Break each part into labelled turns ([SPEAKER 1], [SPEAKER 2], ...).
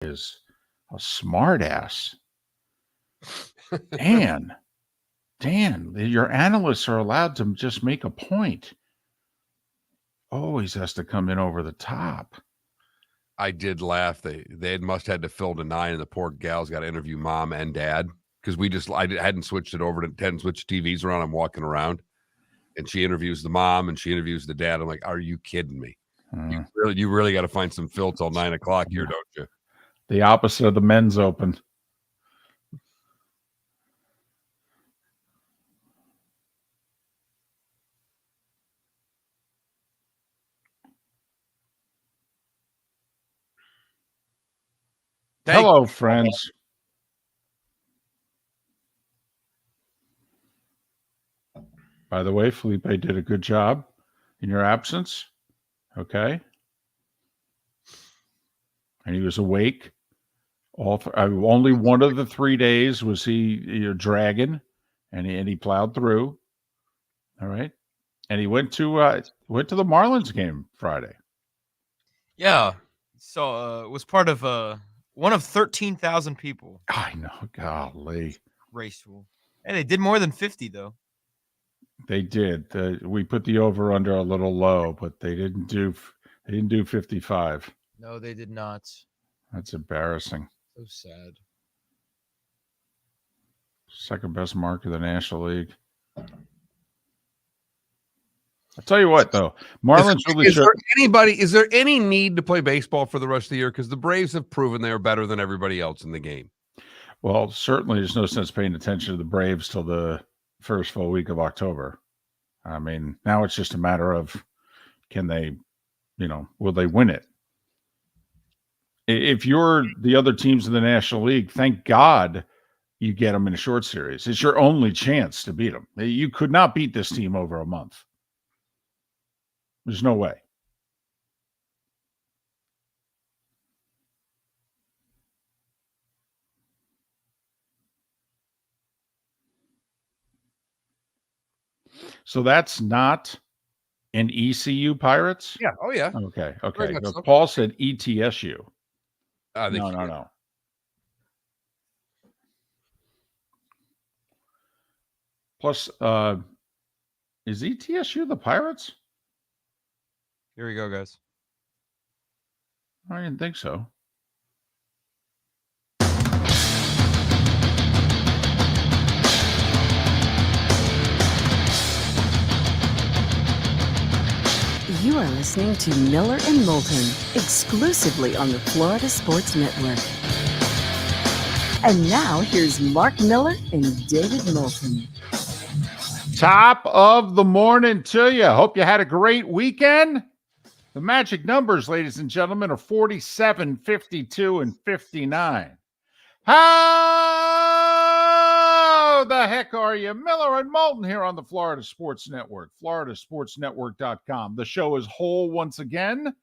[SPEAKER 1] is a smart ass. Dan, your analysts are allowed to just make a point. Always has to come in over the top.
[SPEAKER 2] I did laugh. They must had to fill to 9, and the poor gal's got to interview mom and dad because I hadn't switched it over to hadn't switched TVs around. I'm walking around, and she interviews the mom and she interviews the dad. I'm like, are you kidding me? You really got to find some fill till 9 o'clock here, don't you?
[SPEAKER 1] The opposite of the men's open. Hello, friends. By the way, Felipe did a good job in your absence. Okay. And he was awake. Only one of the 3 days was he dragging, and he plowed through. All right. And he went to the Marlins game Friday.
[SPEAKER 3] Yeah. So it was part of one of 13,000 people.
[SPEAKER 1] I know. Golly.
[SPEAKER 3] Graceful. And they did more than 50 though.
[SPEAKER 1] They did. We put the over under a little low, but they didn't do 55.
[SPEAKER 3] No, they did not.
[SPEAKER 1] That's embarrassing.
[SPEAKER 3] So sad.
[SPEAKER 1] Second best mark of the National League. I'll tell you what, though, Marlins really
[SPEAKER 2] should. Is there any need to play baseball for the rest of the year? Because the Braves have proven they are better than everybody else in the game.
[SPEAKER 1] Well, certainly there's no sense paying attention to the Braves till the first full week of October. I mean, now it's just a matter of can they, will they win it? If you're the other teams in the National League, thank God you get them in a short series. It's your only chance to beat them. You could not beat this team over a month. There's no way. So that's not an ECU Pirates?
[SPEAKER 2] Yeah. Oh, yeah.
[SPEAKER 1] Okay. So. Paul said ETSU. No. Plus, is ETSU the Pirates?
[SPEAKER 3] Here we go, guys.
[SPEAKER 1] I didn't think so.
[SPEAKER 4] You are listening to Miller and Moulton, exclusively on the Florida Sports Network. And now, here's Mark Miller and David Moulton.
[SPEAKER 1] Top of the morning to you. Hope you had a great weekend. The magic numbers, ladies and gentlemen, are 47, 52, and 59. How the heck are you? Miller and Moulton here on the Florida Sports Network, floridasportsnetwork.com. The show is whole once again.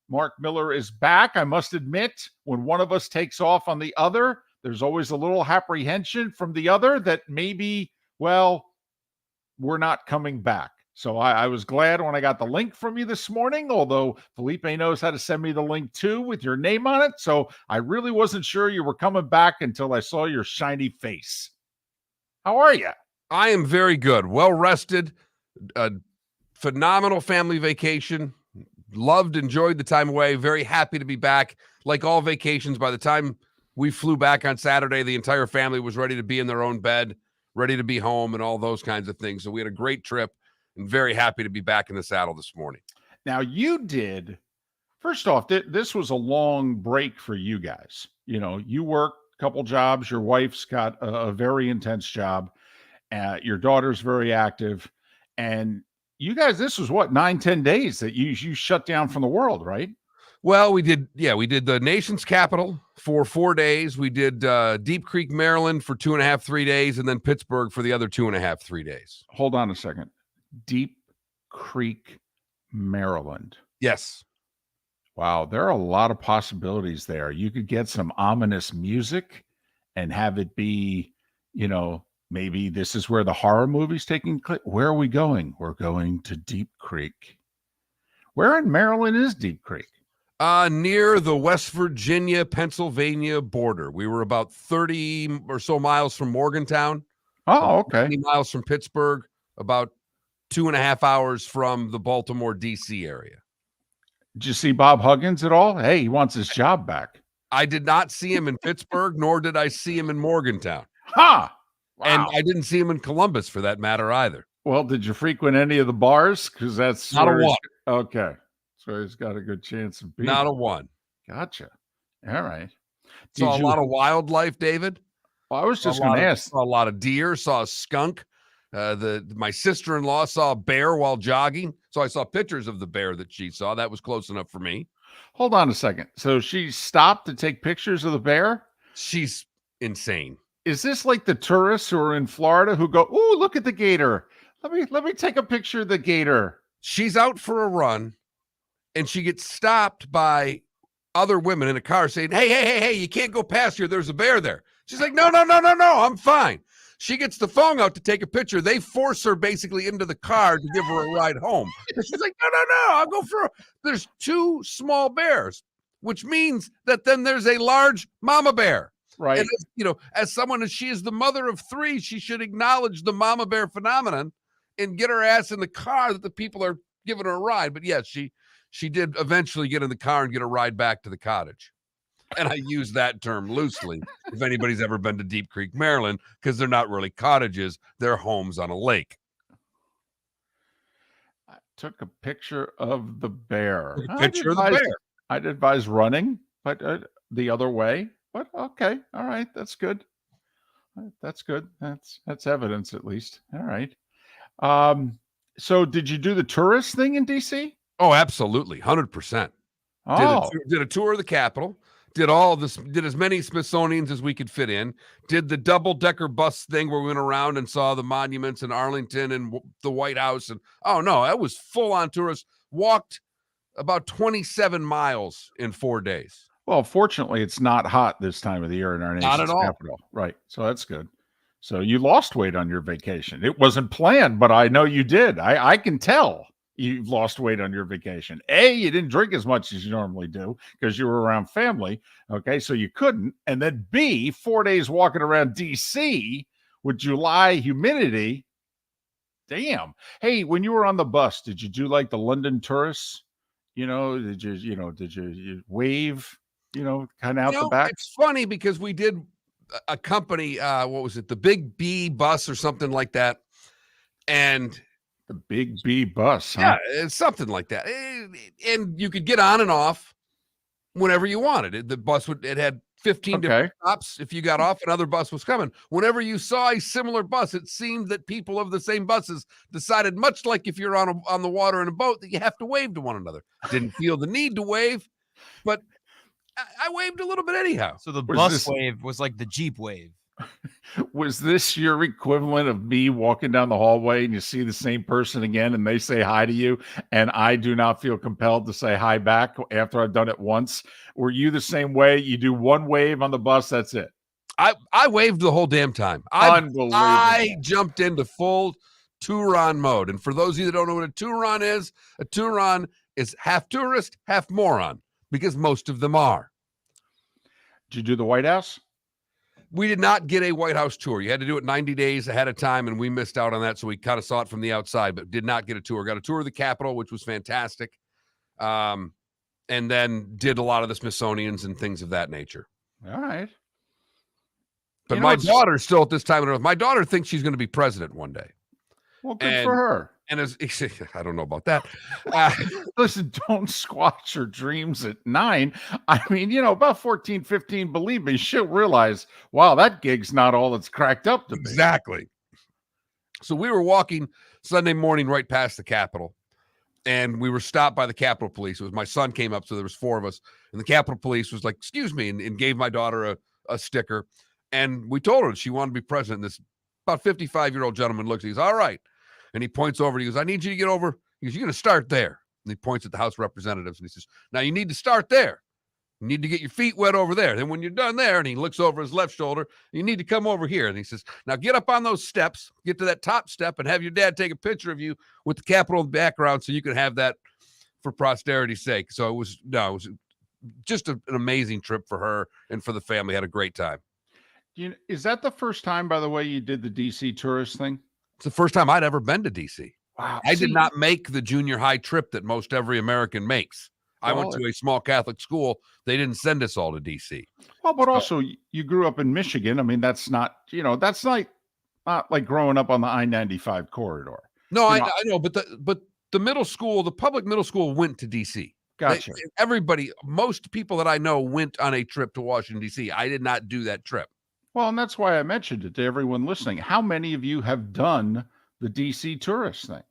[SPEAKER 1] Mark Miller is back. I must admit, when one of us takes off on the other, there's always a little apprehension from the other that maybe, we're not coming back. So I was glad when I got the link from you this morning, although Felipe knows how to send me the link too with your name on it. So I really wasn't sure you were coming back until I saw your shiny face. How are you?
[SPEAKER 2] I am very good. Well rested. A phenomenal family vacation. Loved, enjoyed the time away. Very happy to be back. Like all vacations, by the time we flew back on Saturday, the entire family was ready to be in their own bed, ready to be home, and all those kinds of things. So we had a great trip. And very happy to be back in the saddle this morning.
[SPEAKER 1] Now, you did, first off, this was a long break for you guys. You work a couple jobs. Your wife's got a very intense job. Your daughter's very active. And you guys, this was 9-10 days that you shut down from the world, right?
[SPEAKER 2] Well, we did the nation's capital for 4 days. We did Deep Creek, Maryland for 2.5, 3 days, and then Pittsburgh for the other 2.5, 3 days.
[SPEAKER 1] Hold on a second. Deep Creek, Maryland.
[SPEAKER 2] Yes.
[SPEAKER 1] Wow, there are a lot of possibilities there. You could get some ominous music and have it be, maybe this is where the horror movie's taking place. Where are we going? We're going to Deep Creek. Where in Maryland is Deep Creek?
[SPEAKER 2] Near the West Virginia, Pennsylvania border. We were about 30 or so miles from Morgantown.
[SPEAKER 1] Oh, okay.
[SPEAKER 2] 20 miles from Pittsburgh, about 2.5 hours from the Baltimore, D.C. area.
[SPEAKER 1] Did you see Bob Huggins at all? Hey, he wants his job back.
[SPEAKER 2] I did not see him in Pittsburgh, nor did I see him in Morgantown.
[SPEAKER 1] Ha! Wow.
[SPEAKER 2] And I didn't see him in Columbus for that matter either.
[SPEAKER 1] Well, did you frequent any of the bars? Because that's
[SPEAKER 2] Not a
[SPEAKER 1] where he's-
[SPEAKER 2] one.
[SPEAKER 1] Okay. So he's got a good chance of being.
[SPEAKER 2] Not a one.
[SPEAKER 1] Gotcha. All right.
[SPEAKER 2] Saw
[SPEAKER 1] Did
[SPEAKER 2] a lot of wildlife, David.
[SPEAKER 1] Well, I was just
[SPEAKER 2] Saw
[SPEAKER 1] going to ask.
[SPEAKER 2] Saw a lot of deer, saw a skunk. My sister-in-law saw a bear while jogging. So I saw pictures of the bear that she saw. That was close enough for me.
[SPEAKER 1] Hold on a second. So she stopped to take pictures of the bear?
[SPEAKER 2] She's insane.
[SPEAKER 1] Is this like the tourists who are in Florida who go, "Ooh, look at the gator. Let me take a picture of the gator."
[SPEAKER 2] She's out for a run, and she gets stopped by other women in a car saying, hey, you can't go past here. There's a bear there. She's like, no, I'm fine. She gets the phone out to take a picture. They force her basically into the car to give her a ride home. And she's like, no, I'll go for There's 2 small bears, which means that then there's a large mama bear.
[SPEAKER 1] Right.
[SPEAKER 2] And as someone, as she is the mother of 3, she should acknowledge the mama bear phenomenon and get her ass in the car that the people are giving her a ride. But yes, she did eventually get in the car and get a ride back to the cottage. And I use that term loosely if anybody's ever been to Deep Creek, Maryland, because they're not really cottages. They're homes on a lake.
[SPEAKER 1] I took a picture of the bear.
[SPEAKER 2] Picture of the bear.
[SPEAKER 1] I'd advise running, but the other way. But okay. All right. That's good. That's good. That's evidence at least. All right. So did you do the tourist thing in DC?
[SPEAKER 2] Oh, absolutely. 100%.
[SPEAKER 1] Oh,
[SPEAKER 2] Did a tour of the Capitol. Did all this, did as many Smithsonians as we could fit in, did the double-decker bus thing where we went around and saw the monuments in Arlington and the White House. And oh no, that was full-on tourist. Walked about 27 miles in 4 days.
[SPEAKER 1] well, fortunately, it's not hot this time of the year in our
[SPEAKER 2] Not
[SPEAKER 1] nation's
[SPEAKER 2] at all.
[SPEAKER 1] capital. Right. So that's good. So you lost weight on your vacation. It wasn't planned, but I know you did. I can tell you've lost weight on your vacation. A, you didn't drink as much as you normally do because you were around family. Okay. So you couldn't. And then B, 4 days walking around DC with July humidity. Damn. Hey, when you were on the bus, did you do like the London tourists? Did you wave, kind of out the back?
[SPEAKER 2] It's funny because we did a company, what was it? The Big B bus or something like that. And
[SPEAKER 1] The Big B bus, huh?
[SPEAKER 2] yeah, it's something like that. And you could get on and off whenever you wanted. The bus it had 15 different stops. If you got off, another bus was coming. Whenever you saw a similar bus, it seemed that people of the same buses decided, much like if you're on the water in a boat, that you have to wave to one another. Didn't feel the need to wave, but I waved a little bit anyhow.
[SPEAKER 3] So the
[SPEAKER 1] Was
[SPEAKER 3] bus
[SPEAKER 1] this-
[SPEAKER 3] wave was like the Jeep wave.
[SPEAKER 1] Was this your equivalent of me walking down the hallway and you see the same person again and they say hi to you and I do not feel compelled to say hi back after I've done it once? Were you the same way? You do one wave on the bus, that's it.
[SPEAKER 2] I waved the whole damn time.
[SPEAKER 1] Unbelievable.
[SPEAKER 2] I jumped into full Turon mode. And for those of you that don't know what a Turon is half tourist, half moron, because most of them are.
[SPEAKER 1] Did you do the White House?
[SPEAKER 2] We did not get a White House tour. You had to do it 90 days ahead of time, and we missed out on that, so we kind of saw it from the outside, but did not get a tour. Got a tour of the Capitol, which was fantastic, and then did a lot of the Smithsonians and things of that nature.
[SPEAKER 1] All right.
[SPEAKER 2] But my daughter still at this time, my daughter thinks she's going to be president one day.
[SPEAKER 1] Well, good for her.
[SPEAKER 2] And I don't know about that.
[SPEAKER 1] Listen, don't squash your dreams at 9. I mean, about 14, 15, believe me, she'll realize, wow, that gig's not all it's cracked up to be.
[SPEAKER 2] Exactly. So we were walking Sunday morning right past the Capitol, and we were stopped by the Capitol Police. It was my son came up, so there was 4 of us, and the Capitol Police was like, excuse me, and gave my daughter a sticker. And we told her she wanted to be president. This about 55-year-old gentleman looks, he goes, all right. And he points over and he goes, I need you to get over. He goes, you're going to start there. And he points at the House of Representatives and he says, now you need to start there. You need to get your feet wet over there. Then when you're done there, and he looks over his left shoulder, you need to come over here. And he says, now get up on those steps, get to that top step, and have your dad take a picture of you with the Capitol in the background so you can have that for posterity's sake. So it was just an amazing trip for her and for the family. Had a great time.
[SPEAKER 1] Is that the first time, by the way, you did the DC tourist thing?
[SPEAKER 2] It's the first time I'd ever been to DC.
[SPEAKER 1] Wow.
[SPEAKER 2] I did not make the junior high trip that most every American makes. I went to a small Catholic school. They didn't send us all to DC.
[SPEAKER 1] Well, but also you grew up in Michigan. I mean, that's not, that's not like growing up on the I-95 corridor.
[SPEAKER 2] No, I know, but the middle school, the public middle school went to DC.
[SPEAKER 1] Gotcha.
[SPEAKER 2] Most people that I know went on a trip to Washington, D.C. I did not do that trip.
[SPEAKER 1] Well, and that's why I mentioned it to everyone listening. How many of you have done the DC tourist thing?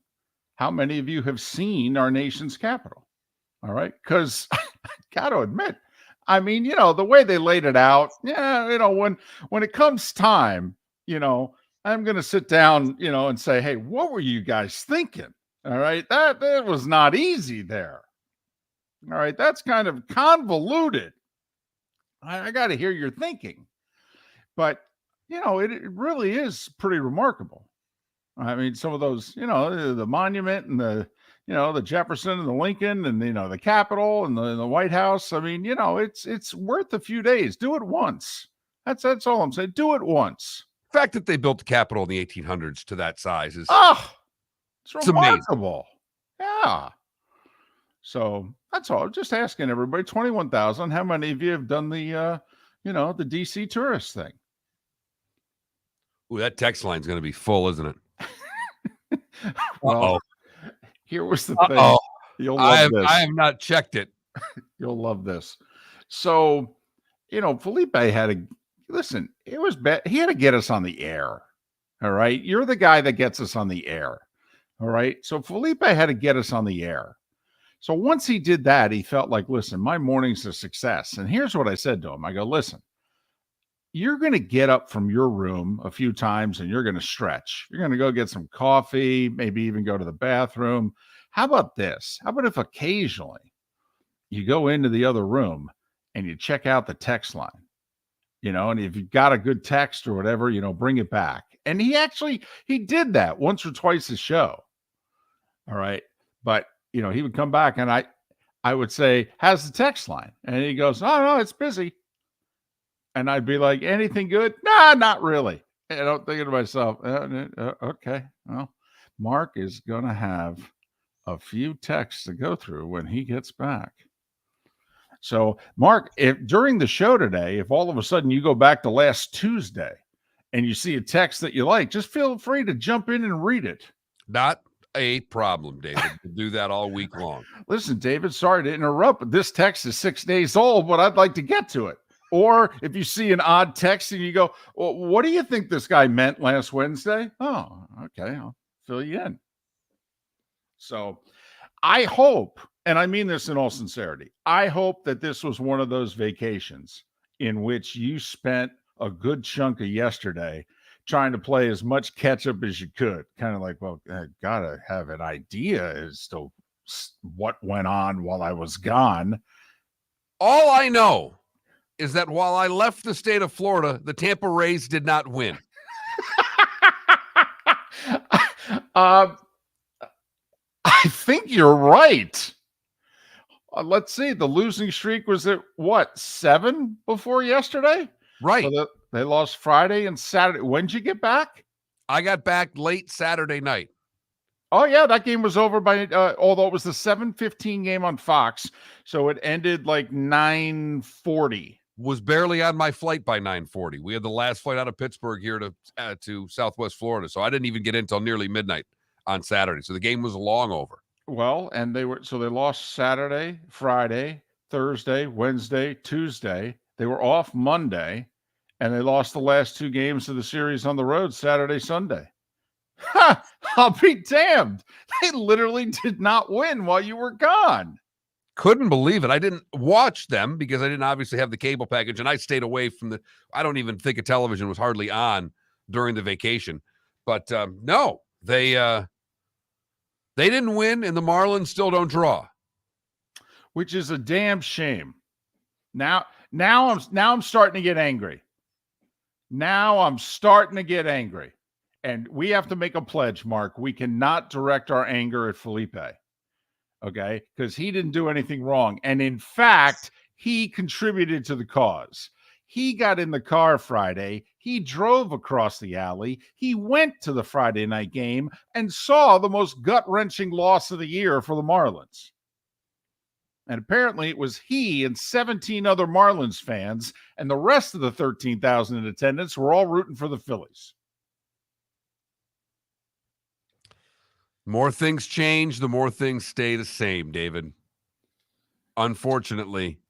[SPEAKER 1] How many of you have seen our nation's capital? All right. Because I got to admit, I mean, the way they laid it out, when it comes time, I'm going to sit down, and say, hey, what were you guys thinking? All right. That was not easy there. All right. That's kind of convoluted. I got to hear your thinking. But, it really is pretty remarkable. I mean, some of those, the monument and the Jefferson and the Lincoln and, the Capitol and the White House. I mean, it's worth a few days. Do it once. That's all I'm saying. Do it once.
[SPEAKER 2] The fact that they built the Capitol in the 1800s to that size is
[SPEAKER 1] it's remarkable. Amazing. Yeah. So that's all. Just asking everybody, 21,000. How many of you have done the DC tourist thing?
[SPEAKER 2] Ooh, that text line's going to be full, isn't it?
[SPEAKER 1] Well, here was the thing. You'll love this.
[SPEAKER 2] I have not checked it.
[SPEAKER 1] You'll love this. So, Felipe had to listen. It was bad. He had to get us on the air. All right. You're the guy that gets us on the air. All right. So Felipe had to get us on the air. So once he did that, he felt like, listen, my morning's a success. And here's what I said to him. I go, listen, you're going to get up from your room a few times and you're going to stretch. You're going to go get some coffee, maybe even go to the bathroom. How about this? How about if occasionally you go into the other room and you check out the text line, and if you've got a good text or whatever, bring it back. And he did that once or twice a show. All right. But, he would come back and I would say, how's the text line? And he goes, oh, no, it's busy. And I'd be like, anything good? Nah, not really. And I'm thinking to myself, okay, well, Mark is going to have a few texts to go through when he gets back. So, Mark, if during the show today, if all of a sudden you go back to last Tuesday and you see a text that you like, just feel free to jump in and read it.
[SPEAKER 2] Not a problem, David. We'll do that all week long.
[SPEAKER 1] Listen, David, sorry to interrupt, but this text is 6 days old, but I'd like to get to it. Or if you see an odd text and you go, well, what do you think this guy meant last Wednesday? Oh, okay. I'll fill you in. So I hope, and I mean this in all sincerity, I hope that this was one of those vacations in which you spent a good chunk of yesterday trying to play as much catch up as you could. Kind of like, well, I gotta have an idea as to what went on while I was gone.
[SPEAKER 2] All I know is that while I left the state of Florida, the Tampa Rays did not win.
[SPEAKER 1] I think you're right. Let's see. The losing streak was at what, 7 before yesterday?
[SPEAKER 2] Right.
[SPEAKER 1] So they lost Friday and Saturday. When'd you get back?
[SPEAKER 2] I got back late Saturday night.
[SPEAKER 1] Oh, yeah. That game was over by, although it was the 7:15 game on Fox. So it ended like 9:40.
[SPEAKER 2] Was barely on my flight by 9:40. We had the last flight out of Pittsburgh here to Southwest Florida. So I didn't even get in until nearly midnight on Saturday. So the game was long over.
[SPEAKER 1] Well, and they lost Saturday, Friday, Thursday, Wednesday, Tuesday. They were off Monday, and they lost the last 2 games of the series on the road, Saturday, Sunday. Ha! I'll be damned. They literally did not win while you were gone.
[SPEAKER 2] Couldn't believe it. I didn't watch them because I didn't obviously have the cable package, and I stayed away from I don't even think a television was hardly on during the vacation. But no, they didn't win, and the Marlins still don't draw,
[SPEAKER 1] which is a damn shame. Now I'm starting to get angry. And we have to make a pledge, Mark. We cannot direct our anger at Felipe. Okay? Because he didn't do anything wrong. And in fact, he contributed to the cause. He got in the car Friday. He drove across the alley. He went to the Friday night game and saw the most gut-wrenching loss of the year for the Marlins. And apparently it was he and 17 other Marlins fans, and the rest of the 13,000 in attendance were all rooting for the Phillies.
[SPEAKER 2] More things change, the more things stay the same, David. Unfortunately,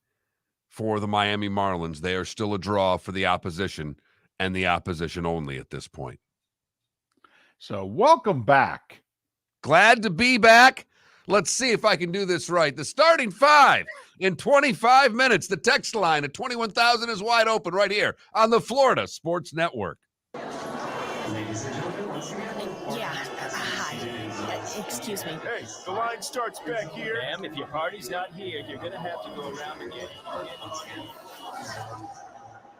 [SPEAKER 2] for the Miami Marlins, they are still a draw for the opposition and the opposition only at this point.
[SPEAKER 1] So welcome back.
[SPEAKER 2] Glad to be back. Let's see if I can do this right. The starting five in 25 minutes. The text line at 21,000 is wide open right here on the Florida Sports Network.
[SPEAKER 5] Ladies and gentlemen, once again,
[SPEAKER 6] Hi. Excuse me.
[SPEAKER 7] Hey, the line starts back here.
[SPEAKER 5] ma'am, if your party's not here, you're gonna have to go around and get it.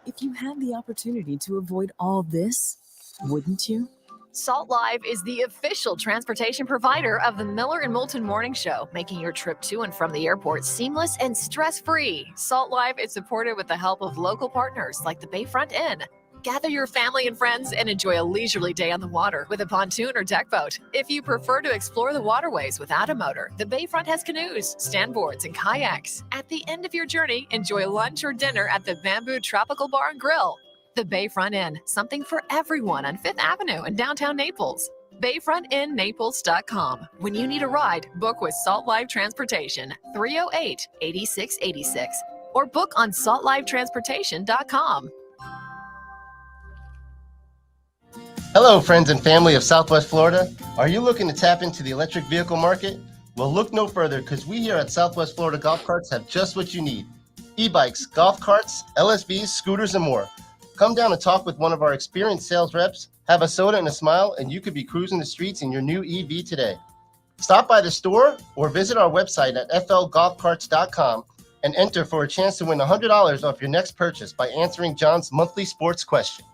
[SPEAKER 4] If you had the opportunity to avoid all this, wouldn't you?
[SPEAKER 6] Salt Live is the official transportation provider of the Miller and Moulton Morning Show, making your trip to and from the airport seamless and stress-free. Salt Live is supported with the help of local partners like the Bayfront Inn. Gather your family and friends and enjoy a leisurely day on the water with a pontoon or deck boat. If you prefer to explore the waterways without a motor, the Bayfront has canoes, standboards, and kayaks. At the end of your journey, enjoy lunch or dinner at the Bamboo Tropical Bar and Grill. The Bayfront Inn, something for everyone on 5th Avenue in downtown Naples. BayfrontInNaples.com. When you need a ride, book with Salt Live Transportation, 308-8686, or book on saltlivetransportation.com.
[SPEAKER 8] Hello, friends and family of Southwest Florida. Are you looking to tap into the electric vehicle market? Well, look no further, because we here at Southwest Florida Golf Carts have just what you need. E-bikes, golf carts, LSVs, scooters, and more. Come down and talk with one of our experienced sales reps, have a soda and a smile, and you could be cruising the streets in your new EV today. Stop by the store or visit our website at flgolfcarts.com and enter for a chance to win $100 off your next purchase by answering John's monthly sports question.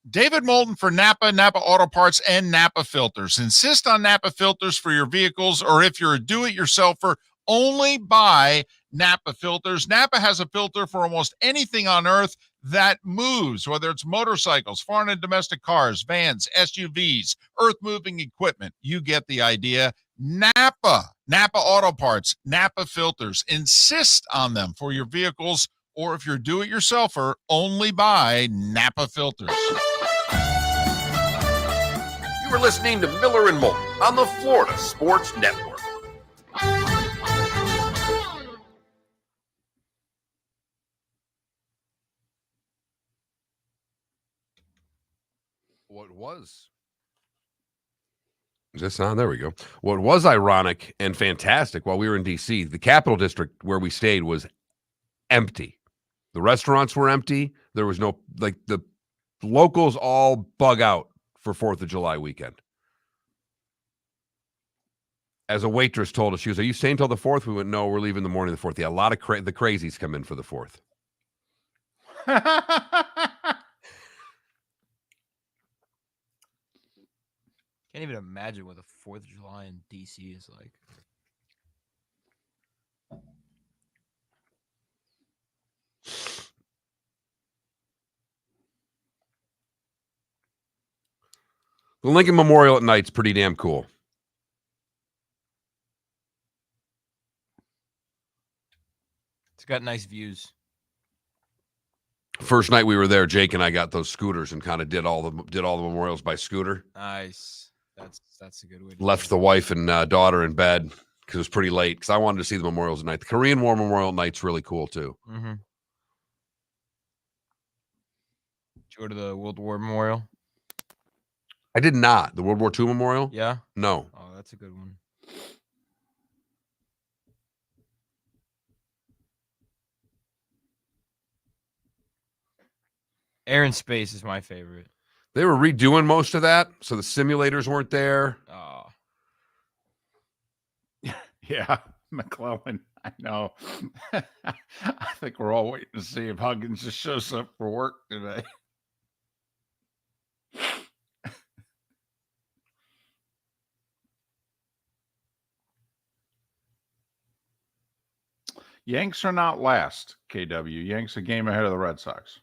[SPEAKER 1] David Moulton for Napa Auto Parts, and Napa Filters. Insist on Napa Filters for your vehicles, or if you're a do-it-yourselfer, only buy Napa Filters. Napa has a filter for almost anything on earth that moves, whether it's motorcycles, foreign and domestic cars, vans, SUVs, earth-moving equipment. You get the idea. Napa Auto Parts, Napa Filters. Insist on them for your vehicles, or if you're a do-it-yourselfer, only buy Napa Filters.
[SPEAKER 2] You are listening to Miller and Moulton on the Florida Sports Network. What was? Is this on? There we go. What was ironic and fantastic while we were in D.C., the Capital District where we stayed was empty. The restaurants were empty. There was no, like, the locals all bug out for 4th of July weekend. As a waitress told us, she was, "Are you staying till the 4th?" We went, "No, we're leaving the morning of the 4th. Yeah, a lot of the crazies come in for the 4th.
[SPEAKER 3] Can't even imagine what the 4th of July in DC is like.
[SPEAKER 2] The Lincoln Memorial at night's pretty damn cool.
[SPEAKER 3] It's got nice views.
[SPEAKER 2] First night we were there, Jake and I got those scooters and kind of did all the memorials by scooter.
[SPEAKER 3] Nice. That's a good way to
[SPEAKER 2] Left the wife and daughter in bed because it was pretty late because I wanted to see the memorials at night. The Korean War Memorial night's really cool too.
[SPEAKER 3] Mm-hmm. Did you go to the World War Memorial?
[SPEAKER 2] I did not. The World War II Memorial?
[SPEAKER 3] Yeah.
[SPEAKER 2] No.
[SPEAKER 3] Oh, that's a good one. Air and Space is my favorite.
[SPEAKER 2] They were redoing most of that, so the simulators weren't there.
[SPEAKER 3] Oh.
[SPEAKER 1] Yeah, McClellan. I know. I think we're all waiting to see if Huggins just shows up for work today. Yanks are not last, KW. Yanks a game ahead of the Red Sox.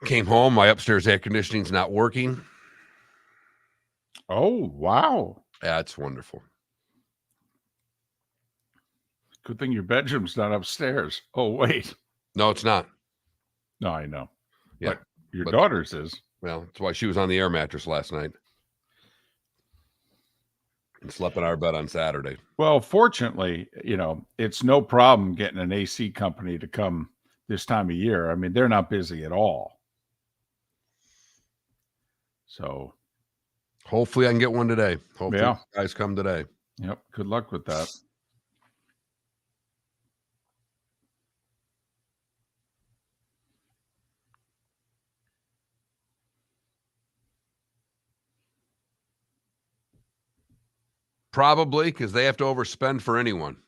[SPEAKER 2] Came home. My upstairs air conditioning's not working.
[SPEAKER 1] Oh, wow.
[SPEAKER 2] Yeah, it's wonderful.
[SPEAKER 1] Good thing your bedroom's not upstairs. Oh, wait.
[SPEAKER 2] No, it's not.
[SPEAKER 1] No, I know.
[SPEAKER 2] Yeah,
[SPEAKER 1] But your daughter's is.
[SPEAKER 2] Well, that's why she was on the air mattress last night and slept in our bed on Saturday.
[SPEAKER 1] Well, fortunately, it's no problem getting an AC company to come this time of year. I mean, they're not busy at all. So
[SPEAKER 2] hopefully I can get one today. Hopefully
[SPEAKER 1] Yeah.
[SPEAKER 2] guys come today.
[SPEAKER 1] Yep. Good luck with that.
[SPEAKER 2] Probably because they have to overspend for anyone.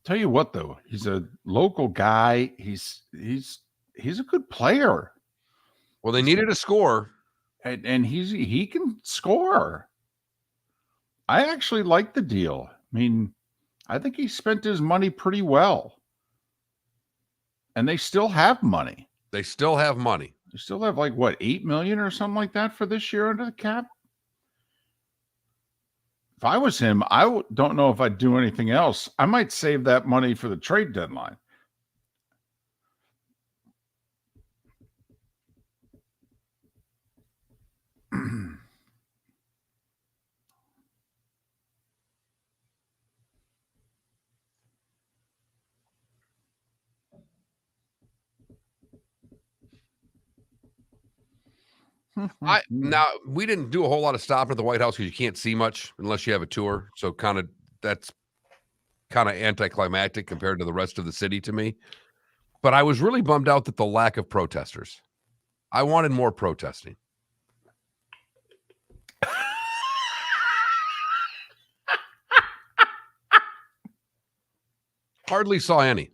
[SPEAKER 1] Tell you what, though, he's a local guy. He's a good player.
[SPEAKER 2] Well, they needed a score.
[SPEAKER 1] And he can score. I actually like the deal. I mean, I think he spent his money pretty well. And they still have money.
[SPEAKER 2] They still have money.
[SPEAKER 1] They still have like what, $8 million or something like that for this year under the cap. If I was him, I don't know if I'd do anything else. I might save that money for the trade deadline.
[SPEAKER 2] Now we didn't do a whole lot of stopping at the White House because you can't see much unless you have a tour. So that's kind of anticlimactic compared to the rest of the city to me. But I was really bummed out that the lack of protesters. I wanted more protesting. Hardly saw any.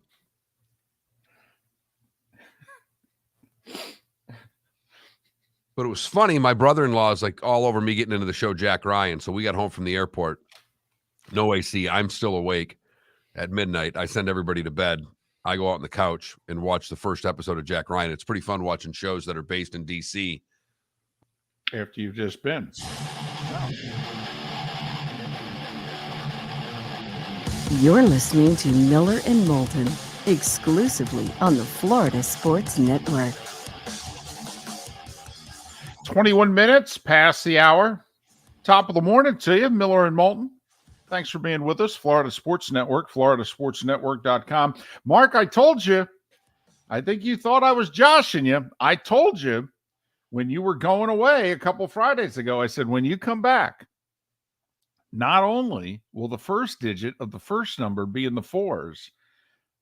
[SPEAKER 2] But it was funny. My brother-in-law is like all over me getting into the show Jack Ryan. So we got home from the airport. No AC. I'm still awake at midnight. I send everybody to bed. I go out on the couch and watch the first episode of Jack Ryan. It's pretty fun watching shows that are based in D.C.
[SPEAKER 1] After you've just been.
[SPEAKER 4] You're listening to Miller and Moulton, exclusively on the Florida Sports Network.
[SPEAKER 1] 21 minutes past the hour. Top of the morning to you, Miller and Moulton. Thanks for being with us. Florida Sports Network, floridasportsnetwork.com. Mark, I told you, I think you thought I was joshing you. I told you when you were going away a couple Fridays ago, I said, when you come back, not only will the first digit of the first number be in the 4s,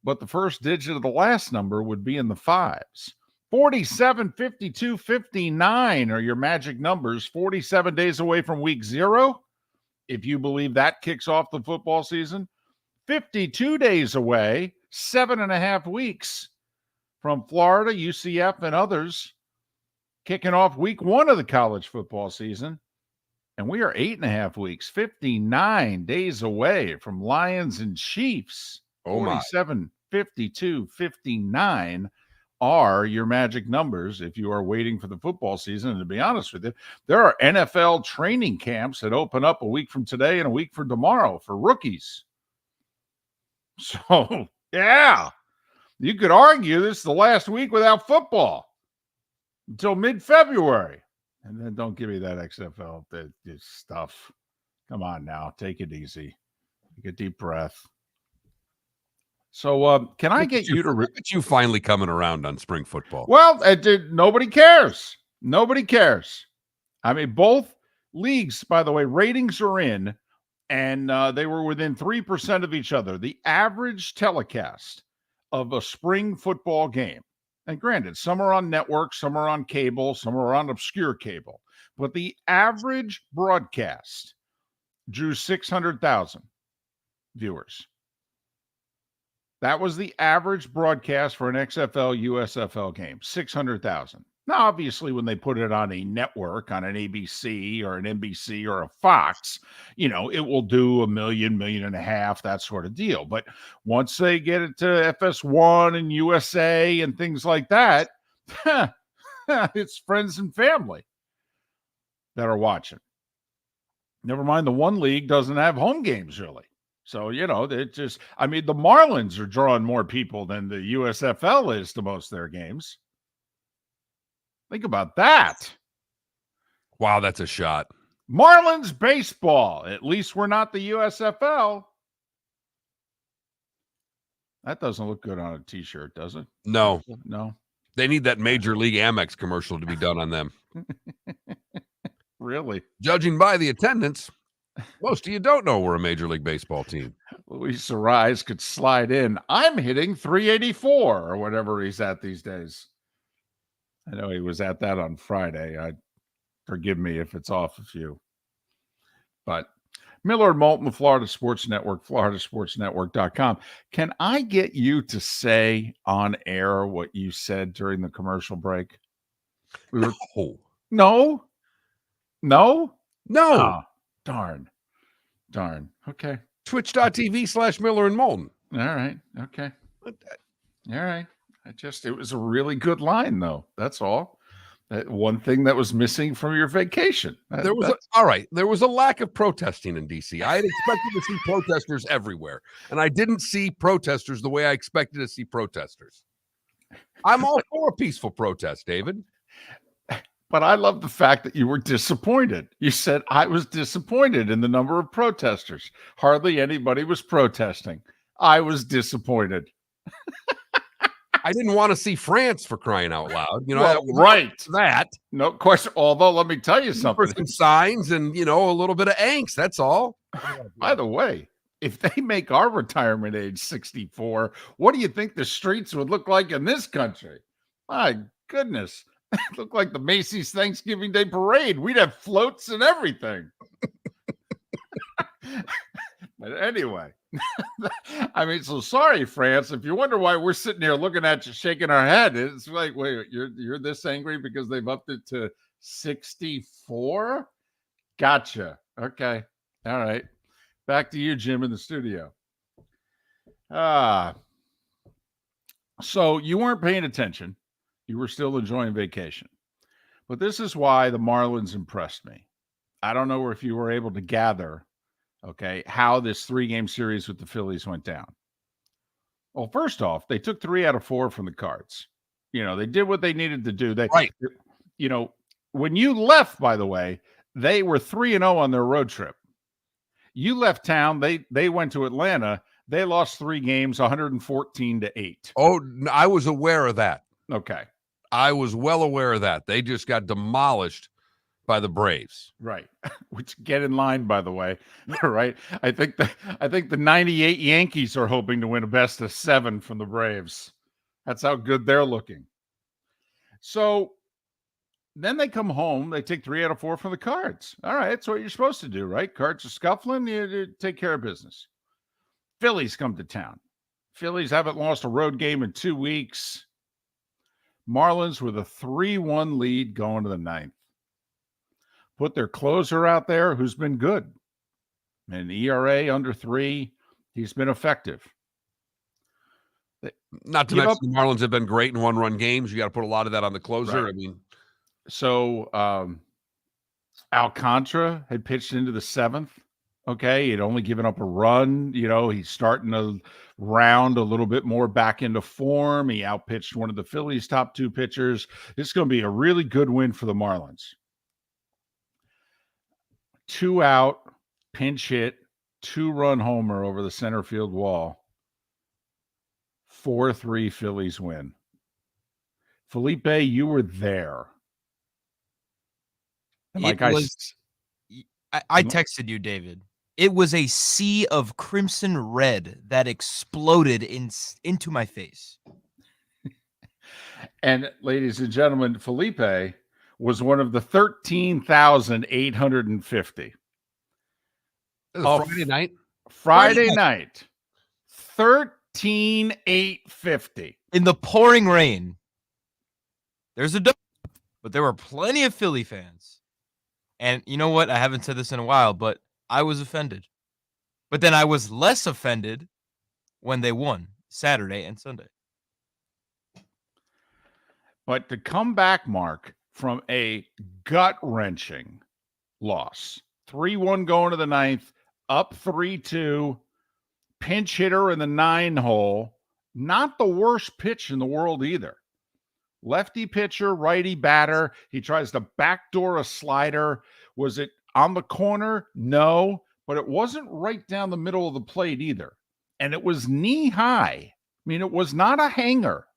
[SPEAKER 1] but the first digit of the last number would be in the 5s. 47, 52, 59 are your magic numbers. 47 days away from week 0, if you believe that kicks off the football season. 52 days away, 7.5 weeks from Florida, UCF, and others kicking off week 1 of the college football season. And we are 8.5 weeks, 59 days away from Lions and Chiefs. 47, 52, 59 are your magic numbers if you are waiting for the football season. And to be honest with you, there are NFL training camps that open up a week from today and a week from tomorrow for rookies. So, yeah, you could argue this is the last week without football until mid-February. And then don't give me that XFL stuff. Come on now, take it easy. Take a deep breath. So can I get you to...
[SPEAKER 2] Look at you finally coming around on spring football.
[SPEAKER 1] Well, nobody cares. Nobody cares. I mean, both leagues, by the way, ratings are in, and they were within 3% of each other. The average telecast of a spring football game, and granted, some are on network, some are on cable, some are on obscure cable, but the average broadcast drew 600,000 viewers. That was the average broadcast for an XFL USFL game, 600,000. Now, obviously, when they put it on a network, on an ABC or an NBC or a Fox, it will do 1 million, 1.5 million, that sort of deal. But once they get it to FS1 and USA and things like that, it's friends and family that are watching. Never mind, the one league doesn't have home games really. So, the Marlins are drawing more people than the USFL is to most of their games. Think about that.
[SPEAKER 2] Wow, that's a shot.
[SPEAKER 1] Marlins baseball. At least we're not the USFL. That doesn't look good on a t-shirt, does it?
[SPEAKER 2] No.
[SPEAKER 1] No.
[SPEAKER 2] They need that Major League Amex commercial to be done on them.
[SPEAKER 1] Really?
[SPEAKER 2] Judging by the attendance, most of you don't know we're a Major League Baseball team.
[SPEAKER 1] Luis Arise could slide in. I'm hitting 384 or whatever he's at these days. I know he was at that on Friday. Forgive me if it's off a few. But Miller and Moulton, the Florida Sports Network, floridasportsnetwork.com. Can I get you to say on air what you said during the commercial break? No? Oh, darn. Okay.
[SPEAKER 2] Twitch.tv/Miller and Moulton.
[SPEAKER 1] All right. Okay. All right. It was a really good line, though. That's all. That one thing that was missing from your vacation.
[SPEAKER 2] There was a lack of protesting in DC. I had expected to see protesters everywhere, and I didn't see protesters the way I expected to see protesters. I'm all for a peaceful protest, David.
[SPEAKER 1] But I love the fact that you were disappointed. You said, I was disappointed in the number of protesters. Hardly anybody was protesting. I was disappointed.
[SPEAKER 2] I didn't want to see France, for crying out loud.
[SPEAKER 1] Right.
[SPEAKER 2] That.
[SPEAKER 1] No question. Although, let me tell you something.
[SPEAKER 2] For some signs and, a little bit of angst. That's all.
[SPEAKER 1] By the way, if they make our retirement age 64, what do you think the streets would look like in this country? My goodness. It looked like the Macy's Thanksgiving Day Parade. We'd have floats and everything. But anyway, so sorry, France. If you wonder why we're sitting here looking at you, shaking our head, it's like, wait, you're this angry because they've upped it to 64? Gotcha. Okay. All right. Back to you, Jim, in the studio. So you weren't paying attention. You were still enjoying vacation. But this is why the Marlins impressed me. I don't know if you were able to gather, how this 3-game series with the Phillies went down. Well, first off, they took 3 out of 4 from the Cards. They did what they needed to do. When you left, by the way, they were 3-0 on their road trip. You left town. They went to Atlanta. They lost 3 games, 114-8.
[SPEAKER 2] Oh, I was aware of that.
[SPEAKER 1] Okay.
[SPEAKER 2] I was well aware of that. They just got demolished by the Braves.
[SPEAKER 1] Right. Which get in line, by the way. Right. I think the 98 Yankees are hoping to win a best of 7 from the Braves. That's how good they're looking. So then they come home. They take 3 out of 4 from the Cards. All right. That's what you're supposed to do, right? Cards are scuffling. You take care of business. Phillies come to town. Phillies haven't lost a road game in 2 weeks. Marlins with a 3-1 lead going to the 9th. Put their closer out there who's been good. An ERA under 3. He's been effective.
[SPEAKER 2] Not to mention the Marlins have been great in one-run games. You got to put a lot of that on the closer.
[SPEAKER 1] Right. So Alcantara had pitched into the 7th. Okay, he'd only given up a run. He's starting to round a little bit more back into form. He outpitched one of the Phillies' top 2 pitchers. This is going to be a really good win for the Marlins. 2 out, pinch hit, 2-run homer over the center field wall. 4-3 Phillies win. Felipe, you were there.
[SPEAKER 3] I texted you, David. It was a sea of crimson red that exploded into my face.
[SPEAKER 1] And ladies and gentlemen, Felipe was one of the 13,850.
[SPEAKER 2] Friday night.
[SPEAKER 1] Friday night. 13,850.
[SPEAKER 3] In the pouring rain. There's a dome, but there were plenty of Philly fans. And you know what? I haven't said this in a while, but I was offended. But then I was less offended when they won Saturday and Sunday.
[SPEAKER 1] But to come back, Mark, from a gut-wrenching loss, 3-1 going to the ninth, up 3-2, pinch hitter in the 9-hole, not the worst pitch in the world either. Lefty pitcher, righty batter. He tries to backdoor a slider. Was it on the corner? No, but it wasn't right down the middle of the plate either. And it was knee high. I mean, it was not a hanger.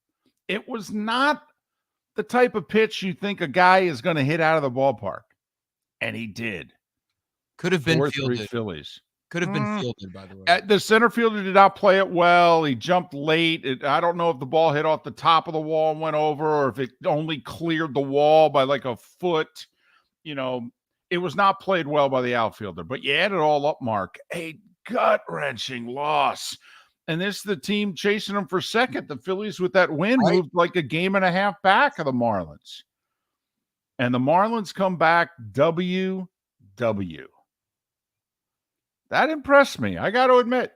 [SPEAKER 1] It was not the type of pitch you think a guy is going to hit out of the ballpark. And he did.
[SPEAKER 3] Could have been
[SPEAKER 1] 4-3
[SPEAKER 3] fielded.
[SPEAKER 1] Phillies.
[SPEAKER 3] Could have been fielded, by the way.
[SPEAKER 1] The center fielder did not play it well. He jumped late. I don't know if the ball hit off the top of the wall and went over, or if it only cleared the wall by like a foot. You know, it was not played well by the outfielder. But you add it all up, Mark, a gut-wrenching loss. And this is the team chasing them for second. The Phillies, with that win, moved like a game and a half back of the Marlins. And the Marlins come back WW. That impressed me. I got to admit.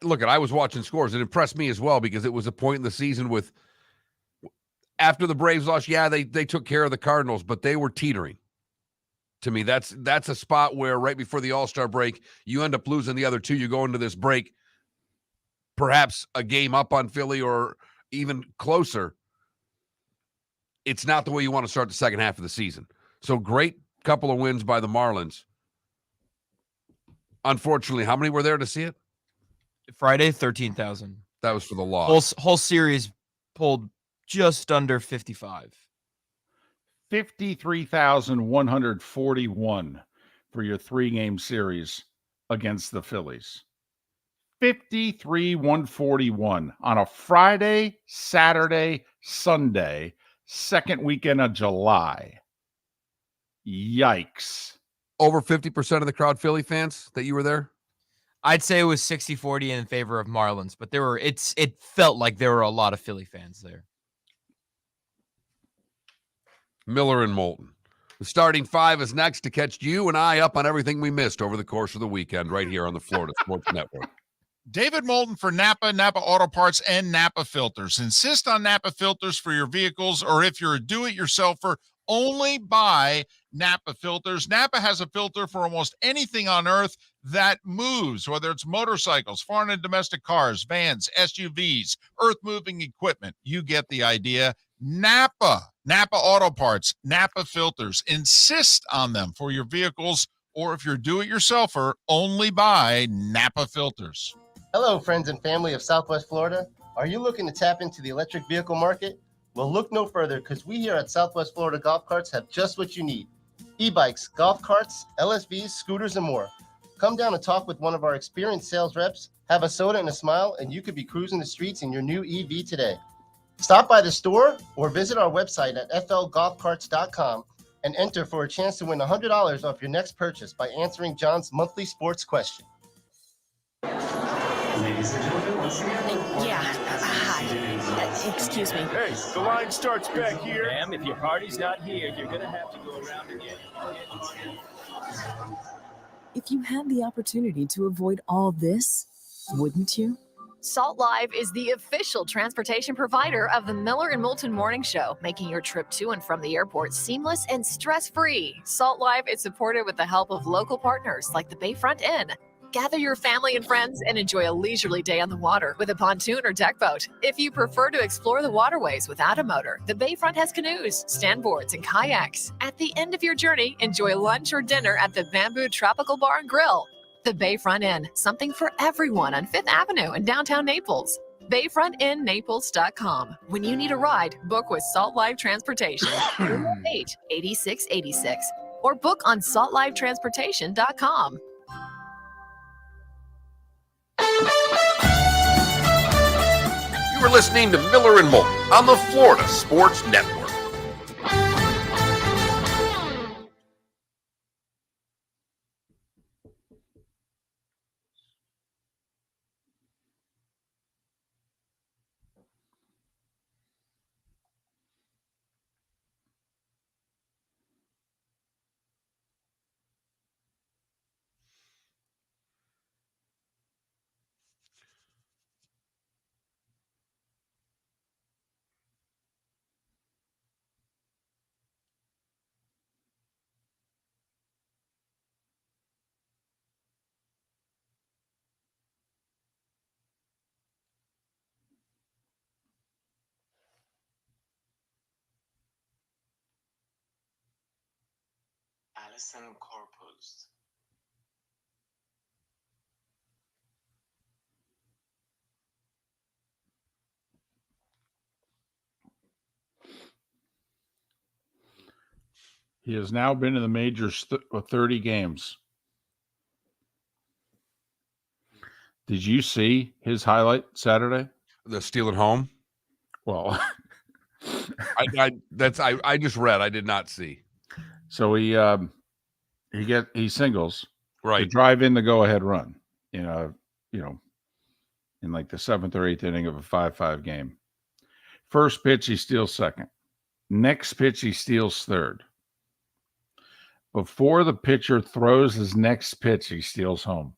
[SPEAKER 2] Look, I was watching scores. It impressed me as well because it was a point in the season with after the Braves lost. Yeah, they took care of the Cardinals, but they were teetering. To me, that's a spot where right before the All-Star break, you end up losing the other two. You go into this break, perhaps a game up on Philly or even closer. It's not the way you want to start the second half of the season. So great couple of wins by the Marlins. Unfortunately, how many were there to see it?
[SPEAKER 3] Friday, 13,000.
[SPEAKER 2] That was for the loss.
[SPEAKER 3] Whole series pulled just under 55.
[SPEAKER 1] 53,141 for your 3-game series against the Phillies. 53,141 on a Friday, Saturday, Sunday, second weekend of July. Yikes.
[SPEAKER 2] Over 50% of the crowd Philly fans that you were there?
[SPEAKER 3] I'd say it was 60-40 in favor of Marlins, but it felt like there were a lot of Philly fans there.
[SPEAKER 2] Miller and Moulton. The starting five is next to catch you and I up on everything we missed over the course of the weekend right here on the Florida Sports Network.
[SPEAKER 1] David Moulton for Napa Auto Parts, and Napa Filters. Insist on Napa Filters for your vehicles, or if you're a do-it-yourselfer, only buy Napa Filters. Napa has a filter for almost anything on earth that moves, whether it's motorcycles, foreign and domestic cars, vans, SUVs, earth-moving equipment. You get the idea. Napa Auto Parts, Napa Filters. Insist on them for your vehicles, or if you're a do-it-yourselfer, only buy Napa Filters.
[SPEAKER 8] Hello, friends and family of Southwest Florida. Are you looking to tap into the electric vehicle market? Well, look no further, because we here at Southwest Florida Golf Carts have just what you need. E-bikes, golf carts, LSVs, scooters, and more. Come down and talk with one of our experienced sales reps, have a soda and a smile, and you could be cruising the streets in your new EV today. Stop by the store or visit our website at flgolfcarts.com and enter for a chance to win $100 off your next purchase by answering John's monthly sports question.
[SPEAKER 5] Ladies and gentlemen, once again.
[SPEAKER 6] Yeah. Hi. Excuse me.
[SPEAKER 7] Hey, the line starts back here.
[SPEAKER 5] Ma'am, if your party's not here, you're going to have to go around and get it.
[SPEAKER 4] If you had the opportunity to avoid all this, wouldn't you?
[SPEAKER 6] Salt Live is the official transportation provider of the Miller and Moulton Morning Show, making your trip to and from the airport seamless and stress-free. Salt Live is supported with the help of local partners like the Bayfront Inn. Gather your family and friends and enjoy a leisurely day on the water with a pontoon or deck boat. If you prefer to explore the waterways without a motor, the Bayfront has canoes, standboards, and kayaks. At the end of your journey, enjoy lunch or dinner at the Bamboo Tropical Bar and Grill. The Bayfront Inn, something for everyone on 5th Avenue in downtown Naples. BayfrontInNaples.com. When you need a ride, book with Salt Live Transportation, 886-8686, or book on saltlivetransportation.com.
[SPEAKER 2] You for listening to Miller and Moulton on the Florida Sports Network.
[SPEAKER 8] Alison Corpus.
[SPEAKER 1] He has now been in the majors 30 games. Did you see his highlight Saturday?
[SPEAKER 2] The steal at home.
[SPEAKER 1] Well,
[SPEAKER 2] I just read. I did not see.
[SPEAKER 1] so he singles to
[SPEAKER 2] Right.
[SPEAKER 1] drive in the go-ahead run in in like the 7th or 8th inning of a 5-5 game. First pitch, he steals second. Next pitch, he steals third. Before the pitcher throws his next pitch, he steals home.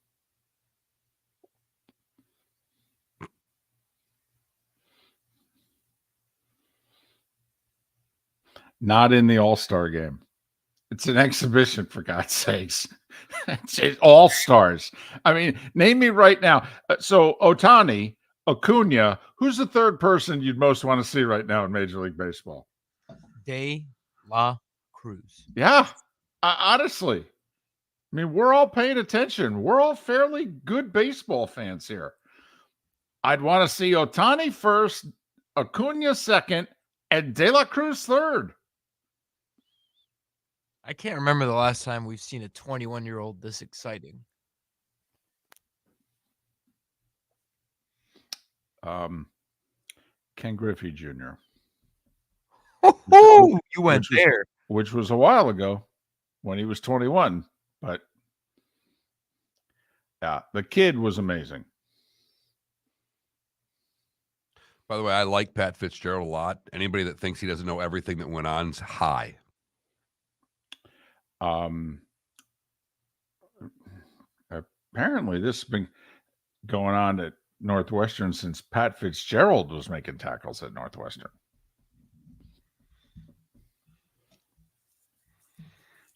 [SPEAKER 1] Not in the All-Star game. It's an exhibition, for God's sakes. It's All-Stars. I mean, name me right now. So Ohtani, Acuna, who's the third person you'd most want to see right now in Major League Baseball?
[SPEAKER 3] De La Cruz.
[SPEAKER 1] Yeah, honestly. I mean, we're all paying attention. We're all fairly good baseball fans here. I'd want to see Ohtani first, Acuna second, and De La Cruz third.
[SPEAKER 3] I can't remember the last time we've seen a 21-year-old this exciting.
[SPEAKER 1] Ken Griffey Jr.
[SPEAKER 3] Oh, you went there.
[SPEAKER 1] Which was a while ago when he was 21. But yeah, the kid was amazing.
[SPEAKER 2] By the way, I like Pat Fitzgerald a lot. Anybody that thinks he doesn't know everything that went on is high.
[SPEAKER 1] Apparently this has been going on at Northwestern since Pat Fitzgerald was making tackles at Northwestern.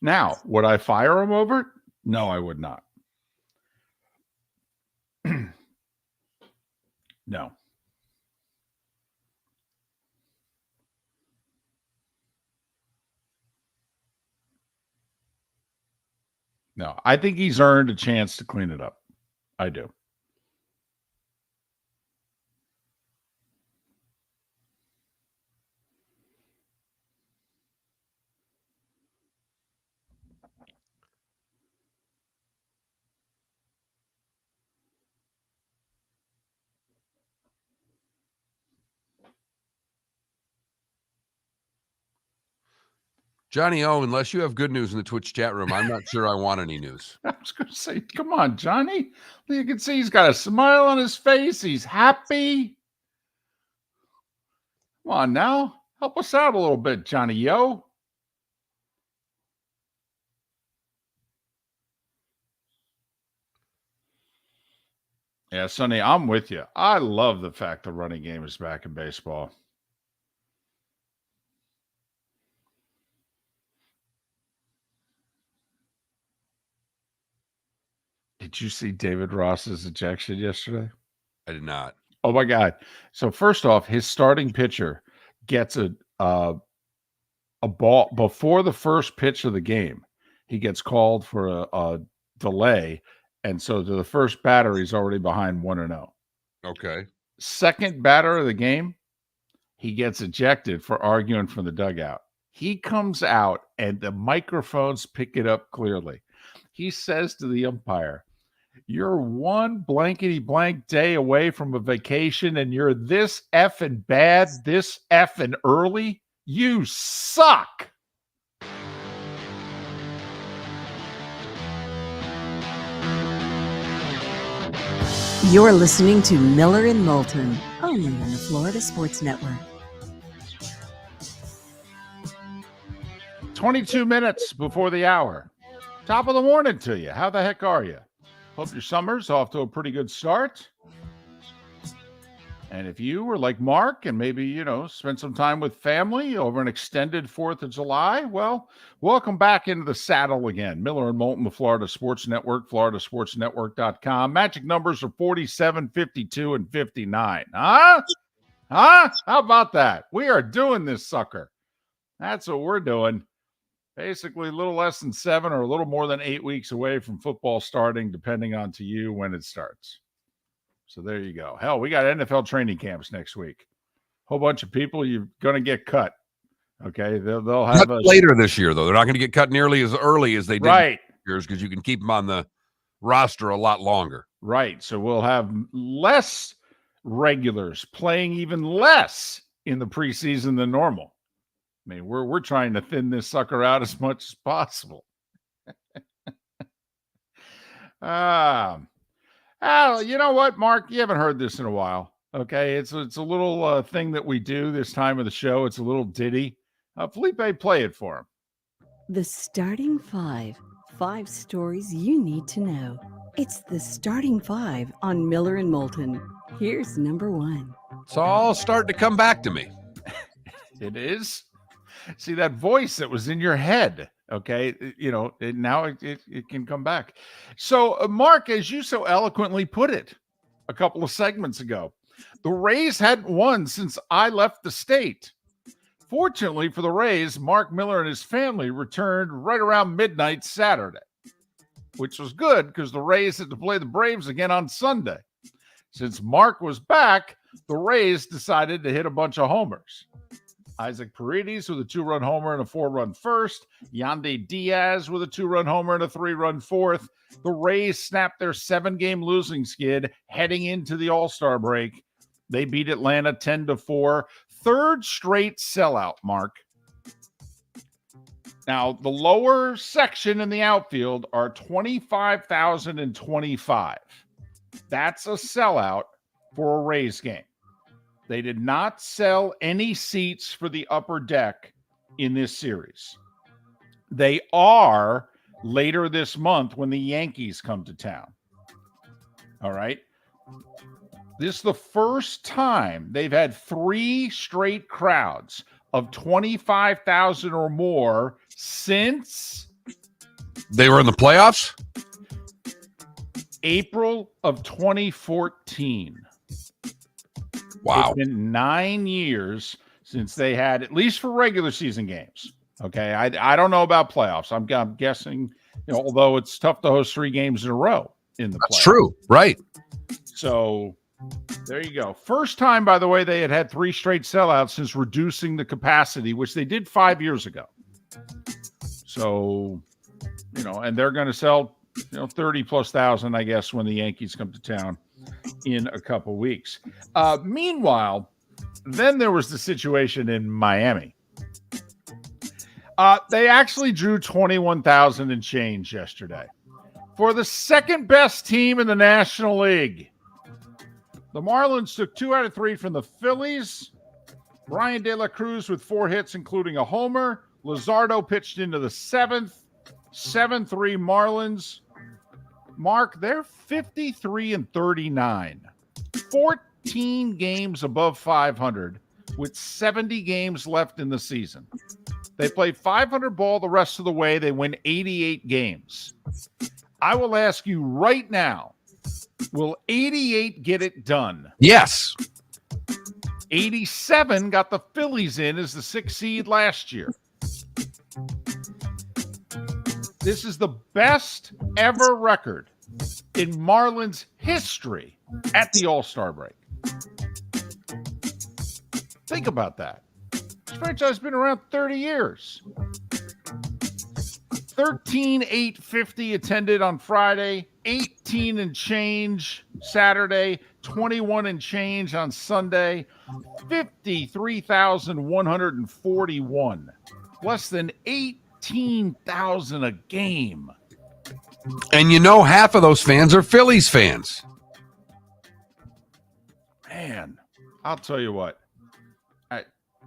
[SPEAKER 1] Now, would I fire him over it? No, I would not. No. No, I think he's earned a chance to clean it up. I do.
[SPEAKER 2] Johnny O, unless you have good news in the Twitch chat room, I'm not sure I want any news.
[SPEAKER 1] I was going to say, come on, Johnny. You can see he's got a smile on his face. He's happy. Come on now. Help us out a little bit, Johnny Yo. Yeah, Sonny, I'm with you. I love the fact the running game is back in baseball. Did you see David Ross's ejection yesterday?
[SPEAKER 2] I did not.
[SPEAKER 1] Oh my God. So first off, his starting pitcher gets a ball before the first pitch of the game. He gets called for a delay. And so to the first batter, he's already behind 1-0.
[SPEAKER 2] Okay.
[SPEAKER 1] Second batter of the game, he gets ejected for arguing from the dugout. He comes out and the microphones pick it up clearly. He says to the umpire, You're one blankety blank day away from a vacation and you're this effing bad, this effing early. You suck.
[SPEAKER 4] You're listening to Miller and Moulton, only on the Florida Sports Network.
[SPEAKER 1] 22 minutes before the hour. Top of the morning to you. How the heck are you? Hope your summer's off to a pretty good start. And if you were like Mark and maybe, spend some time with family over an extended 4th of July, well, welcome back into the saddle again. Miller and Moulton, the Florida Sports Network, floridasportsnetwork.com. Magic numbers are 47, 52, and 59. Huh? How about that? We are doing this sucker. That's what we're doing. Basically, a little less than 7 or a little more than 8 weeks away from football starting, depending on to you when it starts. So there you go. Hell, we got NFL training camps next week. Whole bunch of people, you're going to get cut. Okay, they'll have
[SPEAKER 2] later this year, though. They're not going to get cut nearly as early as they did
[SPEAKER 1] right
[SPEAKER 2] years because you can keep them on the roster a lot longer.
[SPEAKER 1] Right. So we'll have less regulars playing even less in the preseason than normal. I mean, we're trying to thin this sucker out as much as possible. You know what, Mark? You haven't heard this in a while. Okay, it's a little thing that we do this time of the show. It's a little ditty. Felipe, play it for him.
[SPEAKER 4] The starting five. 5 stories you need to know. It's the starting 5 on Miller and Moulton. Here's number 1.
[SPEAKER 2] It's all starting to come back to me.
[SPEAKER 1] It is. See that voice that was in your head. Okay. Now it can come back. So Mark, as you so eloquently put it a couple of segments ago, the Rays hadn't won since I left the state. Fortunately for the Rays, Mark Miller and his family returned right around midnight Saturday, which was good because the Rays had to play the Braves again on Sunday. Since Mark was back, the Rays decided to hit a bunch of homers. Isaac Paredes with a 2-run homer and a 4-run first. Yandy Diaz with a 2-run homer and a 3-run fourth. The Rays snapped their 7-game losing skid heading into the All-Star break. They beat Atlanta 10-4. Third straight sellout, Mark. Now, the lower section in the outfield are 25,025. That's a sellout for a Rays game. They did not sell any seats for the upper deck in this series. They are later this month when the Yankees come to town. All right. This is the first time they've had 3 straight crowds of 25,000 or more since
[SPEAKER 2] they were in the playoffs?
[SPEAKER 1] April of 2014.
[SPEAKER 2] Wow.
[SPEAKER 1] It's been 9 years since they had, at least for regular season games. Okay. I don't know about playoffs. I'm guessing, although it's tough to host 3 games in a row in the playoffs.
[SPEAKER 2] That's true. Right.
[SPEAKER 1] So there you go. First time, by the way, they had 3 straight sellouts since reducing the capacity, which they did 5 years ago. So, and they're going to sell, 30,000+, I guess, when the Yankees come to town in a couple weeks. Meanwhile, then there was the situation in Miami. They actually drew 21,000 and change yesterday for the second best team in the National League. The Marlins took 2 out of 3 from the Phillies. Brian De La Cruz with 4 hits, including a homer. Luzardo pitched into the 7th. 7-3 Marlins. Mark, they're 53-39. 14 games above 500 with 70 games left in the season. They play 500 ball the rest of the way. They win 88 games. I will ask you right now, will 88 get it done?
[SPEAKER 2] Yes.
[SPEAKER 1] 87 got the Phillies in as the 6th seed last year. This is the best ever record in Marlins history at the All-Star break. Think about that. This franchise has been around 30 years. 13 18,850 attended on Friday, 18 and change Saturday, 21 and change on Sunday, 53,141. Less than 18,000 a game.
[SPEAKER 2] And you know, half of those fans are Phillies fans.
[SPEAKER 1] Man, I'll tell you what.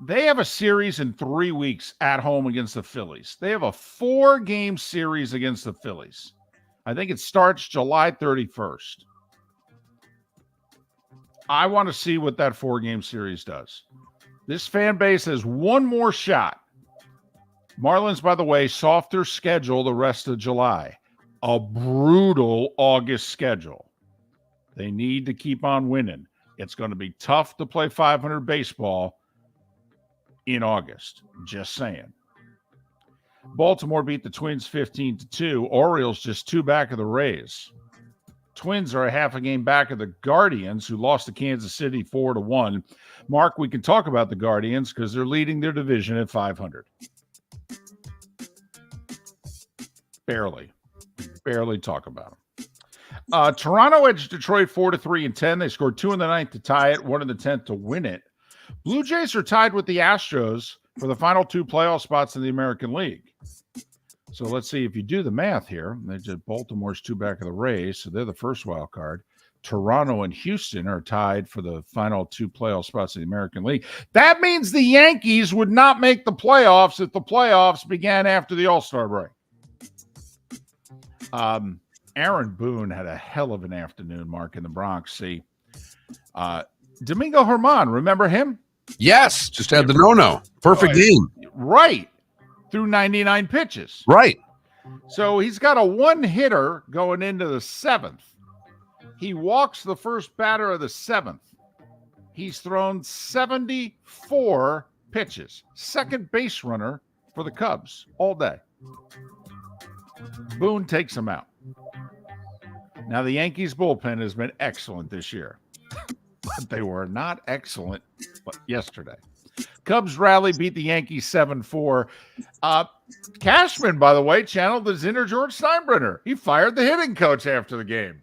[SPEAKER 1] They have a series in 3 weeks at home against the Phillies. They have a 4-game series against the Phillies. I think it starts July 31st. I want to see what that 4-game series does. This fan base has one more shot. Marlins, by the way, softer schedule the rest of July. A brutal August schedule. They need to keep on winning. It's going to be tough to play 500 baseball in August. Just saying. Baltimore beat the Twins 15-2. Orioles just 2 back of the Rays. Twins are a half a game back of the Guardians, who lost to Kansas City 4-1. Mark, we can talk about the Guardians because they're leading their division at 500. Barely talk about them. Toronto edged Detroit 4-3 in 10. They scored 2 in the 9th to tie it, 1 in the 10th to win it. Blue Jays are tied with the Astros for the final 2 playoff spots in the American League. So let's see if you do the math here. Baltimore's 2 back of the Rays, so they're the first wild card. Toronto and Houston are tied for the final 2 playoff spots in the American League. That means the Yankees would not make the playoffs if the playoffs began after the All-Star break. Aaron Boone had a hell of an afternoon, Mark, in the Bronx. See, Domingo Germán, remember him?
[SPEAKER 2] Yes, just had the no-no. Perfect game.
[SPEAKER 1] Right. Through 99 pitches.
[SPEAKER 2] Right.
[SPEAKER 1] So he's got a 1-hitter going into the 7th. He walks the first batter of the 7th. He's thrown 74 pitches. Second base runner for the Cubs all day. Boone takes him out. Now, the Yankees bullpen has been excellent this year, but they were not excellent yesterday. Cubs rally, beat the Yankees 7-4. Cashman, by the way, channeled his inner George Steinbrenner. He fired the hitting coach after the game.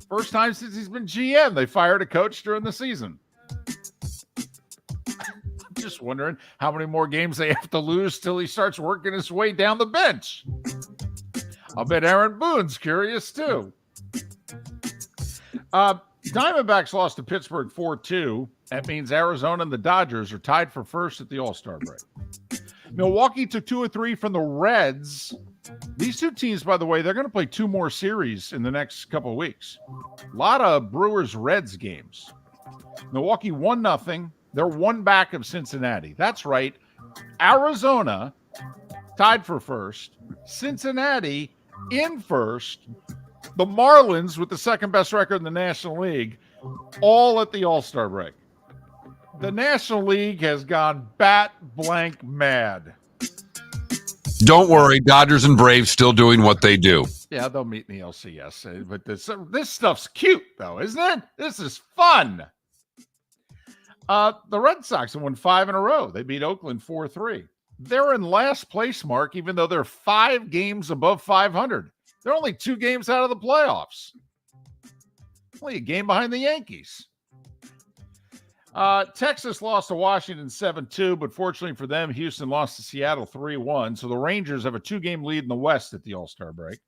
[SPEAKER 1] First time since he's been GM, they fired a coach during the season. I'm just wondering how many more games they have to lose till he starts working his way down the bench. I'll bet Aaron Boone's curious, too. Diamondbacks lost to Pittsburgh 4-2. That means Arizona and the Dodgers are tied for first at the All-Star break. Milwaukee took 2 or 3 from the Reds. These 2 teams, by the way, they're going to play 2 more series in the next couple of weeks. A lot of Brewers-Reds games. Milwaukee 1-0. They're 1 back of Cincinnati. That's right. Arizona tied for first. Cincinnati in first. The Marlins, with the second best record in the National League, all at the All-Star break. The National League has gone bat blank mad.
[SPEAKER 2] Don't worry, Dodgers and Braves still doing what they do.
[SPEAKER 1] Yeah, they'll meet in the LCS. But this stuff's cute, though, isn't it? This is fun. The Red Sox have won 5 in a row. They beat Oakland 4-3. They're in last place, Mark, even though they're 5 games above 500. They're only 2 games out of the playoffs. Only a game behind the Yankees. Texas lost to Washington 7-2, but fortunately for them, Houston lost to Seattle 3-1. So the Rangers have a 2-game lead in the West at the All-Star break.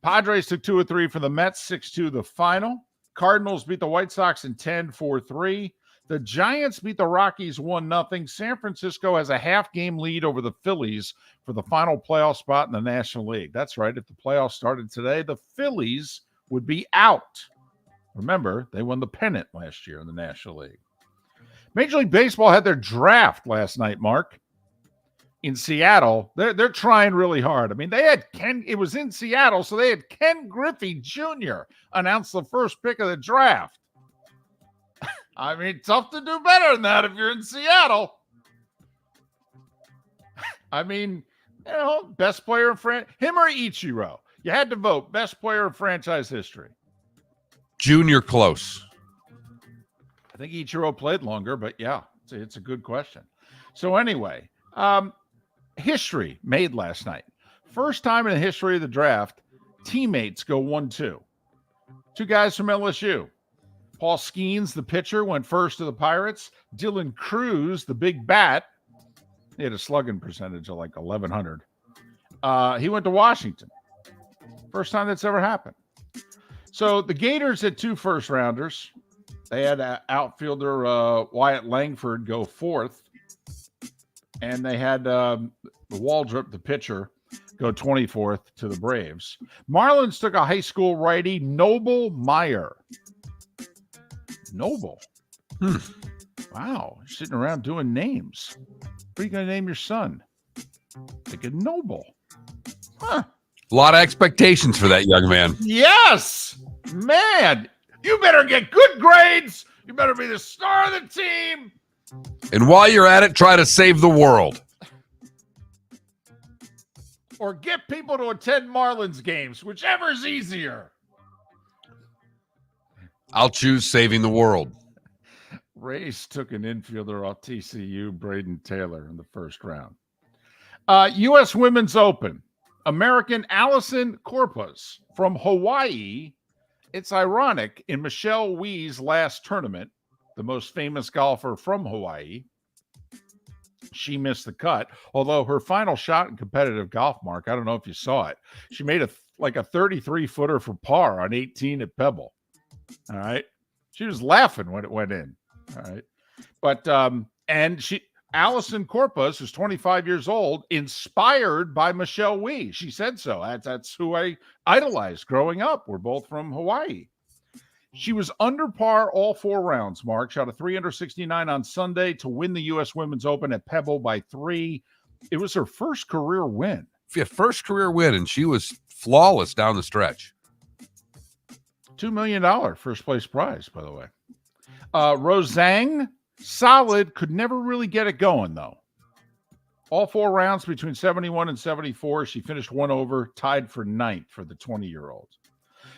[SPEAKER 1] Padres took 2 or 3 for the Mets, 6-2 the final. Cardinals beat the White Sox in 10, 4-3. The Giants beat the Rockies 1-0. San Francisco has a half-game lead over the Phillies for the final playoff spot in the National League. That's right. If the playoffs started today, the Phillies would be out. Remember, they won the pennant last year in the National League. Major League Baseball had their draft last night, Mark, in Seattle. They're trying really hard. I mean, they had it was in Seattle, so they had Ken Griffey Jr. announce the first pick of the draft. I mean, tough to do better than that if you're in Seattle. I mean, you know, best player in him or Ichiro. You had to vote best player in franchise history.
[SPEAKER 2] Junior close.
[SPEAKER 1] I think Ichiro played longer, but yeah, it's a good question. So anyway, history made last night. first time in the history of the draft, teammates go 1-2. Two guys from LSU. Paul Skeens, the pitcher, went first to the Pirates. Dylan Cruz, the big bat, he had a slugging percentage of like 1,100. He went to Washington. First time that's ever happened. So the Gators had 2 first-rounders. They had outfielder Wyatt Langford go 4th. And they had Waldrop, the pitcher, go 24th to the Braves. Marlins took a high school righty, Noble Meyer. Noble. Wow. You're sitting around doing names. What are you going to name your son? Thinking Noble. Huh.
[SPEAKER 2] A lot of expectations for that young man.
[SPEAKER 1] Yes. Man, you better get good grades. You better be the star of the team.
[SPEAKER 2] And while you're at it, try to save the world.
[SPEAKER 1] Or get people to attend Marlins games, whichever's easier.
[SPEAKER 2] I'll choose saving the world.
[SPEAKER 1] Rays took an infielder off TCU, Braden Taylor, in the first round. U.S. Women's Open. American Allison Corpus from Hawaii. It's ironic, in Michelle Wie's last tournament, the most famous golfer from Hawaii, she missed the cut, although her final shot in competitive golf, Mark, I don't know if you saw it. She made a 33-footer for par on 18 at Pebble. All right. She was laughing when it went in. All right. But, Allison Corpus is 25 years old, inspired by Michelle Wie. She said so. That's who I idolized growing up. We're both from Hawaii. She was under par all 4 rounds, Mark. Shot a 369 on Sunday to win the U.S. Women's Open at Pebble by 3. It was her first career win.
[SPEAKER 2] First career win, and she was flawless down the stretch.
[SPEAKER 1] $2 million first place prize, by the way. Rose Zhang, solid, could never really get it going, though. All 4 rounds between 71 and 74. She finished 1 over, tied for 9th for the 20-year-old.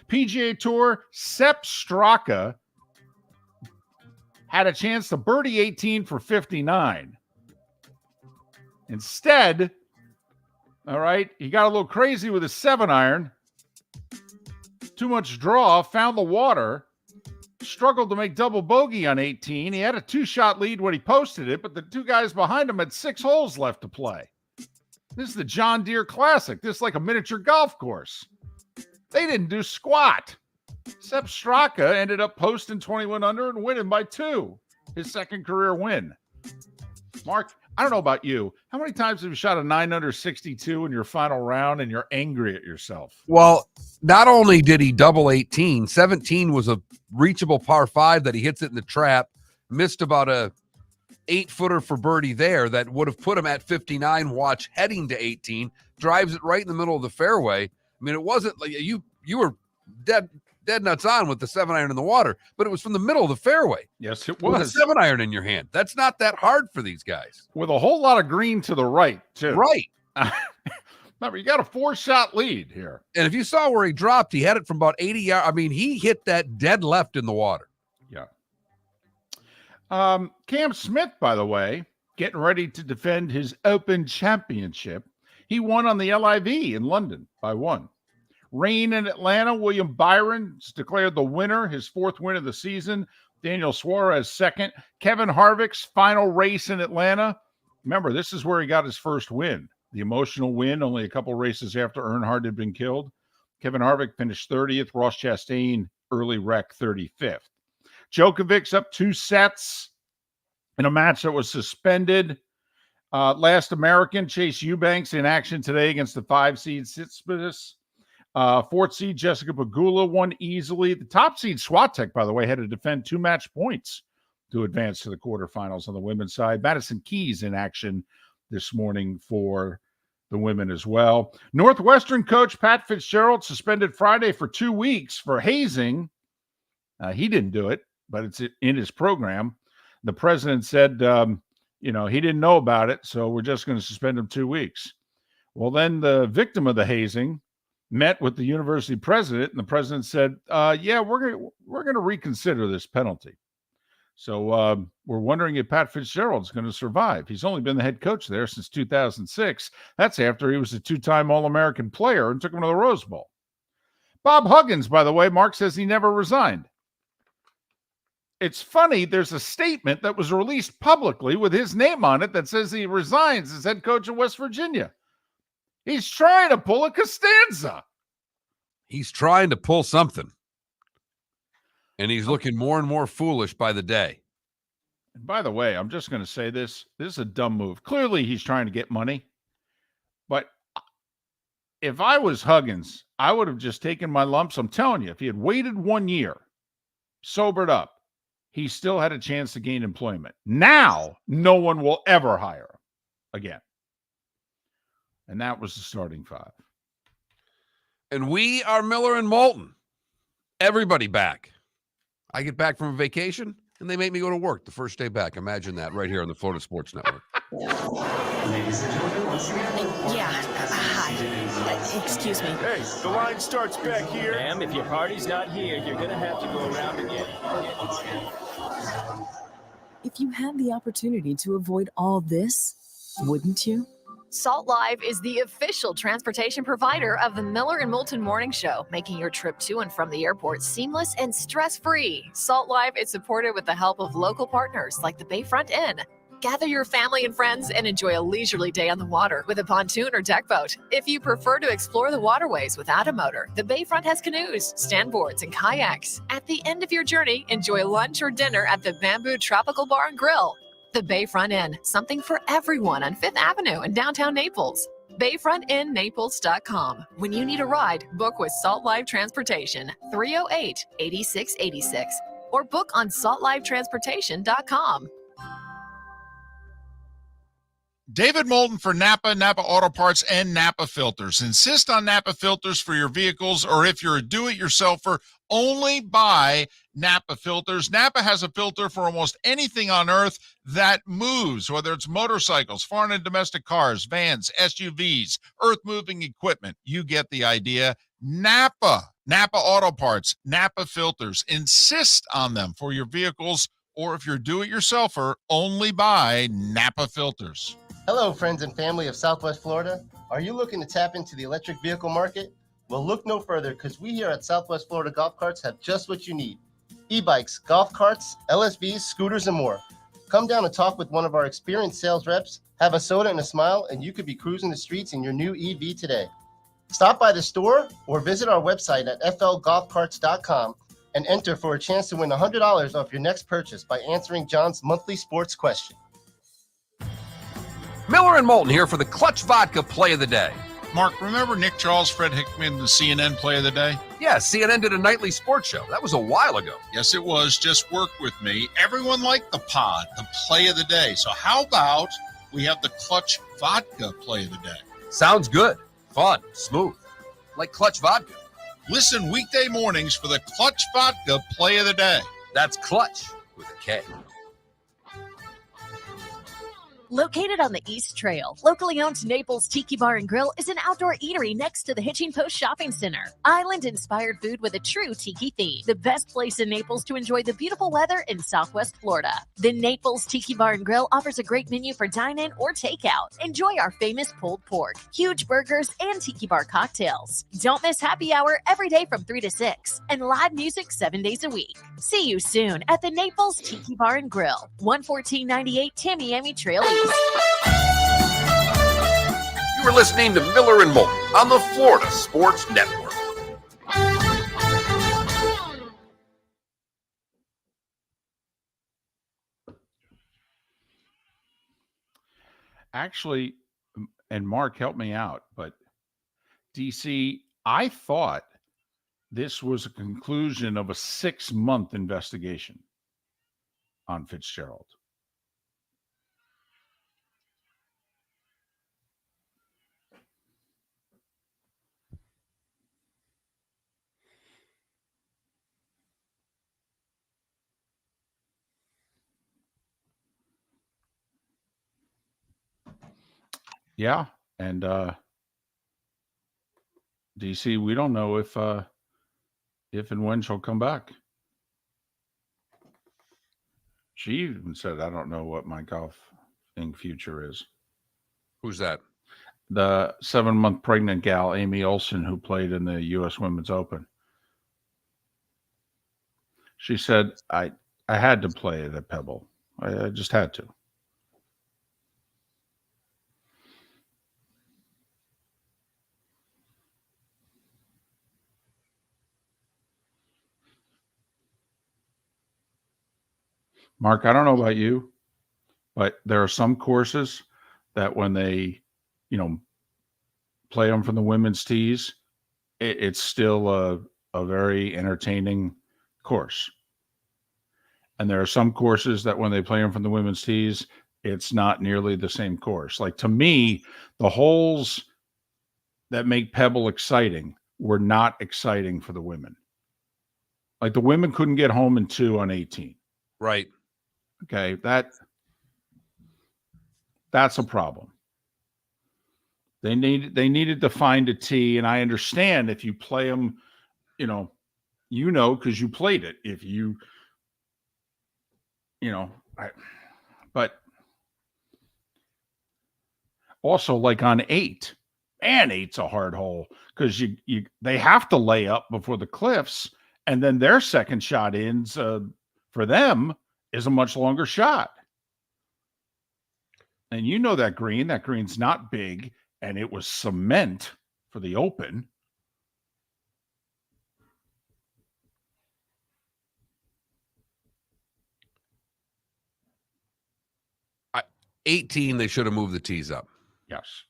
[SPEAKER 1] PGA Tour, Sepp Straka had a chance to birdie 18 for 59. Instead, all right, he got a little crazy with his 7-iron. Too much draw, found the water, struggled to make double bogey on 18. He had a 2-shot lead when he posted it, but the 2 guys behind him had 6 holes left to play. This is the John Deere Classic. This is like a miniature golf course. They didn't do squat. Sepp Straka ended up posting 21 under and winning by 2. His second career win. Mark, I don't know about you. How many times have you shot a 9 under 62 in your final round and you're angry at yourself?
[SPEAKER 2] Well, not only did he double 18, 17 was a reachable par 5 that he hits it in the trap, missed about a 8-footer for birdie there that would have put him at 59 watch heading to 18, drives it right in the middle of the fairway. I mean, it wasn't like you were dead nuts on with the 7-iron in the water, but it was from the middle of the fairway.
[SPEAKER 1] Yes, it
[SPEAKER 2] With a
[SPEAKER 1] was.
[SPEAKER 2] 7-iron in your hand. That's not that hard for these guys.
[SPEAKER 1] With a whole lot of green to the right, too.
[SPEAKER 2] Right.
[SPEAKER 1] Remember, you got a 4-shot lead here.
[SPEAKER 2] And if you saw where he dropped, he had it from about 80 yards. I mean, he hit that dead left in the water.
[SPEAKER 1] Yeah. Cam Smith, by the way, getting ready to defend his Open Championship. He won on the LIV in London by 1. Rain in Atlanta. William Byron's declared the winner, his 4th win of the season. Daniel Suarez 2nd. Kevin Harvick's final race in Atlanta. Remember, this is where he got his first win. The emotional win, only a couple races after Earnhardt had been killed. Kevin Harvick finished 30th. Ross Chastain, early wreck, 35th. Djokovic's up 2 sets in a match that was suspended. Last American, Chase Eubanks, in action today against the 5-seed Tsitsipas. 4th seed, Jessica Pegula won easily. The top seed, Swiatek, by the way, had to defend 2 match points to advance to the quarterfinals on the women's side. Madison Keys in action this morning for the women as well. Northwestern coach Pat Fitzgerald suspended Friday for 2 weeks for hazing. He didn't do it, but it's in his program. The president said, he didn't know about it, so we're just going to suspend him 2 weeks. Well, then the victim of the hazing met with the university president, and the president said, we're going to reconsider this penalty. So we're wondering if Pat Fitzgerald's going to survive. He's only been the head coach there since 2006. That's after he was a two-time All-American player and took him to the Rose Bowl. Bob Huggins, by the way, Mark says he never resigned. It's funny, there's a statement that was released publicly with his name on it that says he resigns as head coach of West Virginia. He's trying to pull a Costanza.
[SPEAKER 2] He's trying to pull something. And he's looking more and more foolish by the day.
[SPEAKER 1] And by the way, I'm just going to say this. This is a dumb move. Clearly, he's trying to get money. But if I was Huggins, I would have just taken my lumps. I'm telling you, if he had waited 1 year, sobered up, he still had a chance to gain employment. Now, no one will ever hire him again. And that was the starting five.
[SPEAKER 2] And we are Miller and Moulton. Everybody back. I get back from a vacation, and they make me go to work the first day back. Imagine that right here on the Florida Sports Network.
[SPEAKER 6] Hi. Excuse me.
[SPEAKER 7] Hey, the line starts back here.
[SPEAKER 5] Ma'am, if your party's not here, you're going to have to go around again.
[SPEAKER 9] If you had the opportunity to avoid all this, wouldn't you?
[SPEAKER 6] Salt Live is the official transportation provider of the Miller and Moulton Morning Show, making your trip to and from the airport seamless and stress-free. Salt Live is supported with the help of local partners like the Bayfront Inn. Gather your family and friends and enjoy a leisurely day on the water with a pontoon or deck boat. If you prefer to explore the waterways without a motor, the Bayfront has canoes, standboards, and kayaks. At the end of your journey, enjoy lunch or dinner at the Bamboo Tropical Bar and Grill. The Bayfront Inn, something for everyone on 5th Avenue in downtown Naples. BayfrontInNaples.com. When you need a ride, book with Salt Live Transportation, 308-8686, or book on saltlivetransportation.com.
[SPEAKER 10] David Moulton for Napa, Napa Auto Parts, and Napa Filters. Insist on Napa filters for your vehicles, or if you're a do-it-yourselfer, only buy Napa filters. Napa has a filter for almost anything on earth that moves, whether it's motorcycles, foreign and domestic cars, vans, SUVs, earth-moving equipment. You get the idea. Napa Auto Parts, Napa filters. Insist on them for your vehicles, or if you're a do-it-yourselfer, only buy Napa filters.
[SPEAKER 8] Hello, friends and family of Southwest Florida. Are you looking to tap into the electric vehicle market? Well, look no further, because we here at Southwest Florida Golf Carts have just what you need. E-bikes, golf carts, LSVs, scooters, and more. Come down and talk with one of our experienced sales reps, have a soda and a smile, and you could be cruising the streets in your new EV today. Stop by the store or visit our website at flgolfcarts.com and enter for a chance to win $100 off your next purchase by answering John's monthly sports question.
[SPEAKER 2] Miller and Moulton here for the Clutch Vodka Play of the Day.
[SPEAKER 10] Mark, remember Nick Charles, Fred Hickman, the CNN Play of the Day?
[SPEAKER 2] Yeah, CNN did a nightly sports show. That was a while ago.
[SPEAKER 10] Yes, it was. Just work with me. Everyone liked the pod, the Play of the Day. So how about we have the Clutch Vodka Play of the Day?
[SPEAKER 2] Sounds good. Fun. Smooth. Like Clutch Vodka.
[SPEAKER 10] Listen weekday mornings for the Clutch Vodka Play of the Day.
[SPEAKER 2] That's Clutch with a K.
[SPEAKER 11] Located on the East Trail, locally owned Naples Tiki Bar and Grill is an outdoor eatery next to the Hitching Post Shopping Center. Island-inspired food with a true tiki theme. The best place in Naples to enjoy the beautiful weather in Southwest Florida. The Naples Tiki Bar and Grill offers a great menu for dine-in or takeout. Enjoy our famous pulled pork, huge burgers, and tiki bar cocktails. Don't miss happy hour every day from 3 to 6 and live music 7 days a week. See you soon at the Naples Tiki Bar and Grill, 11498 Tamiami Trail East.
[SPEAKER 2] You were listening to Miller and Moulton on the Florida Sports Network.
[SPEAKER 1] Actually, and Mark, help me out, but DC, I thought this was a conclusion of a 6-month investigation on Fitzgerald. Yeah, and DC, we don't know if and when she'll come back. She even said, I don't know what my golfing future is.
[SPEAKER 2] Who's that?
[SPEAKER 1] The 7-month pregnant gal, Amy Olsen, who played in the U.S. Women's Open. She said, I had to play it at Pebble. I just had to. Mark, I don't know about you, but there are some courses that when they, play them from the women's tees, it's still a very entertaining course. And there are some courses that when they play them from the women's tees, it's not nearly the same course. Like, to me, the holes that make Pebble exciting were not exciting for the women. Like, the women couldn't get home in 2 on 18.
[SPEAKER 2] Right.
[SPEAKER 1] Okay, that's a problem. They needed to find a tee, and I understand if you play them, because you played it. If you, but also like on 8, man, 8's a hard hole because they have to lay up before the cliffs, and then their second shot ends for them is a much longer shot. And that green's not big, and it was cement for the Open.
[SPEAKER 2] I 18, they should have moved the tees up.
[SPEAKER 1] Yes.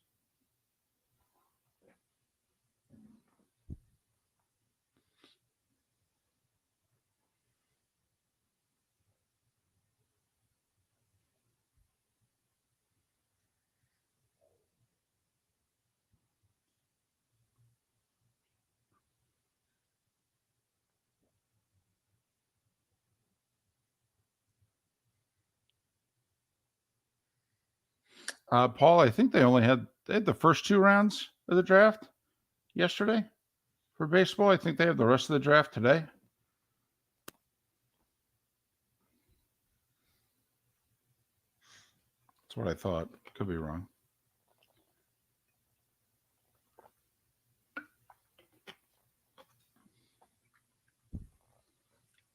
[SPEAKER 1] Paul, I think they had the first 2 rounds of the draft yesterday for baseball. I think they have the rest of the draft today. That's what I thought. Could be wrong.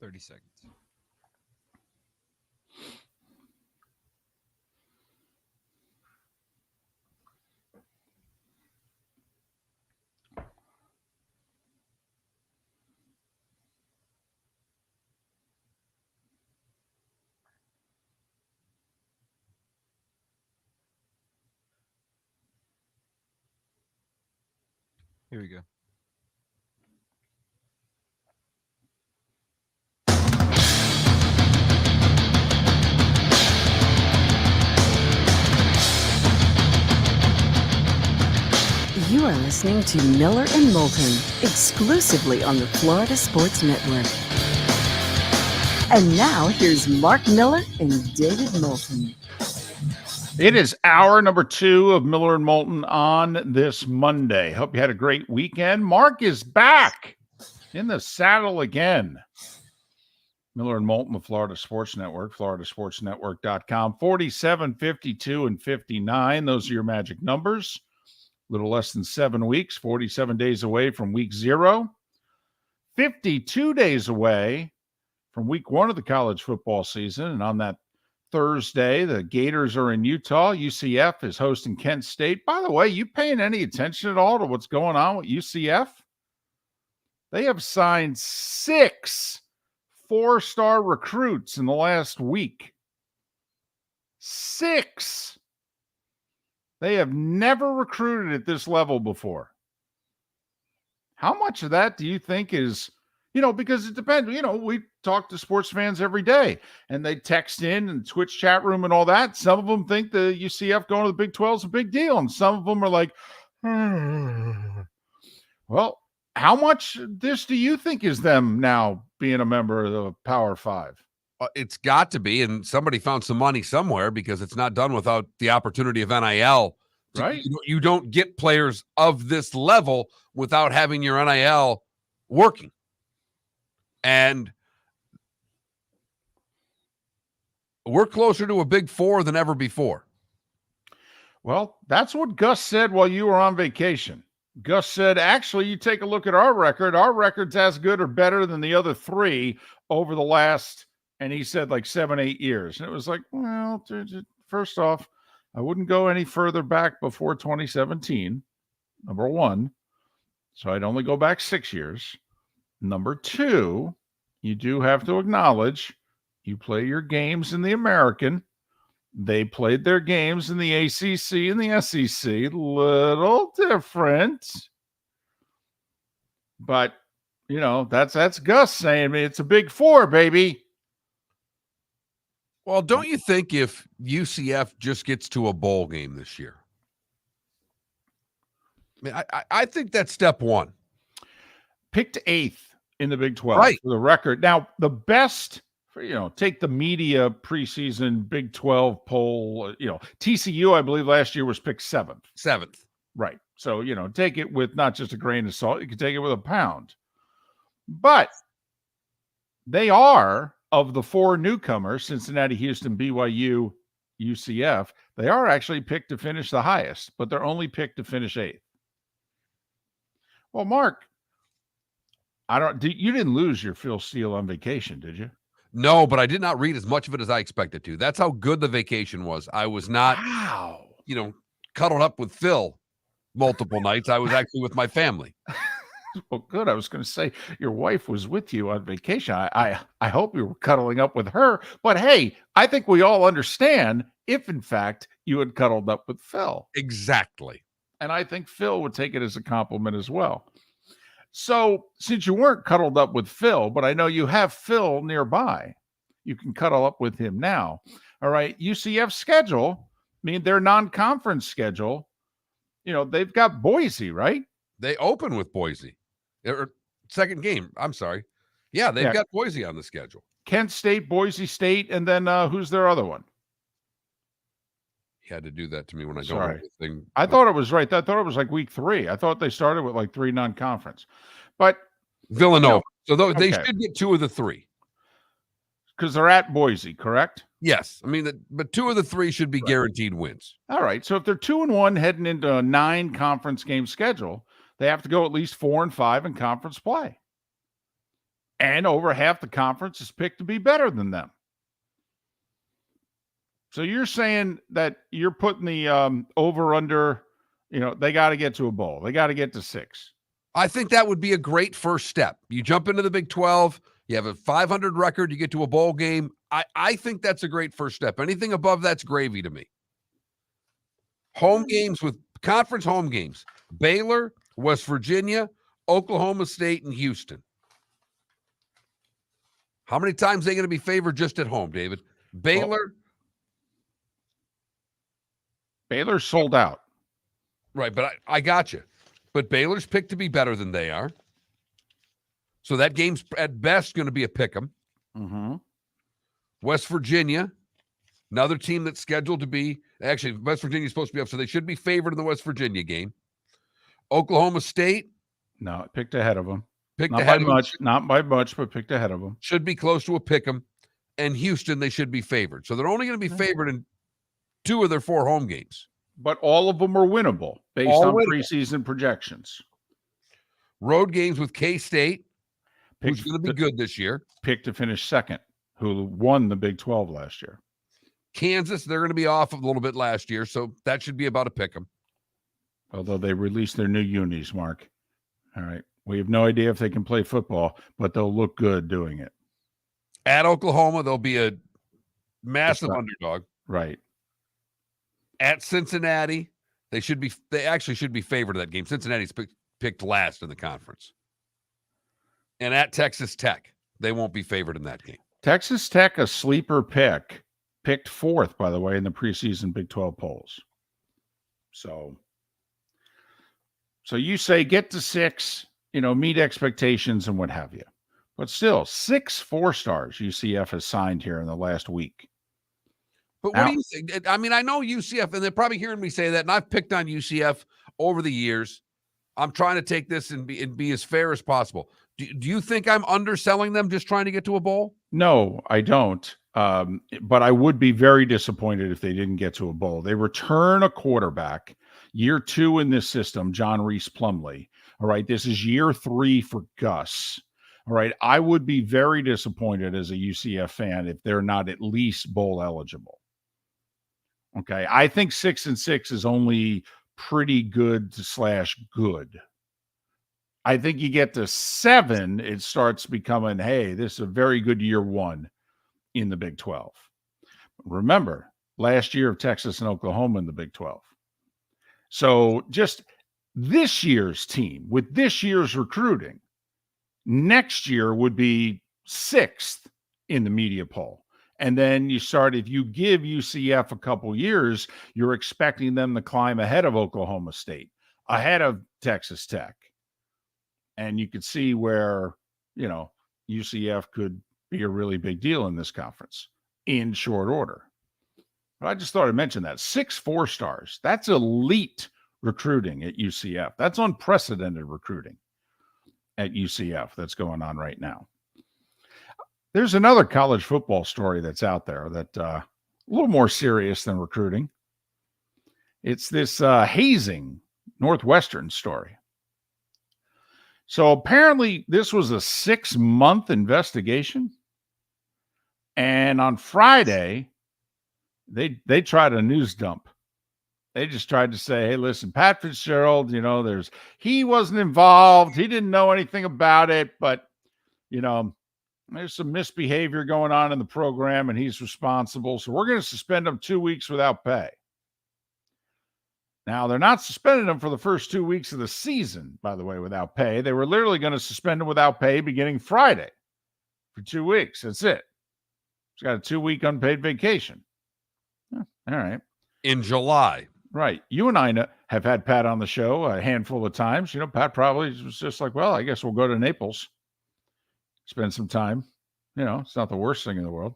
[SPEAKER 3] $30 seconds. Here we go.
[SPEAKER 4] You are listening to Miller and Moulton, exclusively on the Florida Sports Network. And now, here's Mark Miller and David Moulton.
[SPEAKER 1] It is hour number 2 of Miller and Moulton on this Monday. Hope you had a great weekend. Mark is back in the saddle again. Miller and Moulton, the Florida Sports Network, floridasportsnetwork.com, 47, 52, and 59. Those are your magic numbers. A little less than 7 weeks, 47 days away from week 0, 52 days away from week 1 of the college football season. And on that Thursday, the Gators are in Utah. UCF is hosting Kent State. By the way, you paying any attention at all to what's going on with UCF? They have signed 6 4-star recruits in the last week. 6. They have never recruited at this level before. How much of that do you think is, because it depends. We talk to sports fans every day, and they text in and Twitch chat room and all that. Some of them think the UCF going to the Big 12 is a big deal, and some of them are like, well, how much this do you think is them now being a member of the Power 5?
[SPEAKER 2] It's got to be, and somebody found some money somewhere because it's not done without the opportunity of NIL.
[SPEAKER 1] Right.
[SPEAKER 2] You don't get players of this level without having your NIL working. And We're closer to a Big Four than ever before.
[SPEAKER 1] Well, that's what Gus said while you were on vacation. Gus said, actually, you take a look at our record. Our record's as good or better than the other three over the last, and he said like 7-8 years. And it was like, well, first off, I wouldn't go any further back before 2017, number one. So I'd only go back 6 years. Number two, you do have to acknowledge you play your games in the American. They played their games in the ACC and the SEC. Little different. But, you know, that's Gus saying it's a Big Four, baby.
[SPEAKER 2] Well, don't you think if UCF just gets to a bowl game this year? I mean, I think that's step one.
[SPEAKER 1] Picked 8th in the Big 12
[SPEAKER 2] right.
[SPEAKER 1] for the record. Now, the best, take the media preseason Big 12 poll, TCU, I believe last year was picked 7th.
[SPEAKER 2] 7th.
[SPEAKER 1] Right. So, take it with not just a grain of salt. You can take it with a pound. But they are, of the 4 newcomers, Cincinnati, Houston, BYU, UCF, they are actually picked to finish the highest, but they're only picked to finish 8th. Well, Mark, you didn't lose your Phil Steele on vacation, did you?
[SPEAKER 2] No, but I did not read as much of it as I expected to. That's how good the vacation was. I was not, cuddled up with Phil multiple nights. I was actually with my family.
[SPEAKER 1] Well, good. I was going to say your wife was with you on vacation. I hope you were cuddling up with her. But hey, I think we all understand if, in fact, you had cuddled up with Phil.
[SPEAKER 2] Exactly.
[SPEAKER 1] And I think Phil would take it as a compliment as well. So since you weren't cuddled up with Phil, but I know you have Phil nearby, you can cuddle up with him now. All right. UCF schedule, their non-conference schedule, they've got Boise, right?
[SPEAKER 2] They open with Boise. Their second game. I'm sorry. Yeah, they've got Boise on the schedule.
[SPEAKER 1] Kent State, Boise State, and then who's their other one?
[SPEAKER 2] You had to do that to me when I
[SPEAKER 1] Sorry.
[SPEAKER 2] don't know anything.
[SPEAKER 1] I thought it was right. I thought it was like week 3. I thought they started with like 3 non-conference. But
[SPEAKER 2] Villanova. So they should get 2 of the 3.
[SPEAKER 1] Because they're at Boise, correct?
[SPEAKER 2] Yes. But 2 of the 3 should be guaranteed wins.
[SPEAKER 1] All right. So if they're 2-1 heading into a 9 conference game schedule, they have to go at least 4-5 in conference play. And over half the conference is picked to be better than them. So you're saying that you're putting the over under, they got to get to a bowl. They got to get to 6.
[SPEAKER 2] I think that would be a great first step. You jump into the Big 12, you have a 500 record, you get to a bowl game. I think that's a great first step. Anything above that's gravy to me. Home games with conference home games. Baylor, West Virginia, Oklahoma State, and Houston. How many times are they going to be favored just at home, David? Baylor.
[SPEAKER 1] Baylor's sold out.
[SPEAKER 2] Right, but I got you. But Baylor's picked to be better than they are. So that game's at best going to be a pick'em.
[SPEAKER 1] Mm-hmm.
[SPEAKER 2] West Virginia, another team that's scheduled to be, actually, West Virginia's supposed to be up, so they should be favored in the West Virginia game. Oklahoma State.
[SPEAKER 1] No, picked ahead of them.
[SPEAKER 2] Not
[SPEAKER 1] by much, but picked ahead of them.
[SPEAKER 2] Should be close to a pick'em. And Houston, they should be favored. So they're only going to be favored in 2 of their 4 home games.
[SPEAKER 1] But all of them are winnable based on preseason projections.
[SPEAKER 2] Road games with K-State, who's going to be good this year.
[SPEAKER 1] Picked to finish 2nd, who won the Big 12 last year.
[SPEAKER 2] Kansas, they're going to be off a little bit last year, so that should be about a pick'em.
[SPEAKER 1] Although they released their new unis, Mark. All right. We have no idea if they can play football, but they'll look good doing it.
[SPEAKER 2] At Oklahoma, they'll be a massive underdog.
[SPEAKER 1] Right.
[SPEAKER 2] At Cincinnati, they actually should be favored in that game. Cincinnati's picked last in the conference. And at Texas Tech, they won't be favored in that game.
[SPEAKER 1] Texas Tech, a sleeper pick, picked 4th, by the way, in the preseason Big 12 polls. So you say get to 6, meet expectations and what have you. But still, 6 4-stars UCF has signed here in the last week.
[SPEAKER 2] But what do you think? I know UCF, and they're probably hearing me say that, and I've picked on UCF over the years. I'm trying to take this and be as fair as possible. Do you think I'm underselling them just trying to get to a bowl?
[SPEAKER 1] No, I don't. But I would be very disappointed if they didn't get to a bowl. They return a quarterback, year 2 in this system, John Reese Plumlee. All right, this is year 3 for Gus. All right, I would be very disappointed as a UCF fan if they're not at least bowl eligible. Okay, I think 6-6 is only pretty good / good. I think you get to 7, it starts becoming, hey, this is a very good year 1 in the Big 12. Remember, last year of Texas and Oklahoma in the Big 12. So just this year's team with this year's recruiting, next year would be 6th in the media poll. And then you start, if you give UCF a couple years, you're expecting them to climb ahead of Oklahoma State, ahead of Texas Tech. And you could see where, UCF could be a really big deal in this conference in short order. But I just thought I'd mention that. 6 4-stars. That's elite recruiting at UCF. That's unprecedented recruiting at UCF that's going on right now. There's another college football story that's out there that a little more serious than recruiting. It's this hazing Northwestern story. So apparently this was a 6-month investigation. And on Friday, they tried a news dump. They just tried to say, hey, listen, Pat Fitzgerald, he wasn't involved. He didn't know anything about it, but, there's some misbehavior going on in the program and he's responsible. So we're going to suspend him 2 weeks without pay. Now, they're not suspending him for the first 2 weeks of the season, by the way, without pay. They were literally going to suspend him without pay beginning Friday for 2 weeks. That's it. He's got a 2-week unpaid vacation. All right.
[SPEAKER 2] In July.
[SPEAKER 1] Right. You and I have had Pat on the show a handful of times. Pat probably was just like, well, I guess we'll go to Naples, spend some time. It's not the worst thing in the world.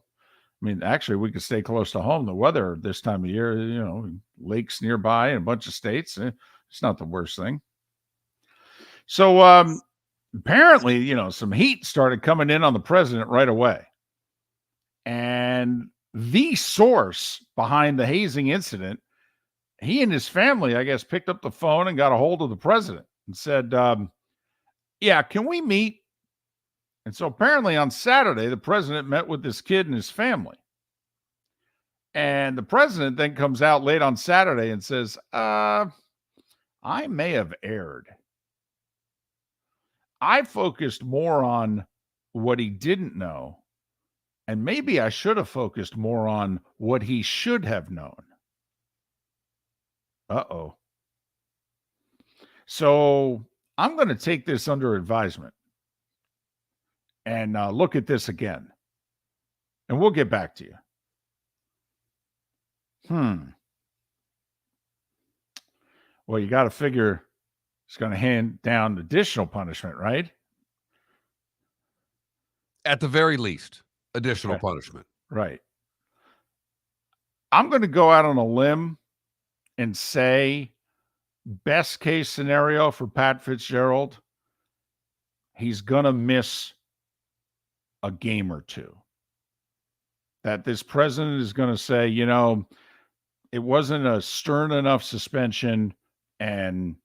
[SPEAKER 1] I mean, actually, we could stay close to home. The weather this time of year, lakes nearby in a bunch of states. It's not the worst thing. So apparently, some heat started coming in on the president right away. And the source behind the hazing incident, he and his family, I guess, picked up the phone and got a hold of the president and said, yeah, can we meet? And so apparently on Saturday, the president met with this kid and his family. And the president then comes out late on Saturday and says, I may have erred. I focused more on what he didn't know. And maybe I should have focused more on what he should have known. Uh-oh. So I'm going to take this under advisement and look at this again. And we'll get back to you. Well, you got to figure it's going to hand down additional punishment, right?
[SPEAKER 2] At the very least, additional punishment.
[SPEAKER 1] Right. I'm going to go out on a limb and say best case scenario for Pat Fitzgerald, he's going to miss a game or two. That this president is going to say, it wasn't a stern enough suspension and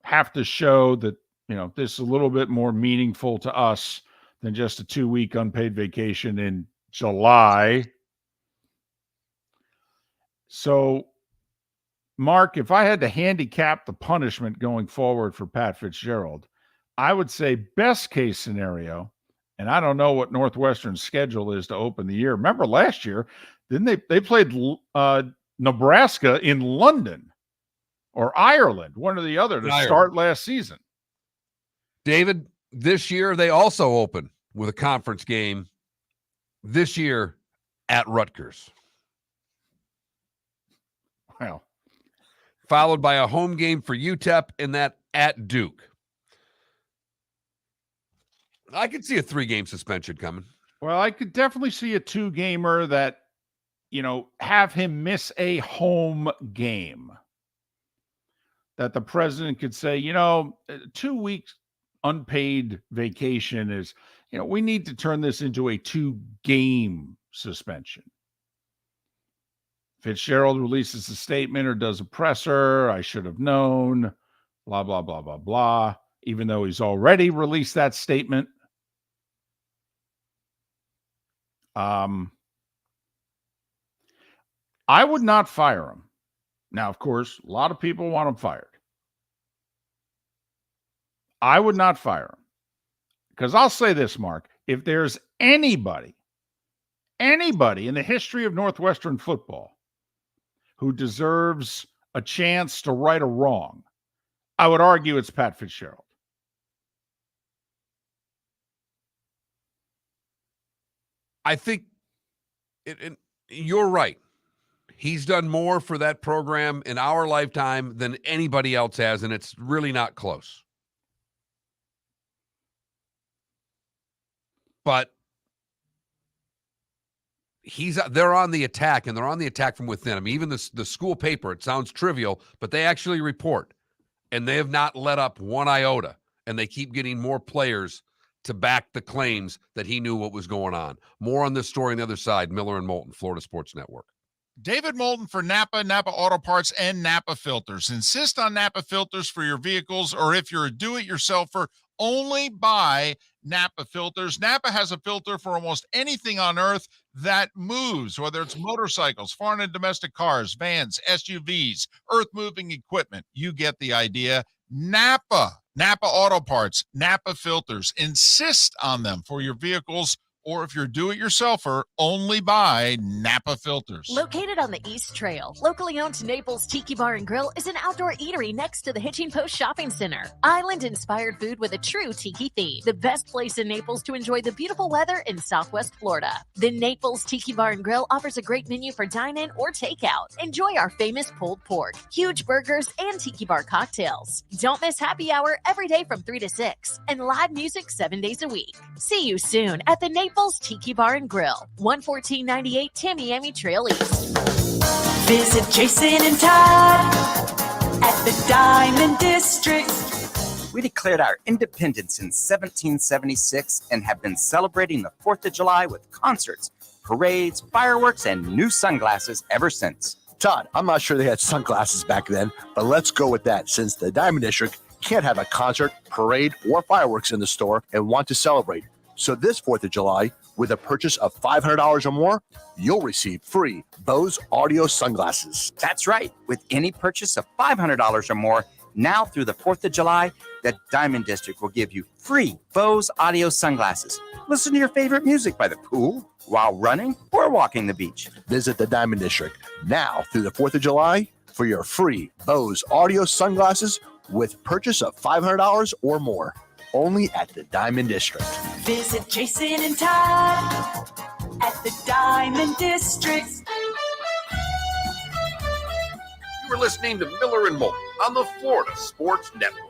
[SPEAKER 1] have to show that, this is a little bit more meaningful to us than just a 2-week unpaid vacation in July. So, Mark, if I had to handicap the punishment going forward for Pat Fitzgerald, I would say best case scenario, and I don't know what Northwestern's schedule is to open the year. Remember last year, didn't they played Nebraska in London or Ireland, one or the other, to start last season.
[SPEAKER 2] David, this year they also open with a conference game this year at Rutgers.
[SPEAKER 1] Wow.
[SPEAKER 2] Followed by a home game for UTEP and that at Duke. I could see a 3-game suspension coming.
[SPEAKER 1] Well, I could definitely see a 2-gamer that, have him miss a home game. That the president could say, 2 weeks unpaid vacation is, we need to turn this into a 2-game suspension. Fitzgerald releases a statement or does a presser. I should have known, blah, blah, blah, blah, blah, even though he's already released that statement. I would not fire him. Now, of course, a lot of people want him fired. I would not fire him. Because I'll say this, Mark, if there's anybody in the history of Northwestern football who deserves a chance to right a wrong, I would argue it's Pat Fitzgerald.
[SPEAKER 2] I think you're right. He's done more for that program in our lifetime than anybody else has, and it's really not close. But they're on the attack, and they're on the attack from within. I mean, even the school paper, it sounds trivial, but they actually report, and they have not let up one iota, and they keep getting more players to back the claims that he knew what was going on. More on this story on the other side. Miller and Moulton, Florida Sports Network.
[SPEAKER 10] David Moulton for Napa Auto Parts, and Napa Filters. Insist on Napa filters for your vehicles, or if you're a do-it-yourselfer, only buy Napa filters. Napa has a filter for almost anything on earth that moves, whether it's motorcycles, foreign and domestic cars, vans, SUVs, earth-moving equipment. You get the idea. Napa Auto Parts, Napa filters. Insist on them for your vehicles, or if you're do-it-yourselfer, only buy Napa filters.
[SPEAKER 11] Located on the East Trail, locally owned Naples Tiki Bar and Grill is an outdoor eatery next to the Hitching Post Shopping Center. Island-inspired food with a true tiki theme. The best place in Naples to enjoy the beautiful weather in Southwest Florida. The Naples Tiki Bar and Grill offers a great menu for dine-in or takeout. Enjoy our famous pulled pork, huge burgers, and tiki bar cocktails. Don't miss happy hour every day from 3 to 6, and live music 7 days a week. See you soon at the Naples Tiki Bar and Grill, 11498 Tamiami Trail East.
[SPEAKER 12] Visit Jason and Todd at the Diamond District.
[SPEAKER 13] We declared our independence in 1776 and have been celebrating the 4th of July with concerts, parades, fireworks, and new sunglasses ever since.
[SPEAKER 14] Todd, I'm not sure they had sunglasses back then, but let's go with that since the Diamond District can't have a concert, parade, or fireworks in the store and want to celebrate. So this 4th of July, with a purchase of $500 or more, you'll receive free Bose audio sunglasses.
[SPEAKER 13] That's right. With any purchase of $500 or more, now through the 4th of July, the Diamond District will give you free Bose audio sunglasses. Listen to your favorite music by the pool, while running, or walking the beach.
[SPEAKER 14] Visit the Diamond District now through the 4th of July for your free Bose audio sunglasses with purchase of $500 or more. Only at the Diamond District.
[SPEAKER 12] Visit Jason and Todd at the Diamond District.
[SPEAKER 2] You were listening to Miller and Moulton on the Florida Sports Network.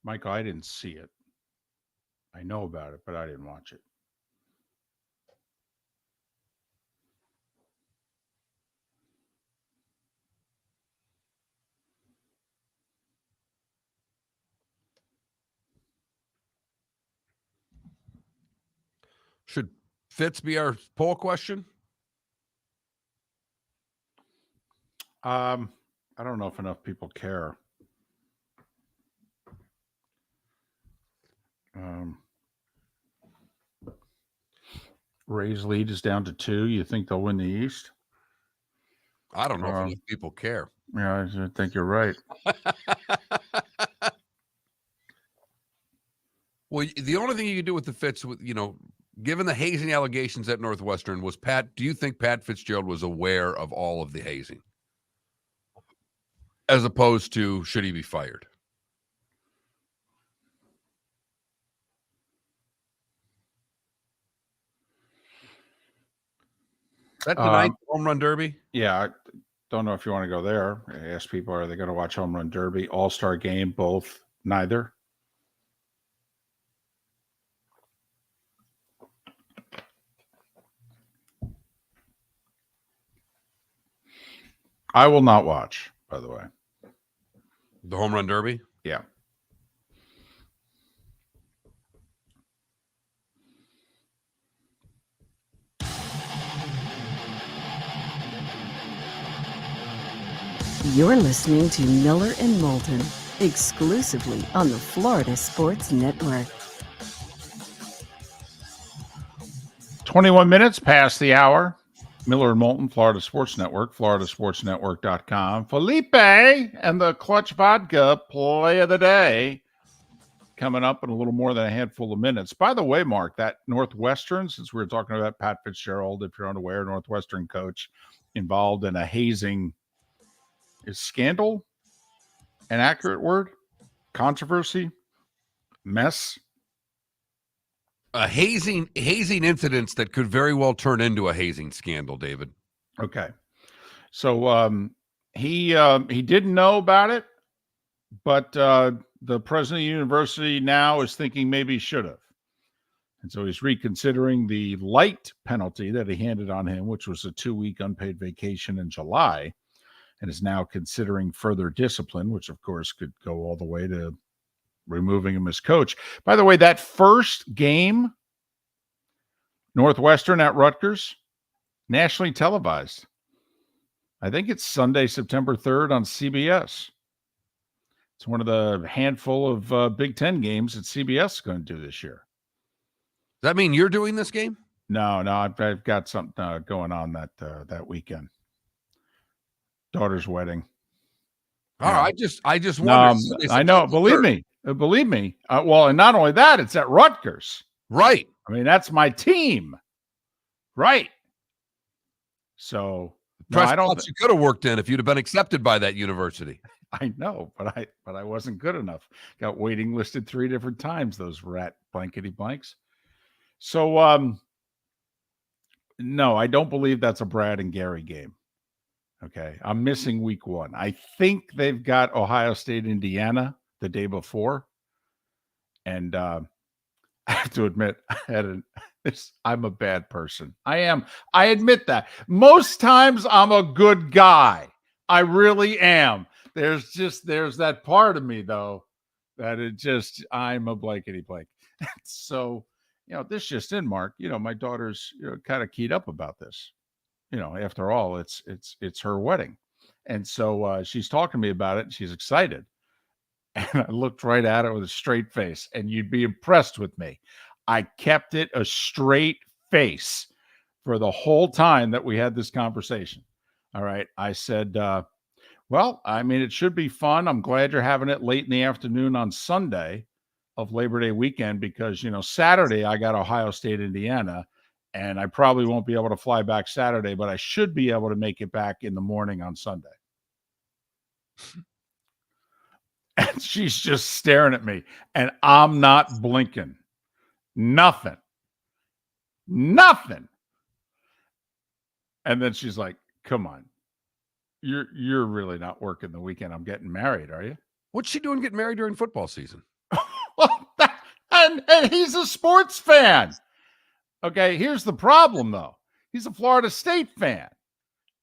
[SPEAKER 1] Michael, I didn't see it. I know about it, but I didn't watch it.
[SPEAKER 2] Should Fitz be our poll question?
[SPEAKER 1] I don't know if enough people care. Rays lead is down to 2. You think they'll win the East?
[SPEAKER 2] I don't know if enough people care.
[SPEAKER 1] Yeah, I think you're right.
[SPEAKER 2] Well, the only thing you can do with the Fitz, given the hazing allegations at Northwestern, was do you think Pat Fitzgerald was aware of all of the hazing? As opposed to, should he be fired? That's the ninth home run derby?
[SPEAKER 1] Yeah, I don't know if you want to go there. I ask people, are they going to watch home run derby, all-star game, both, neither? I will not watch, by the way.
[SPEAKER 2] The home run derby?
[SPEAKER 1] Yeah.
[SPEAKER 4] You're listening to Miller and Moulton, exclusively on the Florida Sports Network.
[SPEAKER 1] 21 minutes past the hour. Miller and Moulton, Florida Sports Network, floridasportsnetwork.com. Felipe and the Clutch Vodka play of the day coming up in a little more than a handful of minutes. By the way, Mark, that Northwestern, since we were talking about Pat Fitzgerald, if you're unaware, Northwestern coach involved in a hazing, is scandal an accurate word? Controversy? Mess?
[SPEAKER 2] Hazing incidents that could very well turn into a hazing scandal, David.
[SPEAKER 1] Okay. So he didn't know about it, but the president of the university now is thinking maybe he should have. And so he's reconsidering the light penalty that he handed on him, which was a 2-week unpaid vacation in July, and is now considering further discipline, which of course could go all the way to removing him as coach. By the way, that first game, Northwestern at Rutgers, nationally televised. I think it's Sunday, September 3rd on CBS. It's one of the handful of Big Ten games that CBS is going to do this year.
[SPEAKER 2] Does that mean you're doing this game?
[SPEAKER 1] No, I've got something going on that weekend. Daughter's wedding.
[SPEAKER 2] Oh, I just wondered.
[SPEAKER 1] I know. Believe me. Well, and not only that, it's at Rutgers.
[SPEAKER 2] Right.
[SPEAKER 1] I mean, that's my team. Right. So
[SPEAKER 2] Press you could have worked in if you'd have been accepted by that university.
[SPEAKER 1] I know, but I wasn't good enough. Got waiting listed 3 different times, those rat blankety blanks. So no, I don't believe that's a Brad and Gary game. Okay. I'm missing week 1. I think they've got Ohio State, Indiana the day before. And I have to admit, I'm a bad person. I am. I admit that. Most times I'm a good guy. I really am. There's that part of me, though, that I'm a blankety blank. So, this just in, Mark, my daughter's kind of keyed up about this. After all, it's her wedding. And so she's talking to me about it and she's excited. And I looked right at her with a straight face, and you'd be impressed with me. I kept it a straight face for the whole time that we had this conversation. All right. I said, well, I mean, it should be fun. I'm glad you're having it late in the afternoon on Sunday of Labor Day weekend because, Saturday I got Ohio State, Indiana, and I probably won't be able to fly back Saturday, but I should be able to make it back in the morning on Sunday. And she's just staring at me, and I'm not blinking. Nothing. And then she's like, come on. You're really not working the weekend. I'm getting married, are you?
[SPEAKER 2] What's she doing getting married during football season?
[SPEAKER 1] and he's a sports fan. Okay, here's the problem, though. He's a Florida State fan.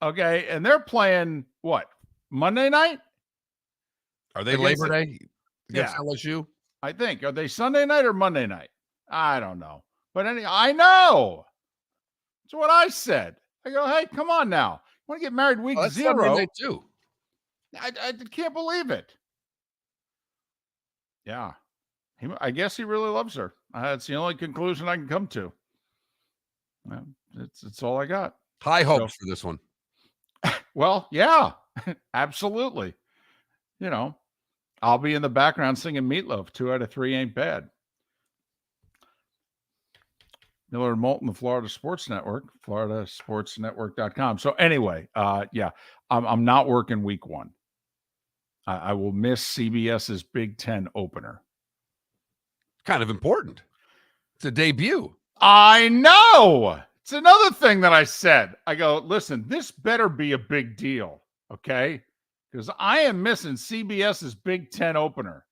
[SPEAKER 1] Okay, and they're playing, what, Monday night?
[SPEAKER 2] Are they Labor Day against
[SPEAKER 1] Yeah.
[SPEAKER 2] LSU?
[SPEAKER 1] I think. Are they Sunday night or Monday night? I don't know. But I know. That's what I said. I go, hey, come on now. You want to get married week
[SPEAKER 2] That's
[SPEAKER 1] 0?
[SPEAKER 2] Sunday night too.
[SPEAKER 1] I can't believe it. Yeah. I guess he really loves her. That's the only conclusion I can come to. Well, it's all I got.
[SPEAKER 2] High hopes for this one.
[SPEAKER 1] Well, yeah, absolutely. You know, I'll be in the background singing Meatloaf. 2 out of 3 ain't bad. Miller and Moulton, the Florida Sports Network, floridasportsnetwork.com. So anyway, yeah, I'm not working week 1. I will miss CBS's Big Ten opener.
[SPEAKER 2] Kind of important. It's a debut.
[SPEAKER 1] I know. It's another thing that I said. I go, listen, this better be a big deal, okay? Because I am missing CBS's Big Ten opener.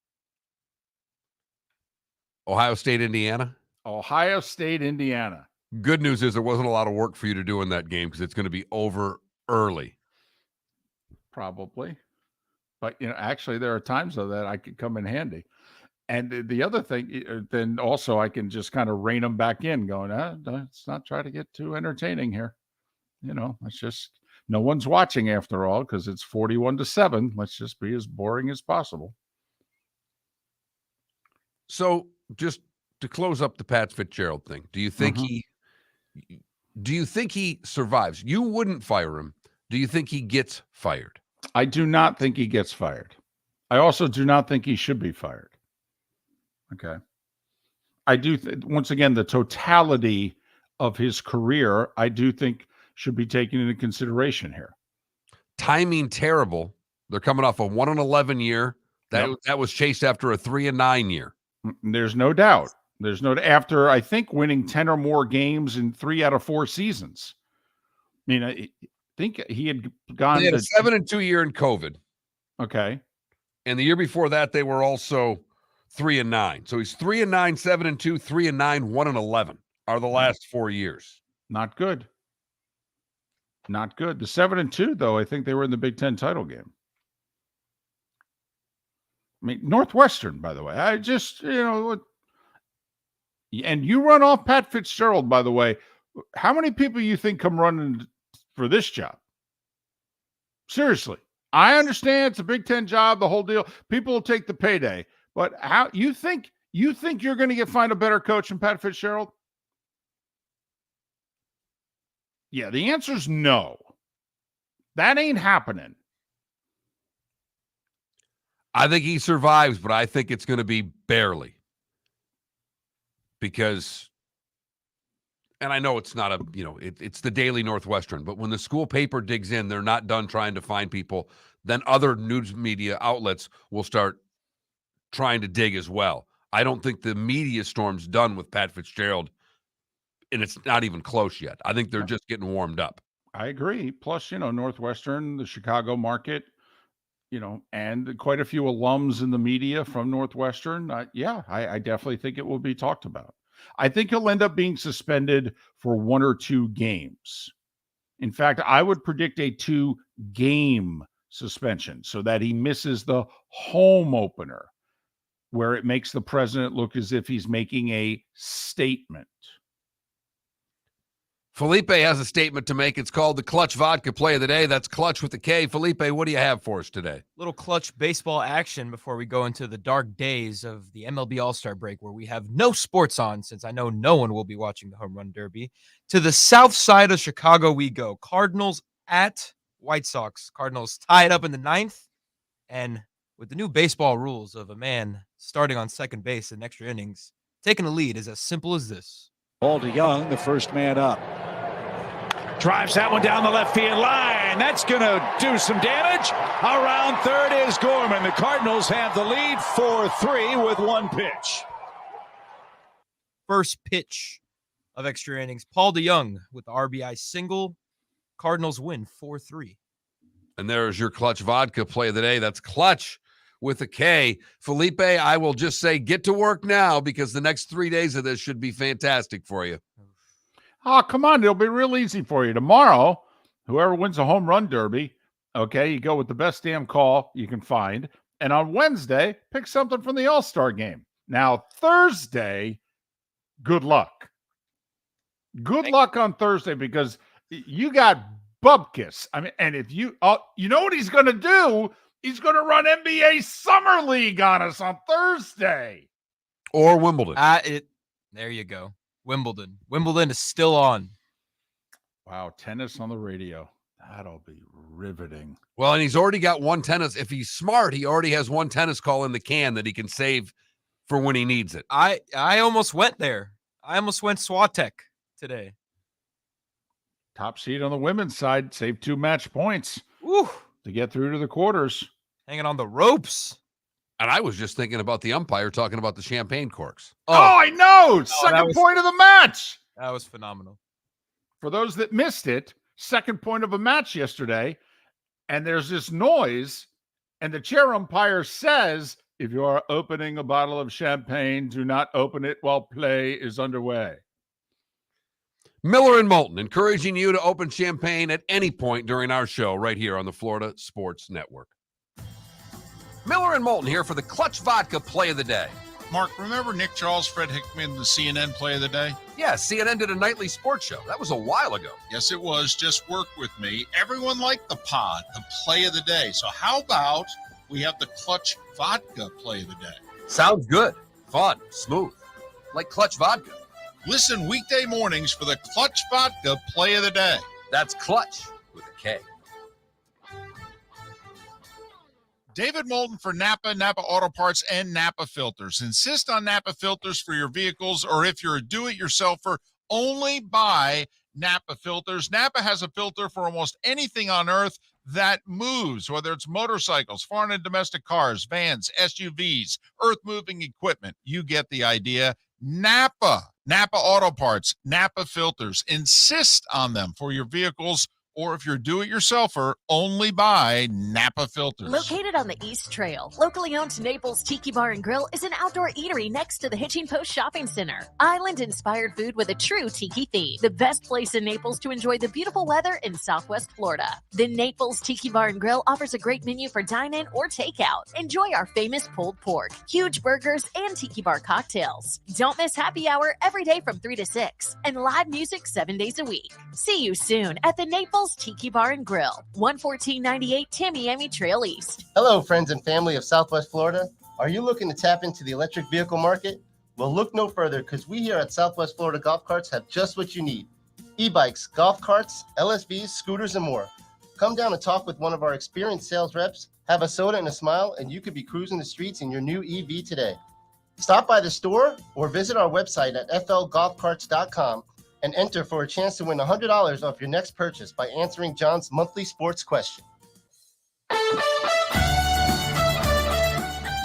[SPEAKER 2] Ohio State, Indiana.
[SPEAKER 1] Ohio State, Indiana.
[SPEAKER 2] Good news is there wasn't a lot of work for you to do in that game because it's going to be over early.
[SPEAKER 1] Probably. But, actually there are times, though, that I could come in handy. And the other thing, then also I can just kind of rein them back in going, let's not try to get too entertaining here. It's just, no one's watching after all because it's 41-7. Let's just be as boring as possible.
[SPEAKER 2] So just to close up the Pat Fitzgerald thing, do you think he survives? You wouldn't fire him. Do you think he gets fired?
[SPEAKER 1] I do not think he gets fired. I also do not think he should be fired. Okay. I do, once again, the totality of his career, I do think should be taken into consideration here.
[SPEAKER 2] Timing terrible. They're coming off a 1-11 year. That was chased after a 3-9 year.
[SPEAKER 1] There's no doubt. After, I think, winning 10 or more games in 3 out of 4 seasons. I mean, I think he had gone.
[SPEAKER 2] They had a 7-2 year in COVID.
[SPEAKER 1] Okay.
[SPEAKER 2] And the year before that, they were also 3-9. So he's 3-9, 7-2, 3-9, 1-11 are the last 4 years.
[SPEAKER 1] Not good. Not good. The 7-2, though, I think they were in the Big Ten title game. I mean, Northwestern, by the way. I just, and you run off Pat Fitzgerald, by the way. How many people you think come running for this job? Seriously. I understand it's a Big Ten job, the whole deal. People will take the payday. But how you think you're going to find a better coach than Pat Fitzgerald? Yeah, the answer is no. That ain't happening.
[SPEAKER 2] I think he survives, but I think it's going to be barely. Because, and I know it's not it's the Daily Northwestern, but when the school paper digs in, they're not done trying to find people. Then other news media outlets will start trying to dig as well. I don't think the media storm's done with Pat Fitzgerald, and it's not even close yet. I think they're just getting warmed up.
[SPEAKER 1] I agree. Plus, Northwestern, the Chicago market, and quite a few alums in the media from Northwestern. I definitely think it will be talked about. I think he'll end up being suspended for 1 or 2 games. In fact, I would predict a 2-game suspension so that he misses the home opener, where it makes the president look as if he's making a statement.
[SPEAKER 2] Felipe has a statement to make. It's called the Clutch Vodka Play of the Day. That's Clutch with a K. Felipe, what do you have for us today?
[SPEAKER 3] Little Clutch baseball action before we go into the dark days of the MLB All-Star break, where we have no sports on, since I know no one will be watching the Home Run Derby. To the south side of Chicago we go. Cardinals at White Sox. Cardinals tied up in the 9th, and with the new baseball rules of a man starting on second base in extra innings, taking a lead is as simple as this.
[SPEAKER 15] Ball to Young, the first man up. Drives that one down the left field line. That's going to do some damage. Around third is Gorman. The Cardinals have the lead 4-3 with 1 pitch.
[SPEAKER 3] First pitch of extra innings. Paul DeYoung with the RBI single. Cardinals win 4-3.
[SPEAKER 2] And there's your Clutch Vodka Play of the Day. That's Clutch with a K. Felipe, I will just say get to work now because the next 3 days of this should be fantastic for you.
[SPEAKER 1] Oh, come on. It'll be real easy for you. Tomorrow, whoever wins the home run derby, okay, you go with the best damn call you can find. And on Wednesday, pick something from the All-Star game. Now, Thursday, good luck. Good luck on Thursday because you got bupkis. I mean, and if you know what he's going to do? He's going to run NBA Summer League on us on Thursday.
[SPEAKER 2] Or Wimbledon.
[SPEAKER 3] There you go. Wimbledon. Wimbledon is still on.
[SPEAKER 1] Wow, tennis on the radio. That'll be riveting.
[SPEAKER 2] Well, and he's already got one tennis. If he's smart, he already has one tennis call in the can that he can save for when he needs it.
[SPEAKER 3] I almost went there. I almost went Swatek today.
[SPEAKER 1] Top seed on the women's side, saved 2 match points to get through to the quarters.
[SPEAKER 3] Hanging on the ropes.
[SPEAKER 2] And I was just thinking about the umpire talking about the champagne corks.
[SPEAKER 1] Oh, I know. Second point of the match.
[SPEAKER 3] That was phenomenal.
[SPEAKER 1] For those that missed it, second point of a match yesterday, and there's this noise, and the chair umpire says, if you are opening a bottle of champagne, do not open it while play is underway.
[SPEAKER 2] Miller and Moulton, encouraging you to open champagne at any point during our show right here on the Florida Sports Network. Miller and Moulton here for the Clutch Vodka Play of the Day.
[SPEAKER 10] Mark, remember Nick Charles, Fred Hickman, the CNN Play of the Day?
[SPEAKER 2] Yeah, CNN did a nightly sports show. That was a while ago.
[SPEAKER 10] Yes, it was. Just work with me. Everyone liked the pod, the Play of the Day. So how about we have the Clutch Vodka Play of the Day?
[SPEAKER 2] Sounds good. Fun. Smooth. Like Clutch Vodka.
[SPEAKER 10] Listen weekday mornings for the Clutch Vodka Play of the Day.
[SPEAKER 2] That's Clutch with a K.
[SPEAKER 10] David Moulton for Napa, Napa Auto Parts, and Napa Filters. Insist on Napa filters for your vehicles, or if you're a do-it-yourselfer, only buy Napa filters. Napa has a filter for almost anything on earth that moves, whether it's motorcycles, foreign and domestic cars, vans, SUVs, earth-moving equipment. You get the idea. Napa Auto Parts, Napa filters. Insist on them for your vehicles, or if you're a do-it-yourselfer, only buy Napa filters.
[SPEAKER 11] Located on the East Trail, locally owned Naples Tiki Bar and Grill is an outdoor eatery next to the Hitching Post Shopping Center. Island-inspired food with a true tiki theme. The best place in Naples to enjoy the beautiful weather in Southwest Florida. The Naples Tiki Bar and Grill offers a great menu for dine-in or takeout. Enjoy our famous pulled pork, huge burgers, and tiki bar cocktails. Don't miss happy hour every day from 3 to 6, and live music 7 days a week. See you soon at the Naples Tiki Bar and Grill, 11498 Tamiami Trail East.
[SPEAKER 8] Hello, friends and family of Southwest Florida. Are you looking to tap into the electric vehicle market? Well, look no further because we here at Southwest Florida Golf Carts have just what you need. E-bikes, golf carts, LSVs, scooters, and more. Come down and talk with one of our experienced sales reps, have a soda and a smile, and you could be cruising the streets in your new EV today. Stop by the store or visit our website at flgolfcarts.com and enter for a chance to win $100 off your next purchase by answering John's monthly sports question.
[SPEAKER 2] You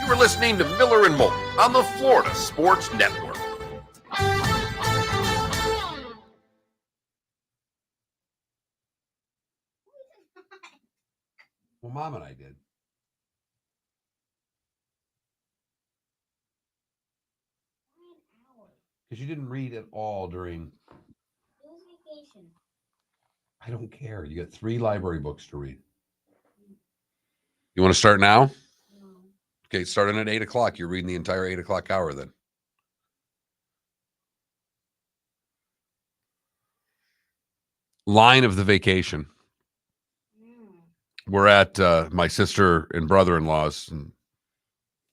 [SPEAKER 2] were listening to Miller and Moulton on the Florida Sports Network. Well, Mom and I did. Because you didn't read at all during... I don't care. You got 3 library books to read. You want to start now? No. Okay, starting at 8 o'clock. You're reading the entire 8 o'clock hour then. Line of the vacation. We're at my sister and brother-in-law's, and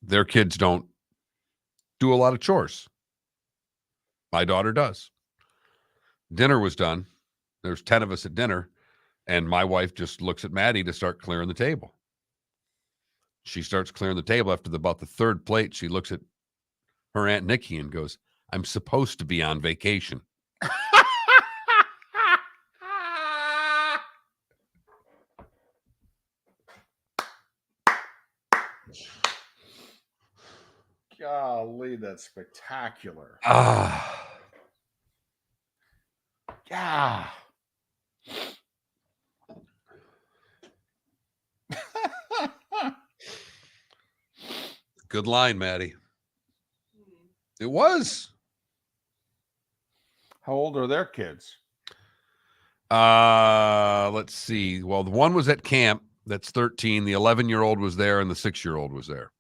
[SPEAKER 2] their kids don't do a lot of chores. My daughter does. Dinner was done. There's 10 of us at dinner, and my wife just looks at Maddie to start clearing the table. She starts clearing the table. After about the 3rd plate, she looks at her Aunt Nikki and goes, I'm supposed to be on vacation.
[SPEAKER 1] Golly, that's spectacular. Yeah.
[SPEAKER 2] Good line, Maddie. It was.
[SPEAKER 1] How old are their kids?
[SPEAKER 2] Let's see. Well, the one was at camp. That's 13. The 11-year-old was there, and the 6-year-old was there.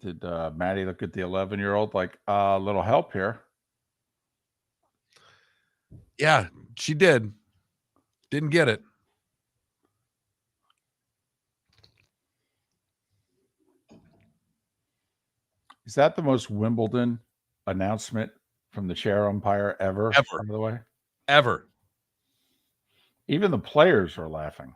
[SPEAKER 1] Did Maddie look at the 11-year-old like a little help here?
[SPEAKER 2] Yeah, she did. Didn't get it.
[SPEAKER 1] Is that the most Wimbledon announcement from the chair umpire ever?
[SPEAKER 2] Ever.
[SPEAKER 1] By the way,
[SPEAKER 2] ever.
[SPEAKER 1] Even the players are laughing.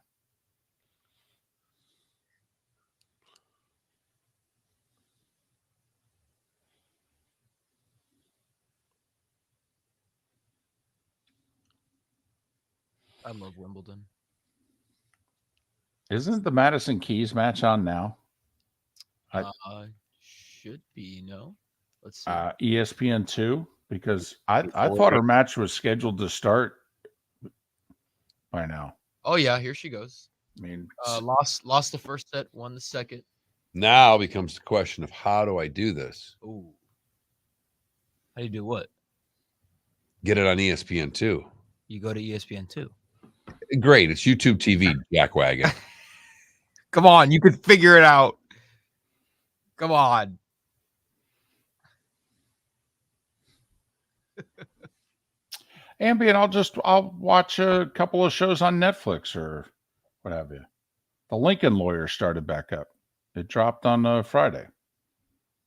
[SPEAKER 3] I love Wimbledon.
[SPEAKER 1] Isn't the Madison Keys match on now?
[SPEAKER 3] Should be, no. Let's see.
[SPEAKER 1] ESPN2, because I thought her match was scheduled to start by now.
[SPEAKER 3] Oh yeah, here she goes.
[SPEAKER 1] I mean,
[SPEAKER 3] lost the first set, won the second.
[SPEAKER 2] Now becomes the question of how do I do this?
[SPEAKER 3] Ooh. How do you do what?
[SPEAKER 2] Get it on ESPN2.
[SPEAKER 3] You go to ESPN2.
[SPEAKER 2] Great. It's YouTube TV, jackwagon.
[SPEAKER 3] Come on, you could figure it out. Come on.
[SPEAKER 1] Ambient, I'll watch a couple of shows on Netflix or what have you. The Lincoln Lawyer started back up. It dropped on Friday.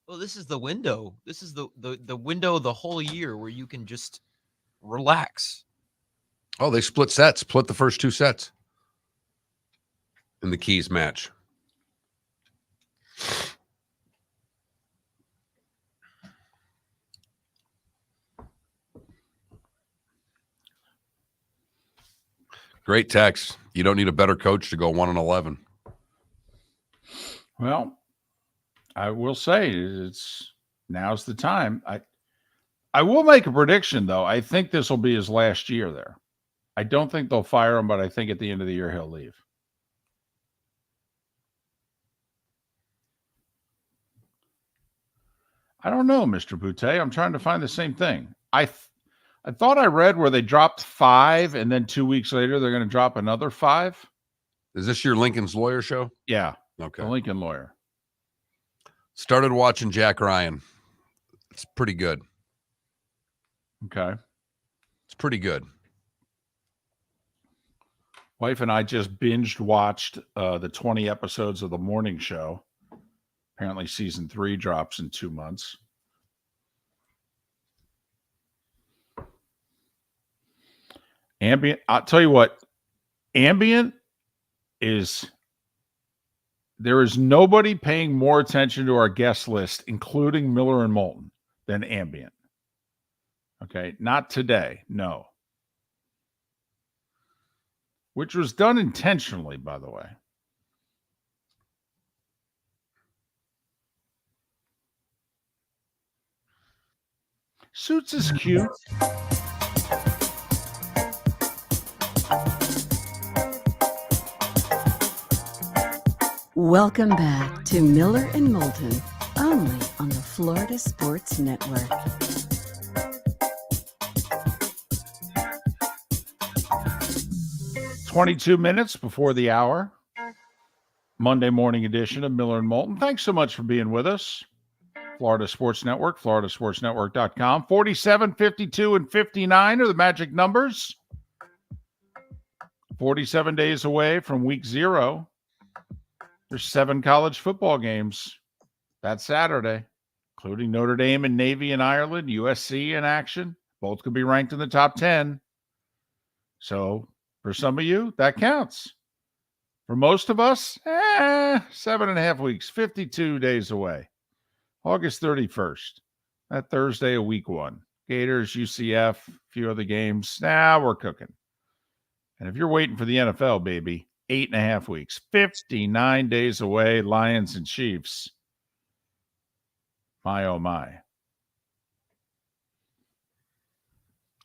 [SPEAKER 3] Well, this is the window. This is the window of the whole year where you can just relax.
[SPEAKER 2] Oh, they split sets. Split the first 2 sets in the Keys match. Great text. You don't need a better coach to go 1-11.
[SPEAKER 1] Well, I will say now's the time. I will make a prediction though. I think this will be his last year there. I don't think they'll fire him, but I think at the end of the year he'll leave. I don't know, Mr. Boutte. I'm trying to find the same thing. I thought I read where they dropped 5 and then 2 weeks later they're going to drop another 5.
[SPEAKER 2] Is this your Lincoln's Lawyer show?
[SPEAKER 1] Yeah.
[SPEAKER 2] Okay.
[SPEAKER 1] The Lincoln Lawyer.
[SPEAKER 2] Started watching Jack Ryan. It's pretty good.
[SPEAKER 1] Okay.
[SPEAKER 2] It's pretty good.
[SPEAKER 1] Wife and I just binged watched the 20 episodes of The Morning Show. Apparently season 3 drops in 2 months. Ambient, I'll tell you what, Ambient there is nobody paying more attention to our guest list, including Miller and Moulton, than Ambient. Okay, not today, no. Which was done intentionally, by the way. Suits is cute.
[SPEAKER 4] Welcome back to Miller and Moulton, only on the Florida Sports Network.
[SPEAKER 1] "22 minutes before the hour. Monday morning edition of Miller and Moulton. Thanks so much for being with us. Florida Sports Network, floridasportsnetwork.com. 47, 52, and 59 are the magic numbers. 47 days away from week 0. There's 7 college football games that Saturday, including Notre Dame and Navy in Ireland, USC in action. Both could be ranked in the top 10. So for some of you, that counts. For most of us, 7.5 weeks, 52 days away. August 31st, that Thursday of week 1. Gators, UCF, a few other games. We're cooking. And if you're waiting for the NFL, baby, 8.5 weeks, 59 days away, Lions and Chiefs. My, oh, my.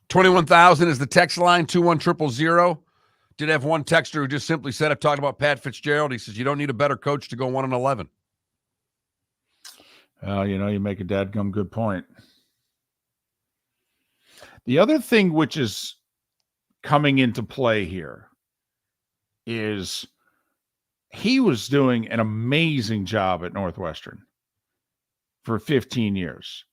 [SPEAKER 2] 21,000 is the text line, 21000. Did have one texter who just simply said, I've talked about Pat Fitzgerald. He says, you don't need a better coach to go 1-11.
[SPEAKER 1] You make a dadgum good point. The other thing which is coming into play here is he was doing an amazing job at Northwestern for 15 years.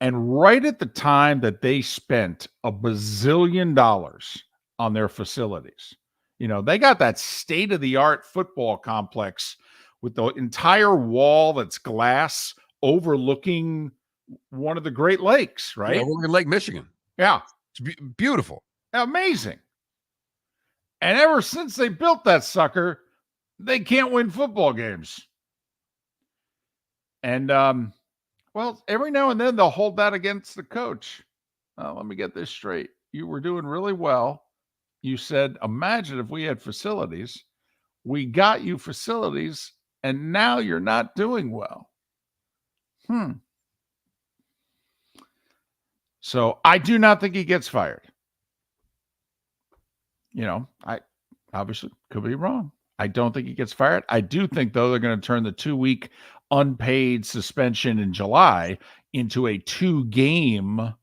[SPEAKER 1] And right at the time that they spent $1 bazillion on their facilities, they got that state-of-the-art football complex with the entire wall that's glass overlooking one of the Great Lakes, right?
[SPEAKER 2] Yeah, we're in Lake Michigan.
[SPEAKER 1] Yeah.
[SPEAKER 2] It's beautiful.
[SPEAKER 1] Amazing. And ever since they built that sucker, they can't win football games. And, well, every now and then they'll hold that against the coach. Let me get this straight. You were doing really well. You said, imagine if we had facilities. We got you facilities, and now you're not doing well. So I do not think he gets fired. I obviously could be wrong. I don't think he gets fired. I do think, though, they're going to turn the 2-week unpaid suspension in July into a 2-game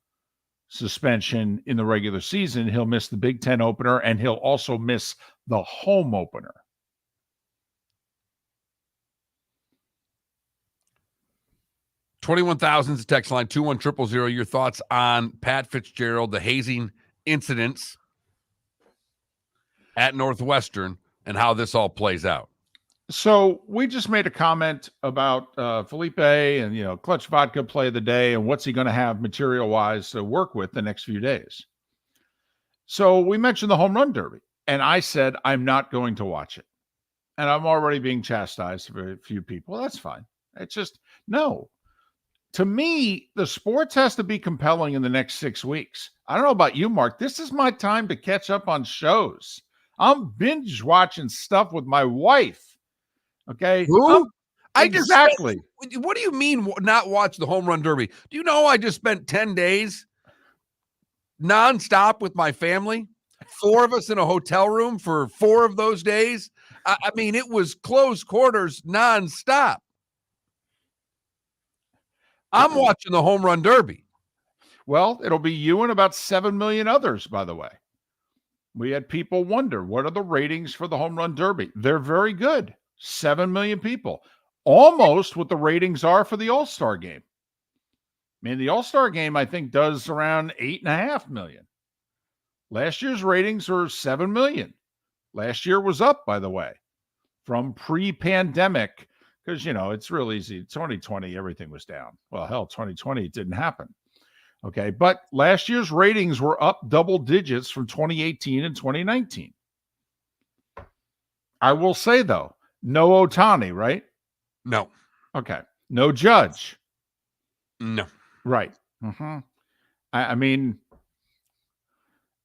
[SPEAKER 1] suspension in the regular season. He'll miss the Big Ten opener, and he'll also miss the home opener.
[SPEAKER 2] $21,000 is the text line, 21000. Your thoughts on Pat Fitzgerald, the hazing incidents at Northwestern, and how this all plays out.
[SPEAKER 1] So we just made a comment about Felipe and, Clutch Vodka play of the day and what's he going to have material-wise to work with the next few days. So we mentioned the home run derby, and I said I'm not going to watch it. And I'm already being chastised for a few people. Well, that's fine. It's just, no. To me, the sports has to be compelling in the next 6 weeks. I don't know about you, Mark. This is my time to catch up on shows. I'm binge watching stuff with my wife. Okay.
[SPEAKER 2] Who?
[SPEAKER 1] Exactly.
[SPEAKER 2] What do you mean not watch the home run derby? Do you know I just spent 10 days nonstop with my family? 4 of us in a hotel room for 4 of those days. I mean, it was close quarters nonstop. I'm watching the home run derby.
[SPEAKER 1] Well, it'll be you and about 7 million others, by the way. We had people wonder, what are the ratings for the home run derby? They're very good. 7 million people. Almost what the ratings are for the All-Star game. I mean, the All-Star game, I think, does around 8.5 million. Last year's ratings were 7 million. Last year was up, by the way, from pre-pandemic, because, it's real easy. 2020, everything was down. Well, hell, 2020, it didn't happen. Okay, but last year's ratings were up double digits from 2018 and 2019. I will say, though, no Ohtani, right?
[SPEAKER 2] No.
[SPEAKER 1] Okay. No Judge.
[SPEAKER 2] No.
[SPEAKER 1] Right. I mean,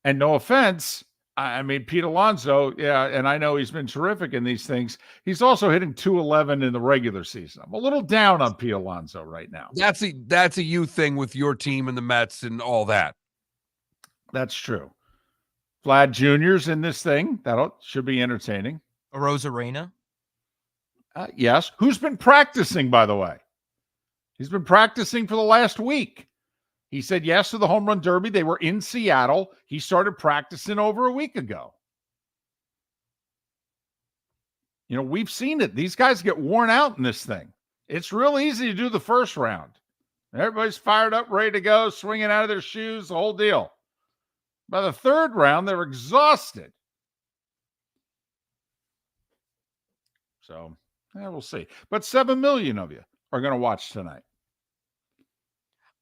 [SPEAKER 1] and no offense, I mean, Pete Alonso, yeah, and I know he's been terrific in these things. He's also hitting .211 in the regular season. I'm a little down on Pete Alonso right now.
[SPEAKER 2] That's a you thing with your team and the Mets and all that.
[SPEAKER 1] That's true. Vlad Jr.'s in this thing. That should be entertaining.
[SPEAKER 3] Arozarena?
[SPEAKER 1] Yes. Who's been practicing, by the way? He's been practicing for the last week. He said yes to the home run derby. They were in Seattle. He started practicing over a week ago. We've seen it. These guys get worn out in this thing. It's real easy to do the first round. Everybody's fired up, ready to go, swinging out of their shoes, the whole deal. By the third round, they're exhausted. So, we'll see. But 7 million of you are going to watch tonight.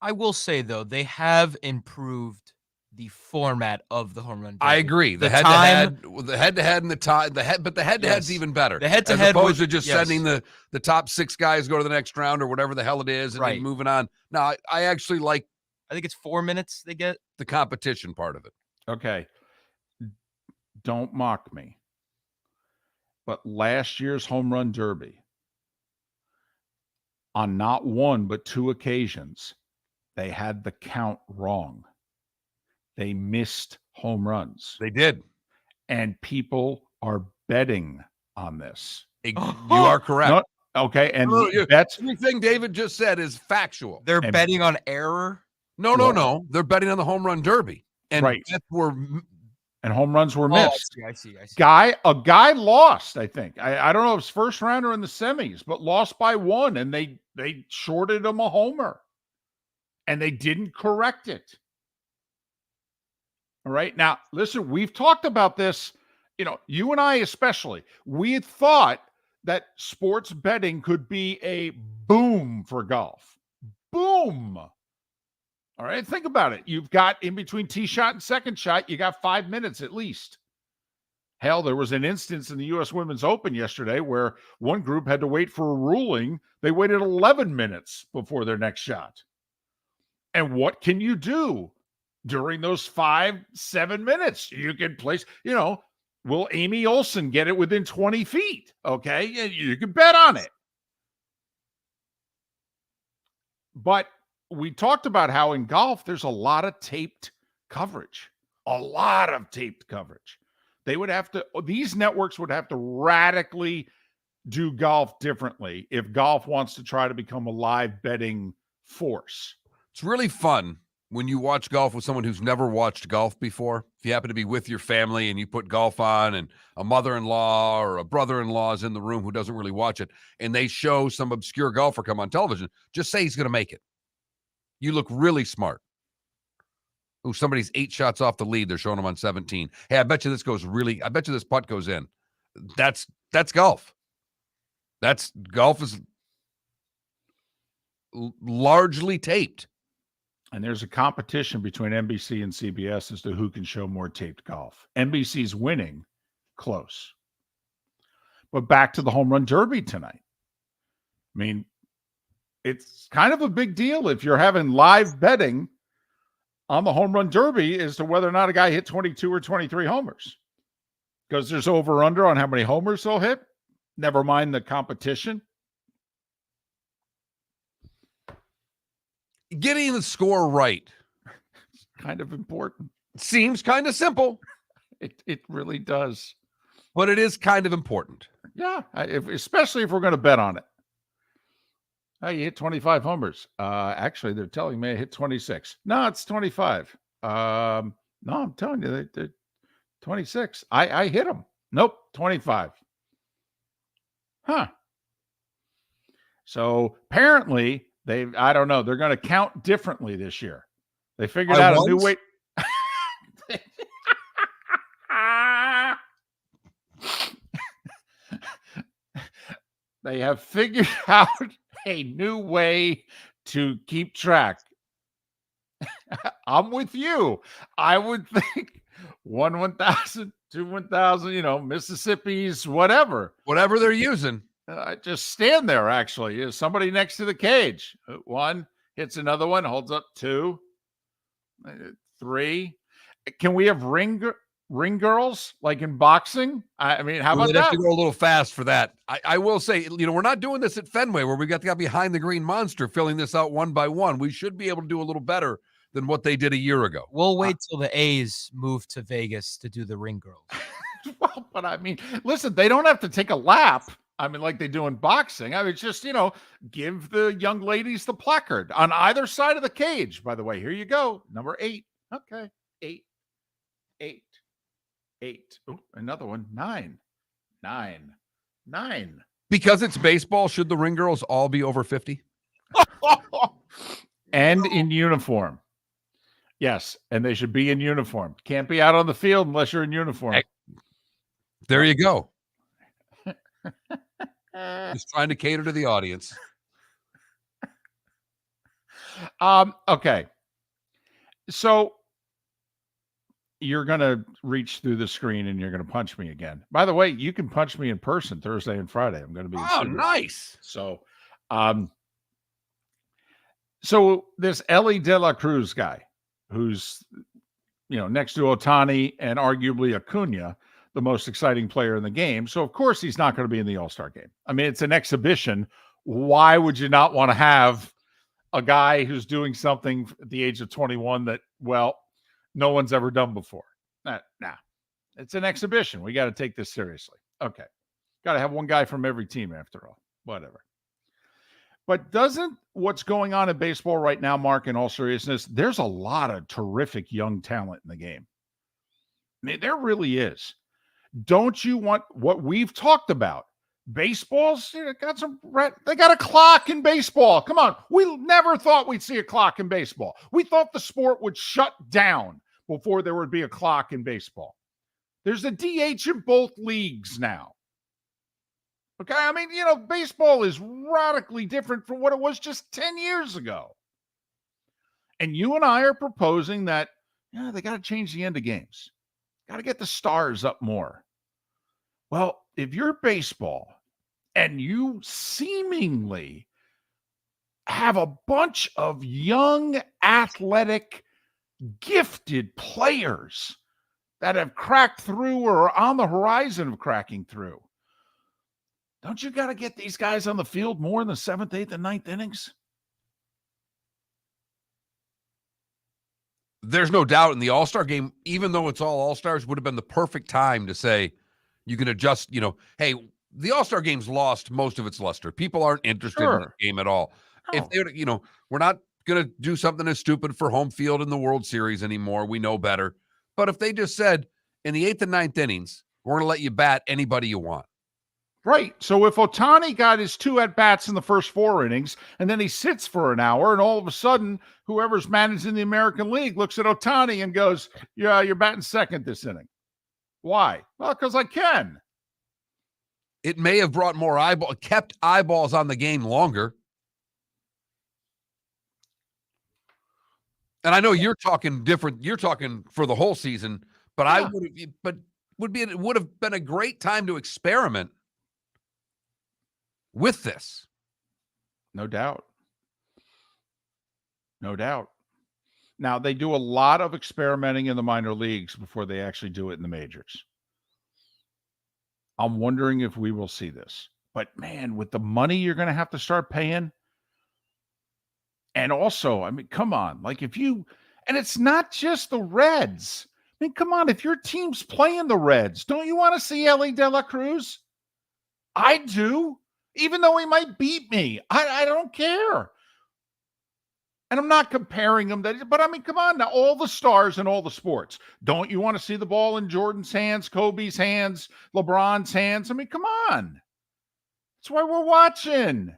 [SPEAKER 3] I will say, though, they have improved the format of the home run derby.
[SPEAKER 2] I agree. The head-to-head and the time, but the head-to-head's even better.
[SPEAKER 3] The head-to-head,
[SPEAKER 2] as opposed to just sending the top 6 guys go to the next round or whatever the hell it is, and then moving on. No, I actually like.
[SPEAKER 3] I think it's 4 minutes they get
[SPEAKER 2] the competition part of it.
[SPEAKER 1] Okay, don't mock me, but last year's home run derby, on not 1 but 2 occasions, they had the count wrong. They missed home runs.
[SPEAKER 2] They did.
[SPEAKER 1] And people are betting on this.
[SPEAKER 2] You are correct.
[SPEAKER 1] Okay, and
[SPEAKER 2] bets. Everything David just said is factual.
[SPEAKER 3] They're betting on error.
[SPEAKER 2] No. They're betting on the home run derby, and bets were.
[SPEAKER 1] And home runs were missed.
[SPEAKER 3] I see.
[SPEAKER 1] A guy lost, I think. I don't know if it's first round or in the semis, but lost by 1, and they shorted him a homer. And they didn't correct it. All right. Now, listen, we've talked about this, you and I especially. We had thought that sports betting could be a boom for golf. Boom. All right, think about it. You've got in between tee shot and second shot, you got 5 minutes at least. Hell, there was an instance in the U.S. Women's Open yesterday where one group had to wait for a ruling. They waited 11 minutes before their next shot. And what can you do during those 5-7 minutes? You can place, will Amy Olsen get it within 20 feet? Okay, you can bet on it. But we talked about how in golf, there's a lot of taped coverage. These networks would have to radically do golf differently if golf wants to try to become a live betting force.
[SPEAKER 2] It's really fun when you watch golf with someone who's never watched golf before. If you happen to be with your family and you put golf on and a mother-in-law or a brother-in-law is in the room who doesn't really watch it, and they show some obscure golfer come on television, just say he's going to make it. You look really smart. Oh, somebody's 8 shots off the lead. They're showing them on 17. Hey, I bet you this putt goes in. That's golf. Golf is largely taped.
[SPEAKER 1] And there's a competition between NBC and CBS as to who can show more taped golf. NBC's winning close. But back to the home run derby tonight. I mean, it's kind of a big deal if you're having live betting on the home run derby as to whether or not a guy hit 22 or 23 homers. Because there's over-under on how many homers they'll hit. Never mind the competition.
[SPEAKER 2] Getting the score right.
[SPEAKER 1] Kind of important.
[SPEAKER 2] Seems kind of simple.
[SPEAKER 1] It really does.
[SPEAKER 2] But it is kind of important.
[SPEAKER 1] Yeah, especially if we're going to bet on it. Hey, you hit 25 homers. Actually, they're telling me I hit 26. No, it's 25. No, I'm telling you, they're 26. I hit them. Nope, 25. Huh. So apparently, I don't know, they're going to count differently this year. They figured out a new way. They have figured out a new way to keep track. I'm with you. I would think 1,000, 2 1,000, Mississippi's, whatever
[SPEAKER 2] they're using.
[SPEAKER 1] Just stand there. Actually, is somebody next to the cage? 1 hits another one, holds up 2, 3. Can we have ring girls like in boxing? I mean, how about
[SPEAKER 2] We'd
[SPEAKER 1] that?
[SPEAKER 2] have to go a little fast for that. I will say, we're not doing this at Fenway where we got the guy behind the green monster filling this out one by one. We should be able to do a little better than what they did a year ago.
[SPEAKER 3] We'll wait till the A's move to Vegas to do the ring girls.
[SPEAKER 1] Well, but I mean, listen, they don't have to take a lap. I mean, like they do in boxing. I mean, it's just, give the young ladies the placard on either side of the cage. By the way, here you go. Number 8. Okay. 8. 8. Oh, another one. 9.
[SPEAKER 2] Because it's baseball, should the ring girls all be over 50?
[SPEAKER 1] And in uniform. Yes, and they should be in uniform. Can't be out on the field unless you're in uniform.
[SPEAKER 2] There you go. Just trying to cater to the audience.
[SPEAKER 1] Okay. So you're going to reach through the screen and you're going to punch me again. By the way, you can punch me in person Thursday and Friday. I'm going to be.
[SPEAKER 2] Oh, nice.
[SPEAKER 1] So, so this Ellie De La Cruz guy, who's, next to Ohtani and arguably Acuna, the most exciting player in the game. So, of course, he's not going to be in the All-Star game. I mean, it's an exhibition. Why would you not want to have a guy who's doing something at the age of 21 that, well, no one's ever done before? Nah, it's an exhibition. We got to take this seriously. Okay. Got to have one guy from every team after all. whatever. But doesn't what's going on in baseball right now, Mark, in all seriousness, there's a lot of terrific young talent in the game. I mean, there really is. Don't you want what we've talked about? Baseball's they got a clock in baseball. Come on. We never thought we'd see a clock in baseball. We thought the sport would shut down before there would be a clock in baseball. There's a DH in both leagues now. Okay, I mean, baseball is radically different from what it was just 10 years ago. And you and I are proposing that, they got to change the end of games. Got to get the stars up more. Well, if you're baseball and you seemingly have a bunch of young, athletic, gifted players that have cracked through or are on the horizon of cracking through, don't you got to get these guys on the field more in the 7th, 8th, and 9th innings?
[SPEAKER 2] There's no doubt in the All-Star game, even though it's all All-Stars, would have been the perfect time to say you can adjust, hey, the All-Star game's lost most of its luster. People aren't interested in the game at all.
[SPEAKER 1] No.
[SPEAKER 2] If they, we're not going to do something as stupid for home field in the World Series anymore. We know better. But if they just said in the 8th and 9th innings, we're going to let you bat anybody you want.
[SPEAKER 1] Right. So if Ohtani got his 2 at-bats in the first 4 innings, and then he sits for an hour, and all of a sudden, whoever's managing the American League looks at Ohtani and goes, yeah, you're batting second this inning. Why? Well, because I can.
[SPEAKER 2] It may have brought more kept eyeballs on the game longer. And I know you're talking different. You're talking for the whole season, but it would have been a great time to experiment with this.
[SPEAKER 1] No doubt. No doubt. Now, they do a lot of experimenting in the minor leagues before they actually do it in the majors. I'm wondering if we will see this. But, man, with the money you're going to have to start paying, and also, I mean, come on. Like, and it's not just the Reds. I mean, come on. If your team's playing the Reds, don't you want to see Ellie De La Cruz? I do. Even though he might beat me, I don't care. And I'm not comparing them, but I mean, come on now, all the stars in all the sports. Don't you want to see the ball in Jordan's hands, Kobe's hands, LeBron's hands? I mean, come on. That's why we're watching.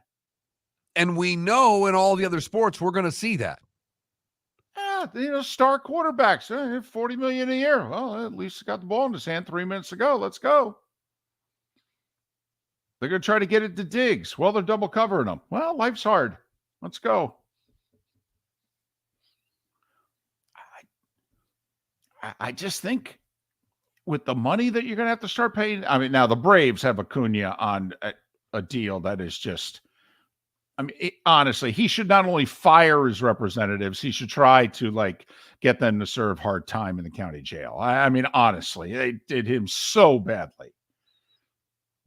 [SPEAKER 2] And we know in all the other sports, we're going to see that.
[SPEAKER 1] Yeah, star quarterbacks, $40 million a year. Well, at least he got the ball in his hand 3 minutes ago. Let's go. They're going to try to get it to Diggs. Well, they're double covering them. Well, life's hard. Let's go. I just think with the money that you're going to have to start paying. I mean, now the Braves have Acuna on a deal that is just, I mean, honestly, he should not only fire his representatives, he should try to get them to serve hard time in the county jail. I mean, honestly, they did him so badly.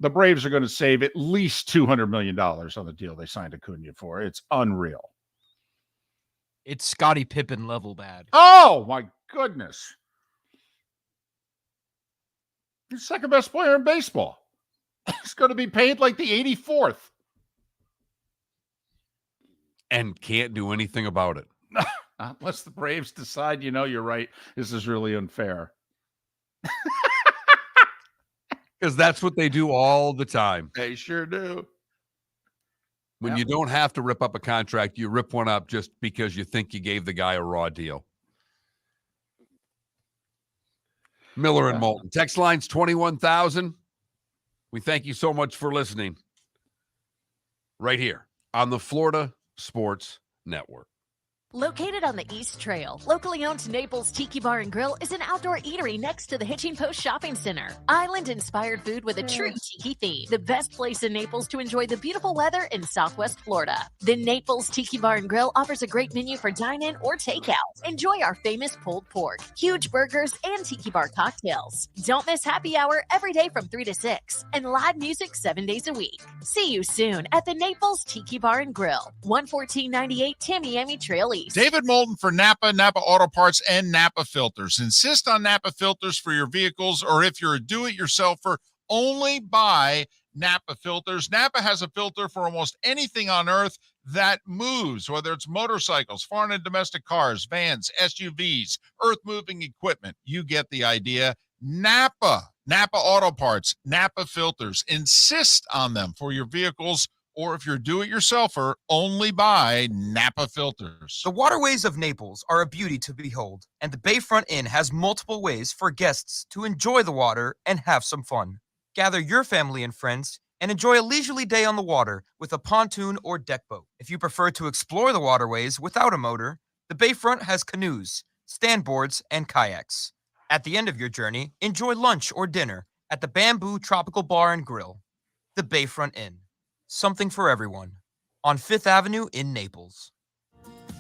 [SPEAKER 1] The Braves are going to save at least $200 million on the deal they signed Acuna for. It's unreal.
[SPEAKER 3] It's Scottie Pippen level bad.
[SPEAKER 1] Oh, my goodness. He's the second best player in baseball. He's going to be paid like the 84th.
[SPEAKER 2] And can't do anything about it.
[SPEAKER 1] Unless the Braves decide, you're right. This is really unfair.
[SPEAKER 2] Because that's what they do all the time.
[SPEAKER 1] They sure do.
[SPEAKER 2] When you don't have to rip up a contract, you rip one up just because you think you gave the guy a raw deal. Miller and Moulton. Text line's 21,000. We thank you so much for listening. Right here on the Florida Sports Network.
[SPEAKER 11] Located on the East Trail, locally owned Naples Tiki Bar and Grill is an outdoor eatery next to the Hitching Post Shopping Center. Island-inspired food with a true tiki theme. The best place in Naples to enjoy the beautiful weather in Southwest Florida. The Naples Tiki Bar and Grill offers a great menu for dine-in or takeout. Enjoy our famous pulled pork, huge burgers, and tiki bar cocktails. Don't miss happy hour every day from 3 to 6 and live music 7 days a week. See you soon at the Naples Tiki Bar and Grill, 11498 Tamiami Trail East.
[SPEAKER 10] David Moulton for Napa Auto Parts, and Napa Filters. Insist on Napa Filters for your vehicles, or if you're a do-it-yourselfer, only buy Napa filters. Napa has a filter for almost anything on earth that moves, whether it's motorcycles, foreign and domestic cars, vans, SUVs, earth-moving equipment. You get the idea. Napa Auto Parts, Napa filters. Insist on them for your vehicles, or if you're a do-it-yourselfer, only buy Napa filters.
[SPEAKER 3] The waterways of Naples are a beauty to behold, and the Bayfront Inn has multiple ways for guests to enjoy the water and have some fun. Gather your family and friends and enjoy a leisurely day on the water with a pontoon or deck boat. If you prefer to explore the waterways without a motor, the Bayfront has canoes, standboards, and kayaks. At the end of your journey, enjoy lunch or dinner at the Bamboo Tropical Bar and Grill. The Bayfront Inn. Something for everyone. On 5th Avenue in Naples.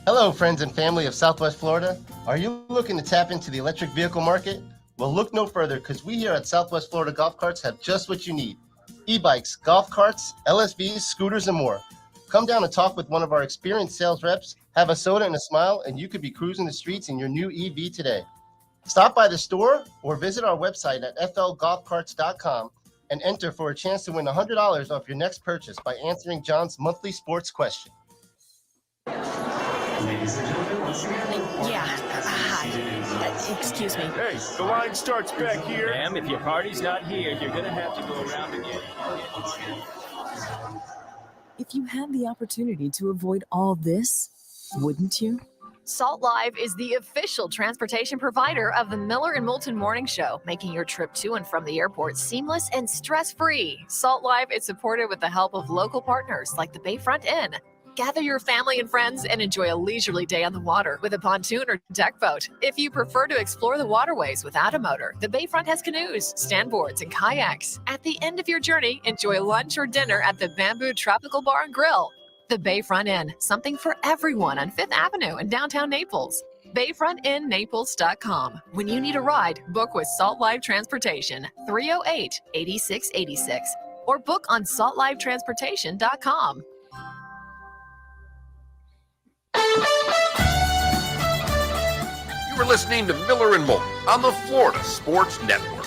[SPEAKER 8] Hello, friends and family of Southwest Florida. Are you looking to tap into the electric vehicle market? Well, look no further, because we here at Southwest Florida Golf Carts have just what you need. E-bikes, golf carts, LSVs, scooters, and more. Come down and talk with one of our experienced sales reps, have a soda and a smile, and you could be cruising the streets in your new EV today. Stop by the store or visit our website at flgolfcarts.com and enter for a chance to win $100 off your next purchase by answering John's monthly sports question.
[SPEAKER 6] Yeah. Hi. Excuse me.
[SPEAKER 7] Hey, the line starts back here.
[SPEAKER 5] Ma'am, if your party's not here, you're gonna have to go around again.
[SPEAKER 9] If you had the opportunity to avoid all this, wouldn't you?
[SPEAKER 6] Salt Live is the official transportation provider of the Miller and Moulton Morning Show, making your trip to and from the airport seamless and stress-free. Salt Live is supported with the help of local partners like the Bayfront Inn. Gather your family and friends and enjoy a leisurely day on the water with a pontoon or deck boat. If you prefer to explore the waterways without a motor, the Bayfront has canoes, standboards, and kayaks. At the end of your journey, enjoy lunch or dinner at the Bamboo Tropical Bar and Grill. The Bayfront Inn, something for everyone on 5th Avenue in downtown Naples. BayfrontInNaples.com. When you need a ride, book with Salt Live Transportation, 308-8686, or book on saltlivetransportation.com.
[SPEAKER 2] You were listening to Miller and Moulton on the Florida Sports Network.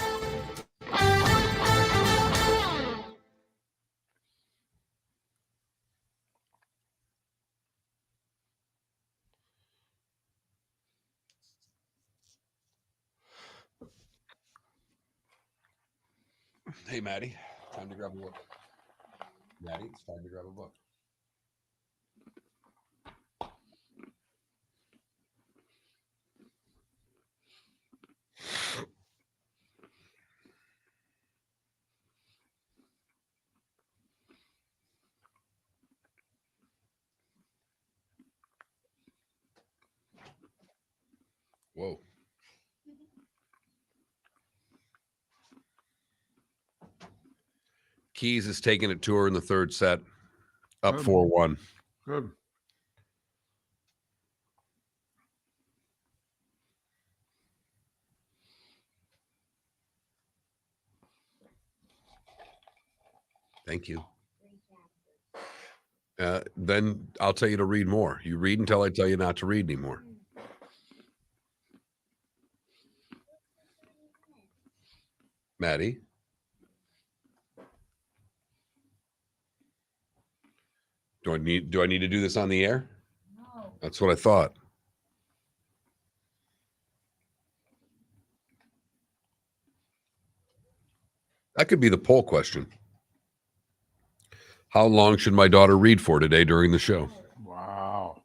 [SPEAKER 2] Hey, Maddie, time to grab a book. Maddie, it's time to grab a book. Whoa. Keys is taking a tour in the third set, up 4-1.
[SPEAKER 1] Good.
[SPEAKER 2] Thank you. Then I'll tell you to read more. You read until I tell you not to read anymore. Maddie? Do I need to do this on the air? No. That's what I thought. That could be the poll question. How long should my daughter read for today during the show?
[SPEAKER 1] Wow.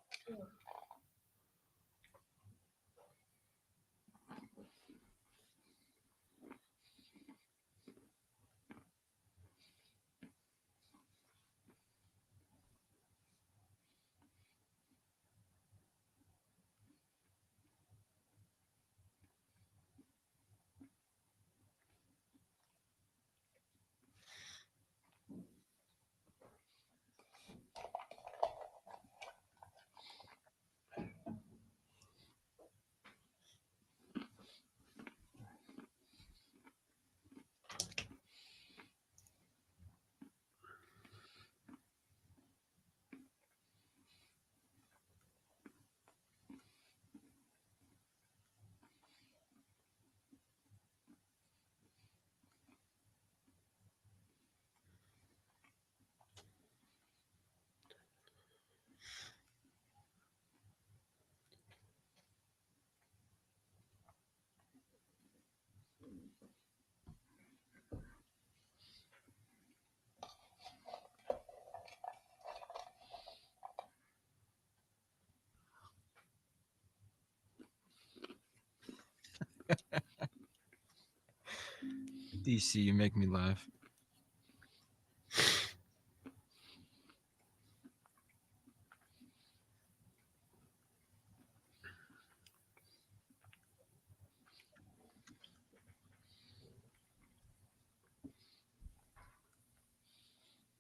[SPEAKER 3] DC, you make me laugh.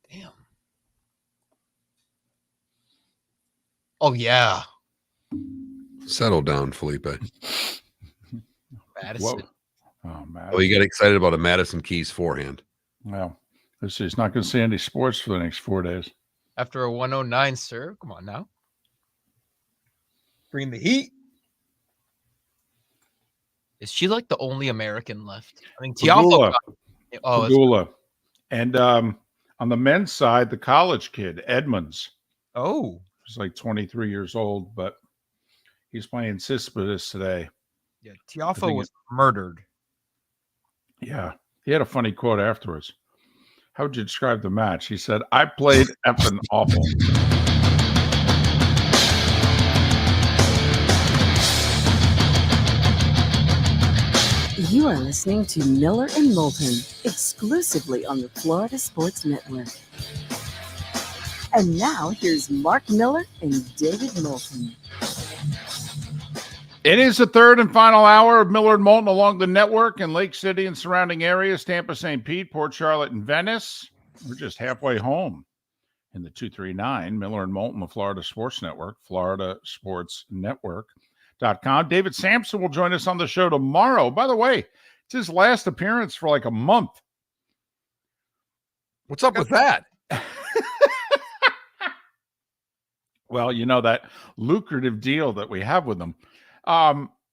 [SPEAKER 3] Damn. Oh yeah.
[SPEAKER 2] Settle down, Felipe.
[SPEAKER 3] Madison.
[SPEAKER 1] Madison.
[SPEAKER 2] Oh, you got excited about a Madison Keys forehand.
[SPEAKER 1] Well, let's see. He's not going to see any sports for the next 4 days.
[SPEAKER 3] After a 109 serve. Come on now. Bring the heat. Is she like the only American left? I mean, Tiafoe.
[SPEAKER 1] Pagula. And on the men's side, the college kid, Edmonds.
[SPEAKER 3] Oh.
[SPEAKER 1] He's like 23 years old, but he's playing Cespedes today.
[SPEAKER 3] Yeah, Tiafoe was murdered.
[SPEAKER 1] Yeah. He had a funny quote afterwards. How would you describe the match? He said, I played effing awful.
[SPEAKER 4] You are listening to Miller and Moulton, exclusively on the Florida Sports Network. And now here's Mark Miller and David Moulton.
[SPEAKER 1] It is the third and final hour of Miller and Moulton along the network in Lake City and surrounding areas, Tampa, St. Pete, Port Charlotte, and Venice. We're just halfway home in the 239, Miller and Moulton, the Florida Sports Network, floridasportsnetwork.com. David Sampson will join us on the show tomorrow. By the way, it's his last appearance for like a month.
[SPEAKER 2] What's up with that?
[SPEAKER 1] Well, you know, that lucrative deal that we have with him.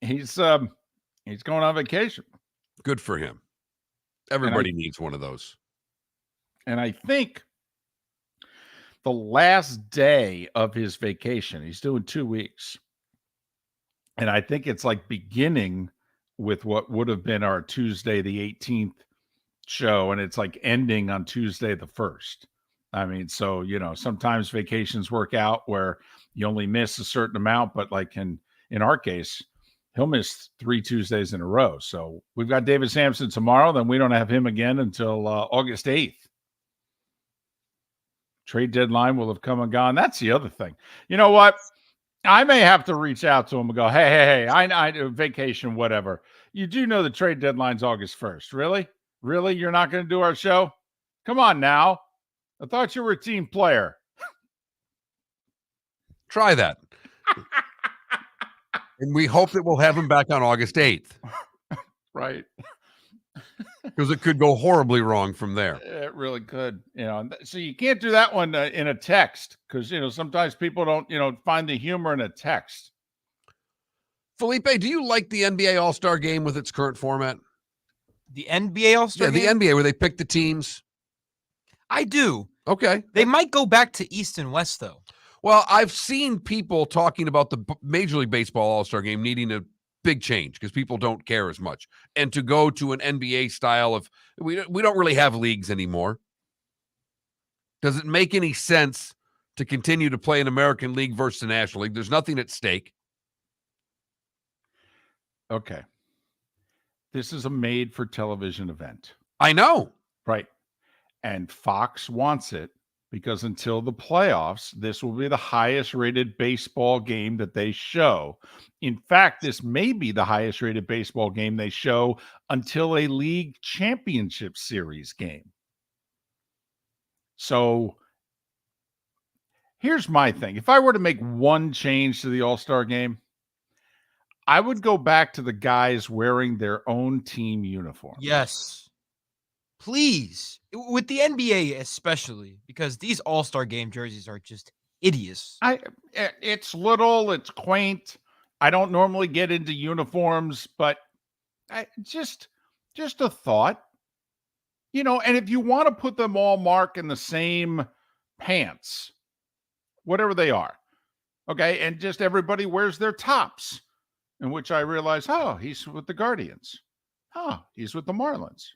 [SPEAKER 1] He's going on vacation.
[SPEAKER 2] Good for him. Everybody needs one of those.
[SPEAKER 1] And I think the last day of his vacation, he's doing 2 weeks. And I think it's like beginning with what would have been our Tuesday, the 18th show. And it's like ending on Tuesday, the 1st. I mean, so, you know, sometimes vacations work out where you only miss a certain amount, but like in our case, he'll miss 3 Tuesdays in a row. So we've got David Sampson tomorrow. Then we don't have him again until August 8th. Trade deadline will have come and gone. That's the other thing. You know what? I may have to reach out to him and go, hey, I do vacation, whatever. You do know the trade deadline's August 1st. Really? Really? You're not going to do our show? Come on now. I thought you were a team player.
[SPEAKER 2] Try that. And we hope that we'll have him back on August 8th.
[SPEAKER 1] Right.
[SPEAKER 2] Because it could go horribly wrong from there.
[SPEAKER 1] It really could. You know, so you can't do that one in a text because, you know, sometimes people don't, you know, find the humor in a text.
[SPEAKER 2] Felipe, do you like the NBA All-Star Game with its current format?
[SPEAKER 3] The NBA All-Star Game?
[SPEAKER 2] Yeah, the NBA where they pick the teams.
[SPEAKER 3] I do.
[SPEAKER 2] Okay.
[SPEAKER 3] They might go back to East and West, though.
[SPEAKER 2] Well, I've seen people talking about the Major League Baseball All-Star Game needing a big change because people don't care as much. And to go to an NBA style of, we don't really have leagues anymore. Does it make any sense to continue to play an American League versus the National League? There's nothing at stake.
[SPEAKER 1] Okay. This is a made-for-television event.
[SPEAKER 2] I know.
[SPEAKER 1] Right. And Fox wants it because until the playoffs, this will be the highest-rated baseball game that they show. In fact, this may be the highest-rated baseball game they show until a league championship series game. So here's my thing. If I were to make one change to the All-Star game, I would go back to the guys wearing their own team uniform.
[SPEAKER 3] Yes. Please. With the NBA especially, because these All-Star Game jerseys are just hideous.
[SPEAKER 1] It's little, it's quaint. I don't normally get into uniforms, but just a thought. You know, and if you want to put them all, Mark, in the same pants, whatever they are, okay, and just everybody wears their tops, in which I realize, oh, he's with the Guardians. Oh, he's with the Marlins.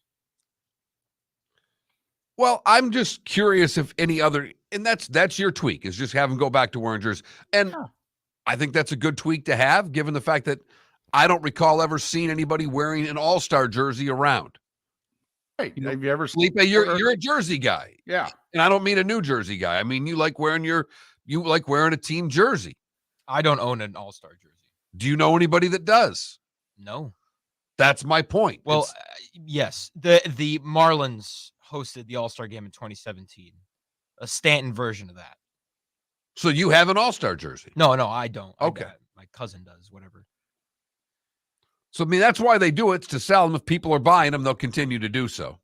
[SPEAKER 2] Well, I'm just curious if any other, and that's your tweak, is just have them go back to wearing jerseys. And I think that's a good tweak to have, given the fact that I don't recall ever seeing anybody wearing an all-star jersey around.
[SPEAKER 1] Right. Have you ever
[SPEAKER 2] Felipe, you're a Jersey guy.
[SPEAKER 1] Yeah.
[SPEAKER 2] And I don't mean a New Jersey guy. I mean you like wearing a team jersey.
[SPEAKER 3] I don't own an All-Star jersey.
[SPEAKER 2] Do you know anybody that does?
[SPEAKER 3] No.
[SPEAKER 2] That's my point.
[SPEAKER 3] Well, yes. The Marlins hosted the All-Star game in 2017. A Stanton version of that.
[SPEAKER 2] So you have an All-Star jersey?
[SPEAKER 3] No, I don't.
[SPEAKER 2] Okay.
[SPEAKER 3] My cousin does, whatever.
[SPEAKER 2] So, I mean, that's why they do it. It's to sell them. If people are buying them, they'll continue to do so.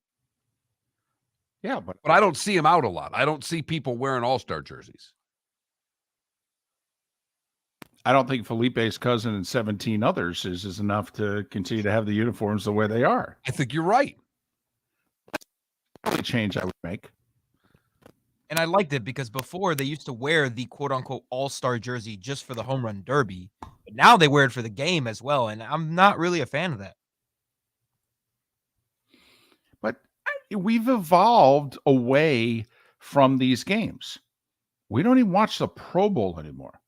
[SPEAKER 1] Yeah, but
[SPEAKER 2] I don't see them out a lot. I don't see people wearing All-Star jerseys.
[SPEAKER 1] I don't think Felipe's cousin and 17 others is enough to continue to have the uniforms the way they are.
[SPEAKER 2] I think you're right.
[SPEAKER 1] A change I would make.
[SPEAKER 3] And I liked it because before they used to wear the quote-unquote all-star jersey just for the home run derby. But now they wear it for the game as well, and I'm not really a fan of that.
[SPEAKER 1] But we've evolved away from these games. We don't even watch the Pro Bowl anymore.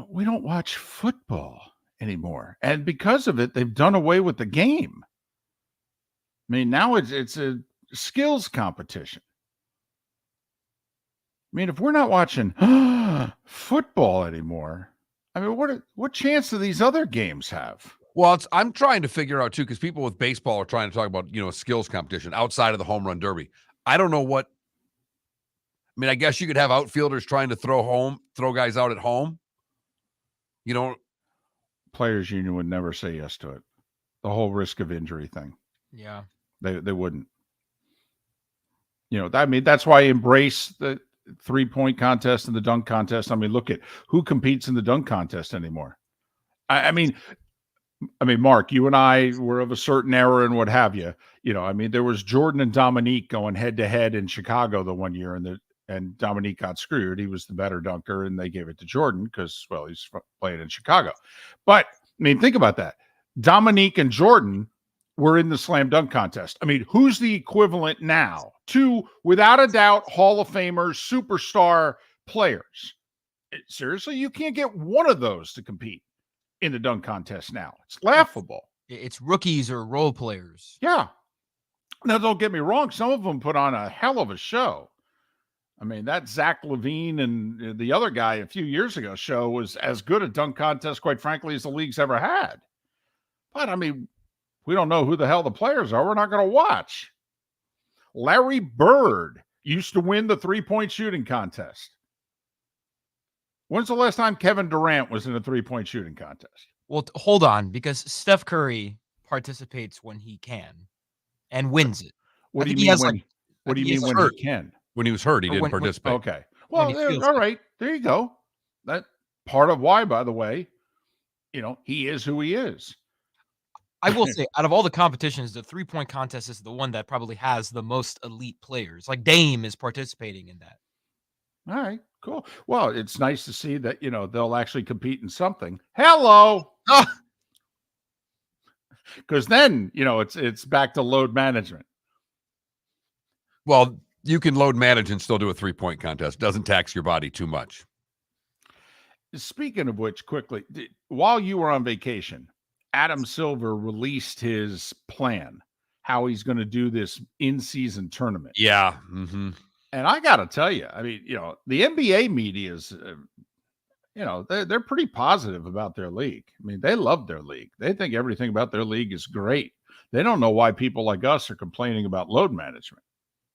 [SPEAKER 1] We don't watch football anymore. And because of it, they've done away with the game. I mean, now it's a skills competition. I mean, if we're not watching football anymore, I mean, what chance do these other games have?
[SPEAKER 2] Well, I'm trying to figure out, too, because people with baseball are trying to talk about, a skills competition outside of the home run derby. I don't know what. I mean, I guess you could have outfielders trying to throw guys out at home.
[SPEAKER 1] Players union would never say yes to it. The whole risk of injury thing.
[SPEAKER 3] Yeah.
[SPEAKER 1] They wouldn't. I mean, that's why I embrace the 3-point contest and the dunk contest. I mean, look at who competes in the dunk contest anymore. I mean, Mark, you and I were of a certain era and what have you. I mean, there was Jordan and Dominique going head to head in Chicago the one year, and Dominique got screwed. He was the better dunker, and they gave it to Jordan because, well, he's playing in Chicago. But I mean, think about that. Dominique and Jordan were in the slam dunk contest. I mean, who's the equivalent now to, without a doubt, Hall of Famers, superstar players? Seriously, you can't get one of those to compete in the dunk contest now. It's laughable.
[SPEAKER 3] It's rookies or role players.
[SPEAKER 1] Yeah. Now, don't get me wrong. Some of them put on a hell of a show. I mean, that Zach Levine and the other guy a few years ago show was as good a dunk contest, quite frankly, as the league's ever had. But, I mean, we don't know who the hell the players are. We're not going to watch. Larry Bird used to win the 3-point shooting contest. When's the last time Kevin Durant was in a 3-point shooting contest?
[SPEAKER 3] Well, hold on, because Steph Curry participates when he can and wins it.
[SPEAKER 1] What do you mean when he can?
[SPEAKER 2] When he was hurt, he didn't participate.
[SPEAKER 1] Okay. Well, all right. There you go. That part of why, by the way, he is who he is.
[SPEAKER 3] I will say, out of all the competitions, the 3-point contest is the one that probably has the most elite players. Like Dame is participating in that.
[SPEAKER 1] All right, cool. Well, it's nice to see that, they'll actually compete in something. Hello. Because then, it's back to load management.
[SPEAKER 2] Well, you can load manage and still do a 3-point contest. Doesn't tax your body too much.
[SPEAKER 1] Speaking of which, quickly, while you were on vacation, Adam Silver released his plan, how he's going to do this in-season tournament.
[SPEAKER 2] Yeah. Mm-hmm.
[SPEAKER 1] And I got to tell you, I mean, the NBA media is, they're pretty positive about their league. I mean, they love their league. They think everything about their league is great. They don't know why people like us are complaining about load management.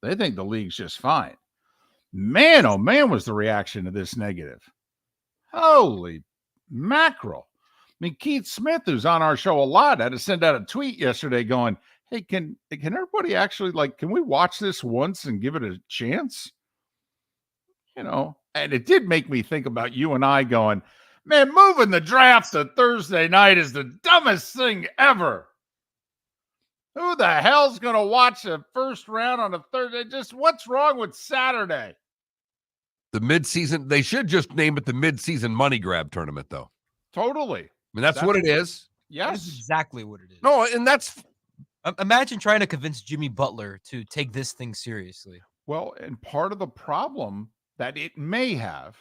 [SPEAKER 1] They think the league's just fine. Man, oh man, was the reaction to this negative. Holy mackerel. I mean, Keith Smith, who's on our show a lot, had to send out a tweet yesterday going, hey, can everybody actually, can we watch this once and give it a chance? And it did make me think about you and I going, man, moving the draft to Thursday night is the dumbest thing ever. Who the hell's going to watch the first round on a Thursday? Just what's wrong with Saturday?
[SPEAKER 2] The midseason, they should just name it the midseason money grab tournament, though.
[SPEAKER 1] Totally.
[SPEAKER 2] I mean, that's what it is.
[SPEAKER 1] Yes.
[SPEAKER 3] That's exactly what it is.
[SPEAKER 2] No, and that's...
[SPEAKER 3] Imagine trying to convince Jimmy Butler to take this thing seriously.
[SPEAKER 1] Well, and part of the problem that it may have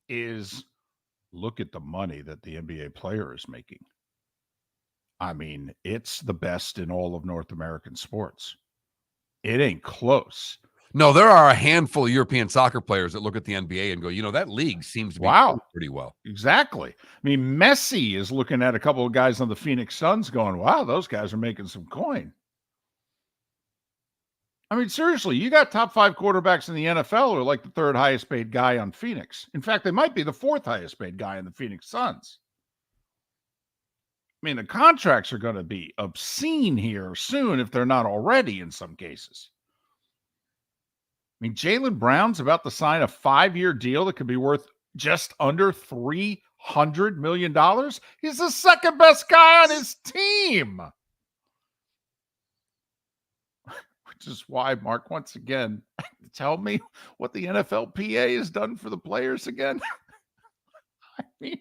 [SPEAKER 1] is look at the money that the NBA player is making. I mean, it's the best in all of North American sports. It ain't close.
[SPEAKER 2] No, there are a handful of European soccer players that look at the NBA and go, that league seems to be doing pretty well.
[SPEAKER 1] Exactly. I mean, Messi is looking at a couple of guys on the Phoenix Suns going, wow, those guys are making some coin. I mean, seriously, you got top 5 quarterbacks in the NFL who are like the 3rd highest paid guy on Phoenix. In fact, they might be the 4th highest paid guy in the Phoenix Suns. I mean, the contracts are going to be obscene here soon if they're not already in some cases. I mean, Jaylen Brown's about to sign a 5-year deal that could be worth just under $300 million. He's the 2nd best guy on his team. Which is why, Mark, once again, tell me what the NFLPA has done for the players again. I mean,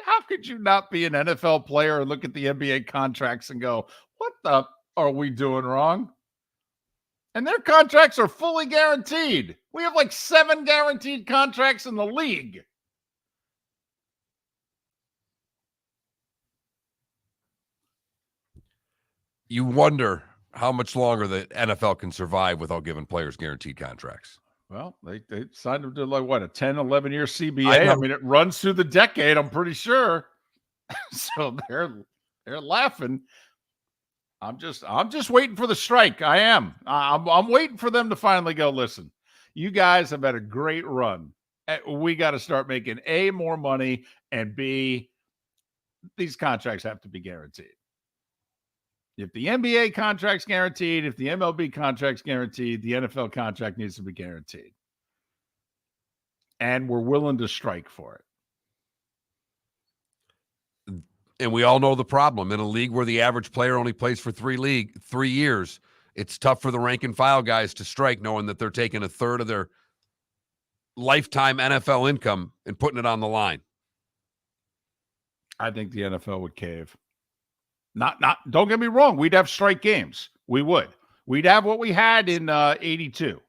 [SPEAKER 1] how could you not be an NFL player and look at the NBA contracts and go, what the are we doing wrong? And their contracts are fully guaranteed. We have like 7 guaranteed contracts in the league.
[SPEAKER 2] You wonder how much longer the NFL can survive without giving players guaranteed contracts.
[SPEAKER 1] Well, they signed them to like what, a 10, 11-year CBA. I mean, it runs through the decade, I'm pretty sure. So they're laughing. I'm just waiting for the strike. I am. I'm waiting for them to finally go, listen, you guys have had a great run. We got to start making A, more money, and B, these contracts have to be guaranteed. If the NBA contract's guaranteed, if the MLB contract's guaranteed, the NFL contract needs to be guaranteed. And we're willing to strike for it.
[SPEAKER 2] And we all know the problem. In a league where the average player only plays for 3 years, it's tough for the rank and file guys to strike knowing that they're taking a third of their lifetime NFL income and putting it on the line.
[SPEAKER 1] I think the NFL would cave. Don't get me wrong. We'd have strike games. We would. We'd have what we had in 82.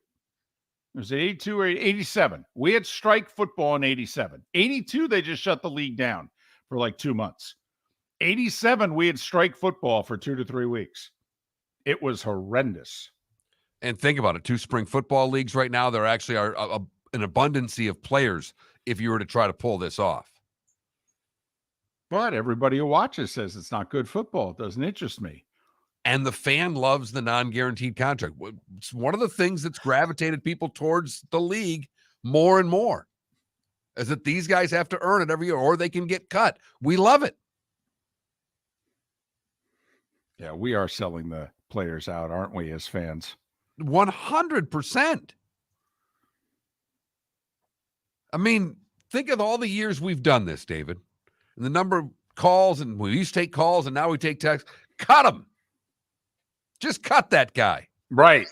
[SPEAKER 1] Was it 82 or 87? We had strike football in 87. 82, they just shut the league down for like 2 months. 87, we had strike football for 2 to 3 weeks. It was horrendous.
[SPEAKER 2] And think about it. 2 spring football leagues right now, there actually are an abundance of players if you were to try to pull this off.
[SPEAKER 1] But everybody who watches says it's not good football. It doesn't interest me.
[SPEAKER 2] And the fan loves the non-guaranteed contract. It's one of the things that's gravitated people towards the league more and more, is that these guys have to earn it every year or they can get cut. We love it.
[SPEAKER 1] Yeah, we are selling the players out, aren't we, as fans?
[SPEAKER 2] 100%. I mean, think of all the years we've done this, David. And the number of calls, and we used to take calls, and now we take texts. Cut him. Just cut that guy.
[SPEAKER 1] Right.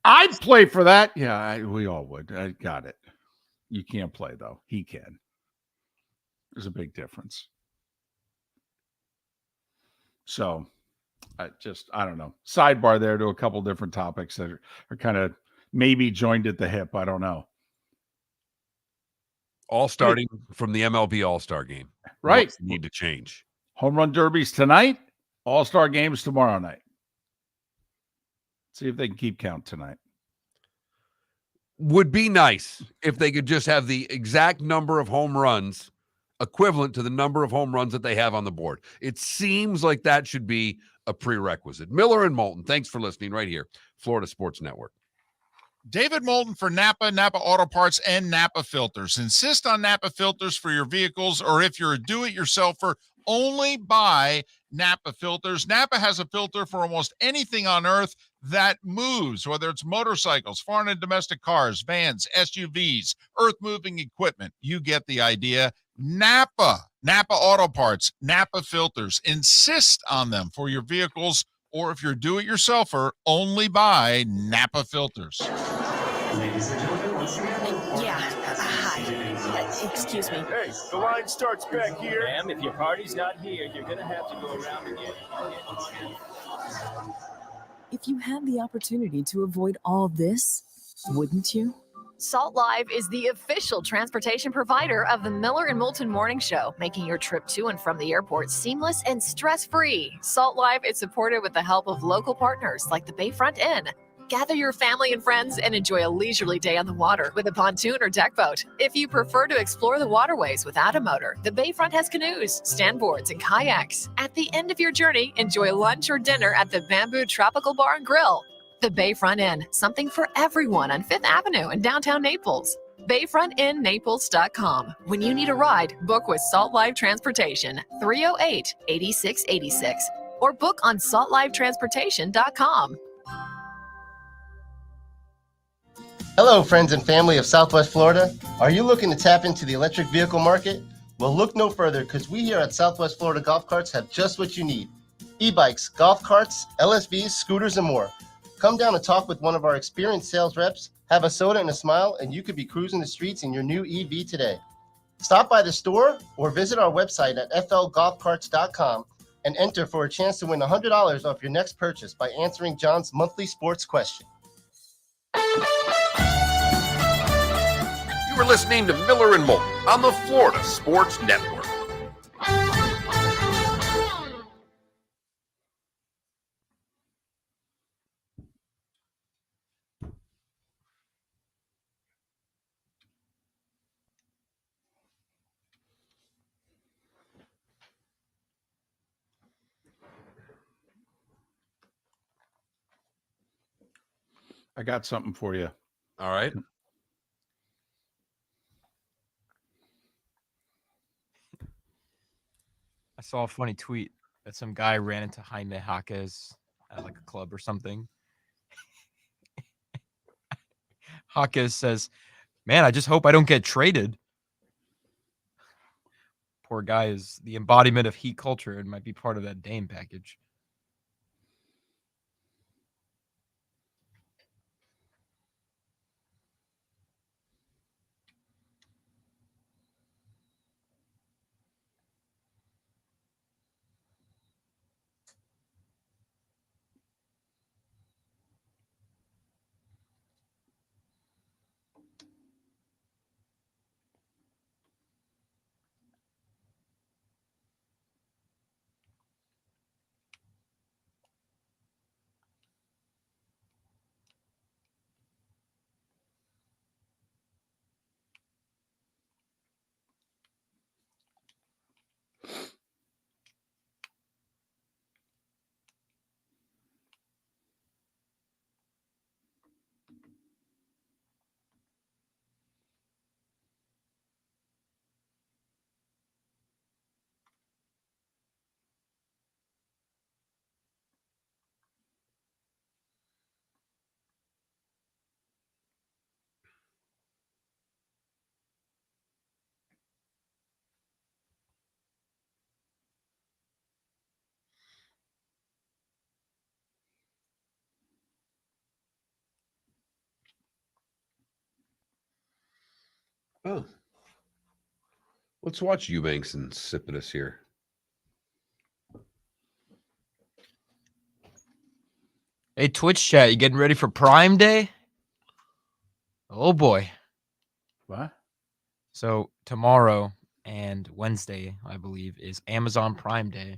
[SPEAKER 1] I'd play for that. Yeah, we all would. I got it. You can't play, though. He can. There's a big difference. So, I don't know. Sidebar there to a couple different topics that are kind of maybe joined at the hip. I don't know.
[SPEAKER 2] All starting from the MLB All-Star game.
[SPEAKER 1] Right.
[SPEAKER 2] What's need to change.
[SPEAKER 1] Home run derbies tonight. All-Star games tomorrow night. See if they can keep count tonight.
[SPEAKER 2] Would be nice if they could just have the exact number of home runs equivalent to the number of home runs that they have on the board. It seems like that should be a prerequisite. Miller and Moulton, thanks for listening right here. Florida Sports Network.
[SPEAKER 10] David Moulton for Napa, Napa Auto Parts, and Napa Filters. Insist on Napa filters for your vehicles, or if you're a do-it-yourselfer, only buy Napa filters. Napa has a filter for almost anything on earth that moves, whether it's motorcycles, foreign and domestic cars, vans, SUVs, earth-moving equipment. You get the idea. Napa Auto Parts, Napa filters. Insist on them for your vehicles, or if you're a do-it-yourselfer, only buy Napa filters.
[SPEAKER 12] Ladies and gentlemen, once again.
[SPEAKER 6] Yeah. Hi. Excuse me.
[SPEAKER 7] Hey, the line starts back here.
[SPEAKER 5] Ma'am, if your party's not here, you're going to have to go around again.
[SPEAKER 9] If you had the opportunity to avoid all this, wouldn't you?
[SPEAKER 6] Salt Live is the official transportation provider of the Miller and Moulton Morning Show, making your trip to and from the airport seamless and stress-free. Salt Live is supported with the help of local partners like the Bayfront Inn. Gather your family and friends and enjoy a leisurely day on the water with a pontoon or deck boat. If you prefer to explore the waterways without a motor, the Bayfront has canoes, standboards, and kayaks. At the end of your journey, enjoy lunch or dinner at the Bamboo Tropical Bar and Grill. The Bayfront Inn, something for everyone on 5th Avenue in downtown Naples. BayfrontInNaples.com. When you need a ride, book with Salt Live Transportation, 308-8686, or book on saltlivetransportation.com.
[SPEAKER 8] Hello, friends and family of Southwest Florida. Are you looking to tap into the electric vehicle market? Well, look no further, because we here at Southwest Florida Golf Carts have just what you need. E-bikes, golf carts, LSVs, scooters, and more. Come down and talk with one of our experienced sales reps, have a soda and a smile, and you could be cruising the streets in your new EV today. Stop by the store or visit our website at flgolfcarts.com and enter for a chance to win $100 off your next purchase by answering John's monthly sports question.
[SPEAKER 2] You were listening to Miller and Moulton on the Florida Sports Network.
[SPEAKER 1] I got something for you.
[SPEAKER 2] All right.
[SPEAKER 3] I saw a funny tweet that some guy ran into Jaime Jaquez at like a club or something. Jaquez says, "Man, I just hope I don't get traded." Poor guy is the embodiment of heat culture and might be part of that Dame package.
[SPEAKER 2] Oh. Let's watch Eubanks and Cipidus here.
[SPEAKER 3] Hey, Twitch chat, you getting ready for Prime Day? Oh boy.
[SPEAKER 1] What?
[SPEAKER 3] So tomorrow and Wednesday, I believe, is Amazon Prime Day.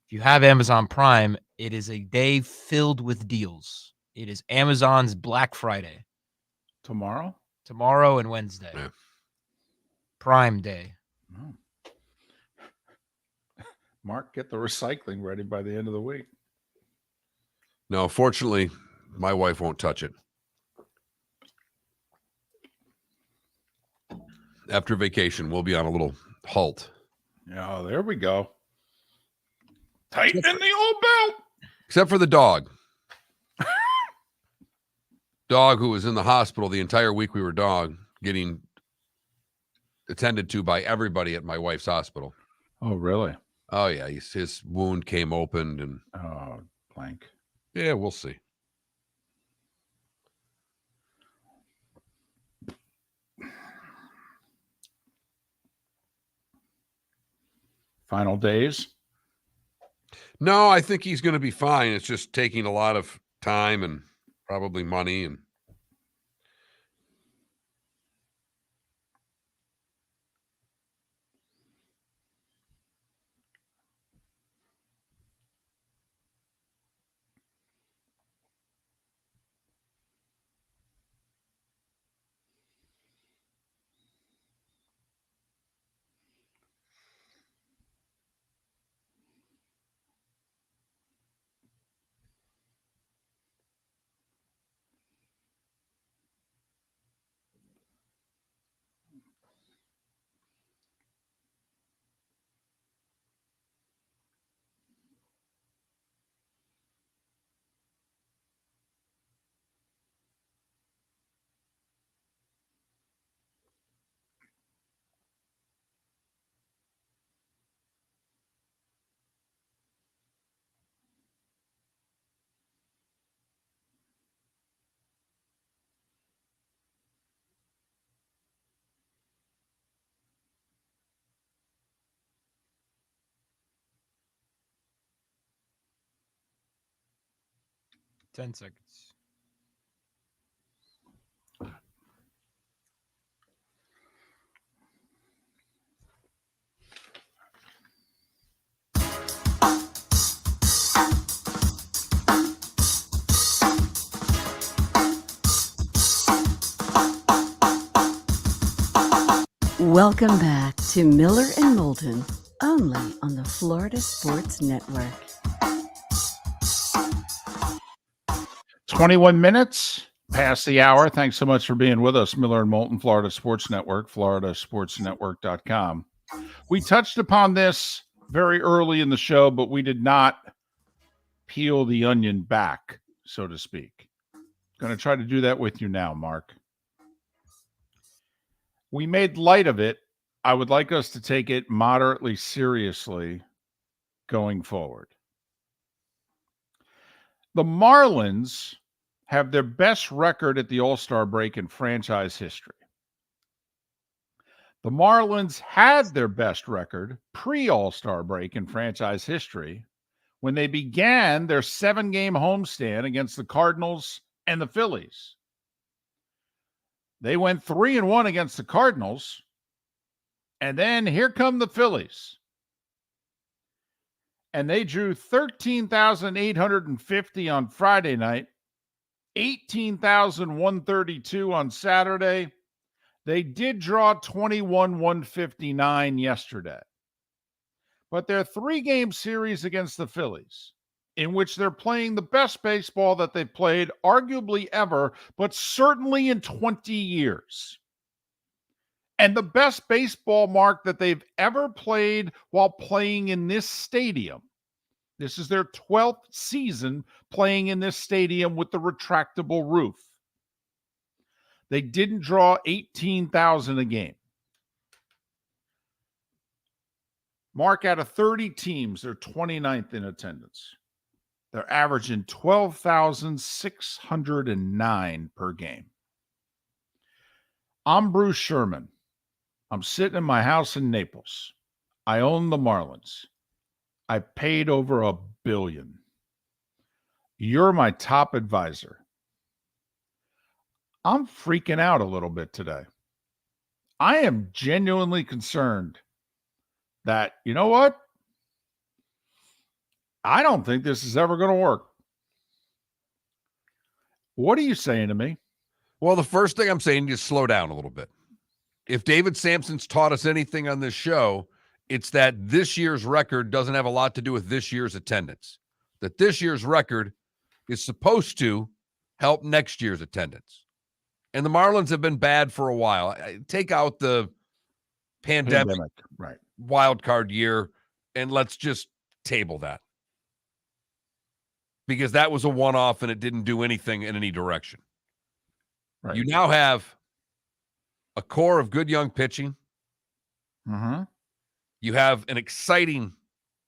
[SPEAKER 3] If you have Amazon Prime, it is a day filled with deals. It is Amazon's Black Friday.
[SPEAKER 1] Tomorrow?
[SPEAKER 3] Tomorrow and Wednesday.
[SPEAKER 2] Yeah.
[SPEAKER 3] Prime Day.
[SPEAKER 1] Oh. Mark, get the recycling ready by the end of the week.
[SPEAKER 2] No, fortunately, my wife won't touch it. After vacation, we'll be on a little halt.
[SPEAKER 1] Oh, there we go. Tighten in the old belt.
[SPEAKER 2] Except for the dog. Dog who was in the hospital the entire week we were getting attended to by everybody at my wife's hospital.
[SPEAKER 1] Oh, really?
[SPEAKER 2] Oh, yeah. His wound came open and...
[SPEAKER 1] Oh, blank.
[SPEAKER 2] Yeah, we'll see.
[SPEAKER 1] Final days?
[SPEAKER 2] No, I think he's going to be fine. It's just taking a lot of time and probably money. And
[SPEAKER 3] 10 seconds.
[SPEAKER 4] Welcome back to Miller and Moulton, only on the Florida Sports Network.
[SPEAKER 1] 21 minutes past the hour. Thanks so much for being with us. Miller and Moulton, Florida Sports Network, floridasportsnetwork.com. We touched upon this very early in the show, but we did not peel the onion back, so to speak. Going to try to do that with you now, Mark. We made light of it. I would like us to take it moderately seriously going forward. The Marlins have their best record at the All-Star break in franchise history. The Marlins had their best record pre-All-Star break in franchise history when they began their 7-game homestand against the Cardinals and the Phillies. They went 3-1 against the Cardinals, and then here come the Phillies. And they drew 13,850 on Friday night, 18,132 on Saturday. They did draw 21,159 yesterday. But their 3-game series against the Phillies, in which they're playing the best baseball that they've played arguably ever, but certainly in 20 years. And the best baseball, Mark, that they've ever played while playing in this stadium. This is their 12th season playing in this stadium with the retractable roof. They didn't draw 18,000 a game. Mark, out of 30 teams, they're 29th in attendance. They're averaging 12,609 per game. I'm Bruce Sherman. I'm sitting in my house in Naples. I own the Marlins. I paid over $1 billion. You're my top advisor. I'm freaking out a little bit today. I am genuinely concerned that, you know what? I don't think this is ever going to work. What are you saying to me?
[SPEAKER 2] Well, the first thing I'm saying is slow down a little bit. If David Sampson's taught us anything on this show, it's that this year's record doesn't have a lot to do with this year's attendance. That this year's record is supposed to help next year's attendance. And the Marlins have been bad for a while. Take out the pandemic
[SPEAKER 1] right,
[SPEAKER 2] wild card year, and let's just table that. Because that was a one-off and it didn't do anything in any direction.
[SPEAKER 1] Right.
[SPEAKER 2] You now have a core of good young pitching.
[SPEAKER 1] Mm-hmm.
[SPEAKER 2] You have an exciting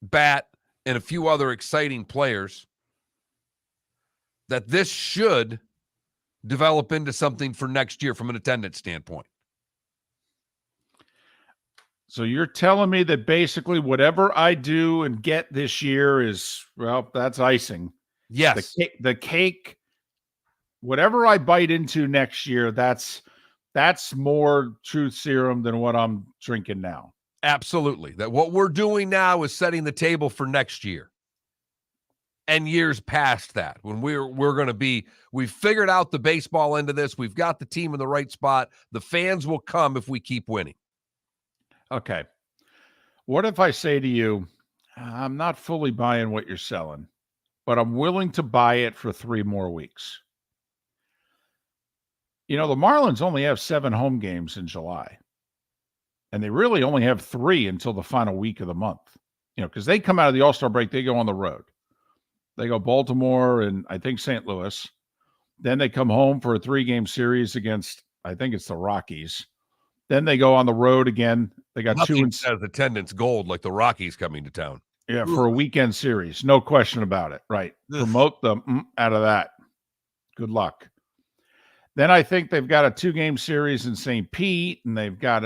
[SPEAKER 2] bat and a few other exciting players that this should develop into something for next year from an attendance standpoint.
[SPEAKER 1] So you're telling me that basically whatever I do and get this year is, well, that's icing.
[SPEAKER 2] Yes.
[SPEAKER 1] The cake, whatever I bite into next year, that's more truth serum than what I'm drinking now.
[SPEAKER 2] Absolutely. That what we're doing now is setting the table for next year and years past that, when we're going to be, we've figured out the baseball end of this. We've got the team in the right spot. The fans will come if we keep winning.
[SPEAKER 1] Okay. What if I say to you, I'm not fully buying what you're selling, but I'm willing to buy it for 3 more weeks? You know, the Marlins only have 7 home games in July, and they really only have 3 until the final week of the month. You know, because they come out of the All-Star break, they go on the road. They go Baltimore and I think St. Louis. Then they come home for a 3-game series against, I think it's the Rockies. Then they go on the road again. They got
[SPEAKER 2] Nothing
[SPEAKER 1] 2
[SPEAKER 2] as attendance gold like the Rockies coming to town.
[SPEAKER 1] Yeah, for a weekend series. No question about it. Right. Promote them out of that. Good luck. Then I think they've got a 2-game series in St. Pete, and they've got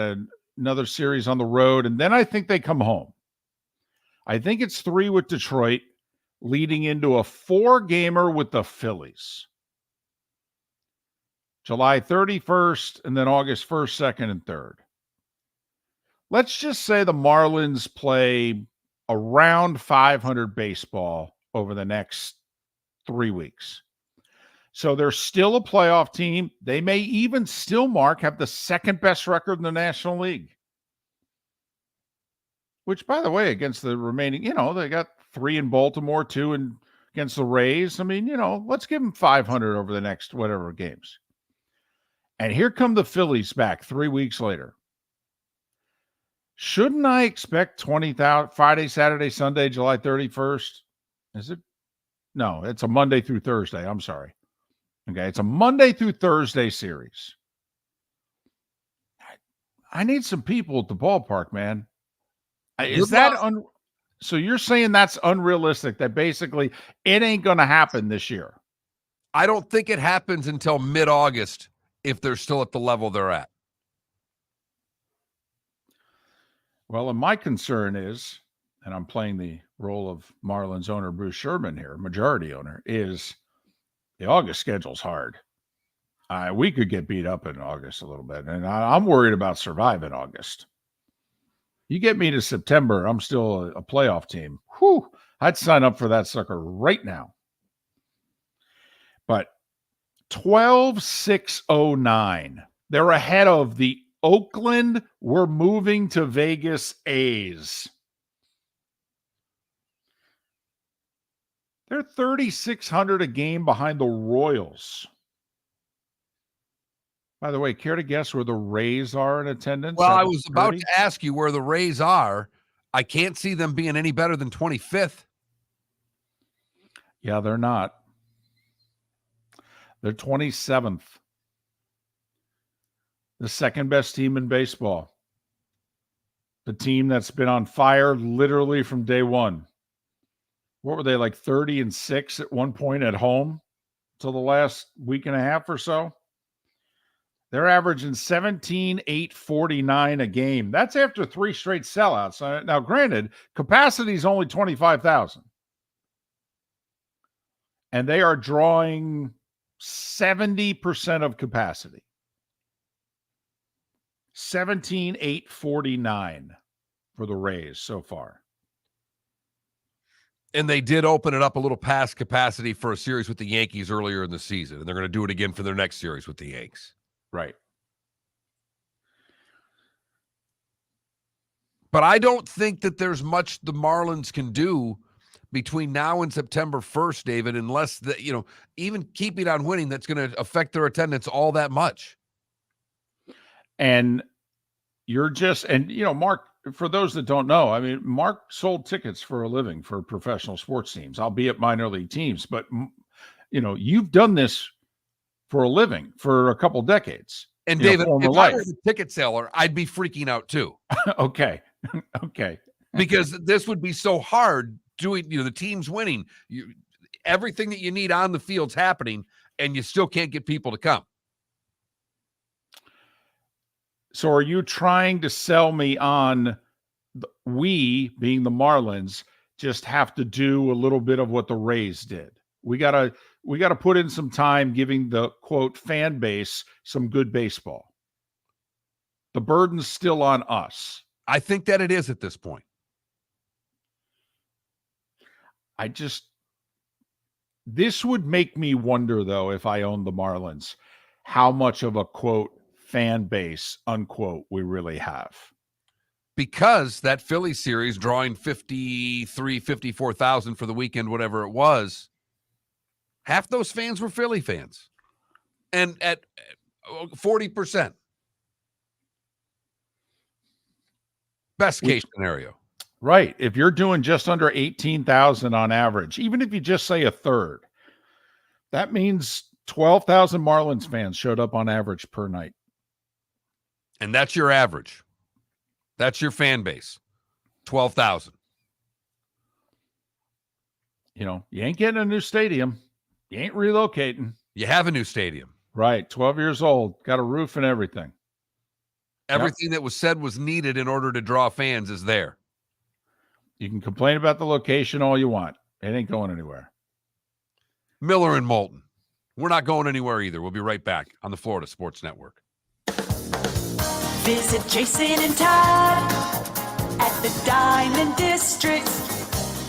[SPEAKER 1] another series on the road. And then I think they come home. I think it's 3 with Detroit, leading into a 4-gamer with the Phillies. July 31st and then August 1st, 2nd, and 3rd. Let's just say the Marlins play around 500 baseball over the next 3 weeks. So they're still a playoff team. They may even still, Mark, have the second best record in the National League. Which, by the way, against the remaining, they got 3 in Baltimore, 2 against the Rays. I mean, let's give them 500 over the next whatever games. And here come the Phillies back 3 weeks later. Shouldn't I expect 20,000 Friday, Saturday, Sunday, July 31st? Is it? No, it's a Monday through Thursday. I'm sorry. Okay, it's a Monday through Thursday series. I need some people at the ballpark, man. Is that so you're saying that's unrealistic, that basically it ain't going to happen this year?
[SPEAKER 2] I don't think it happens until mid-August if they're still at the level they're at.
[SPEAKER 1] Well, and my concern is, and I'm playing the role of Marlins owner Bruce Sherman here, majority owner, is the August schedule's hard. We could get beat up in August a little bit, and I'm worried about surviving August. You get me to September, I'm still a playoff team. Whew, I'd sign up for that sucker right now. But 12-6-09. They're ahead of the Oakland, we're moving to Vegas A's. They're 3,600 a game behind the Royals. By the way, care to guess where the Rays are in attendance?
[SPEAKER 2] Well, I was about to ask you where the Rays are. I can't see them being any better than 25th.
[SPEAKER 1] Yeah, they're not. They're 27th. The second best team in baseball. The team that's been on fire literally from day one. What were they, like 30-6 at one point at home till the last week and a half or so? They're averaging 17,849 a game. That's after 3 straight sellouts. Now, granted, capacity is only 25,000. And they are drawing 70% of capacity. 17,849 for the Rays so far.
[SPEAKER 2] And they did open it up a little past capacity for a series with the Yankees earlier in the season. And they're going to do it again for their next series with the Yanks.
[SPEAKER 1] Right.
[SPEAKER 2] But I don't think that there's much the Marlins can do between now and September 1st, David, unless even keeping on winning, that's going to affect their attendance all that much.
[SPEAKER 1] And Mark, for those that don't know, I mean, Mark sold tickets for a living for professional sports teams, albeit minor league teams. But, you've done this for a living for a couple decades.
[SPEAKER 2] And David, if I was a ticket seller, I'd be freaking out too.
[SPEAKER 1] Okay. Okay.
[SPEAKER 2] Because this would be so hard doing, the team's winning. Everything that you need on the field's happening, and you still can't get people to come.
[SPEAKER 1] So are you trying to sell me on we, being the Marlins, just have to do a little bit of what the Rays did? We gotta put in some time giving the, quote, fan base some good baseball. The burden's still on us.
[SPEAKER 2] I think that it is at this point.
[SPEAKER 1] This would make me wonder, though, if I owned the Marlins, how much of a, quote, fan base, unquote, we really have.
[SPEAKER 2] Because that Philly series drawing 54,000 for the weekend, whatever it was, half those fans were Philly fans. And at 40%. Best case scenario.
[SPEAKER 1] Right. If you're doing just under 18,000 on average, even if you just say a third, that means 12,000 Marlins fans showed up on average per night.
[SPEAKER 2] And that's your average. That's your fan base. 12,000.
[SPEAKER 1] You ain't getting a new stadium. You ain't relocating.
[SPEAKER 2] You have a new stadium.
[SPEAKER 1] Right. 12 years old. Got a roof and everything.
[SPEAKER 2] Everything that was said was needed in order to draw fans is there.
[SPEAKER 1] You can complain about the location all you want. It ain't going anywhere.
[SPEAKER 2] Miller and Moulton. We're not going anywhere either. We'll be right back on the Florida Sports Network.
[SPEAKER 12] Visit Jason and Todd at the Diamond District.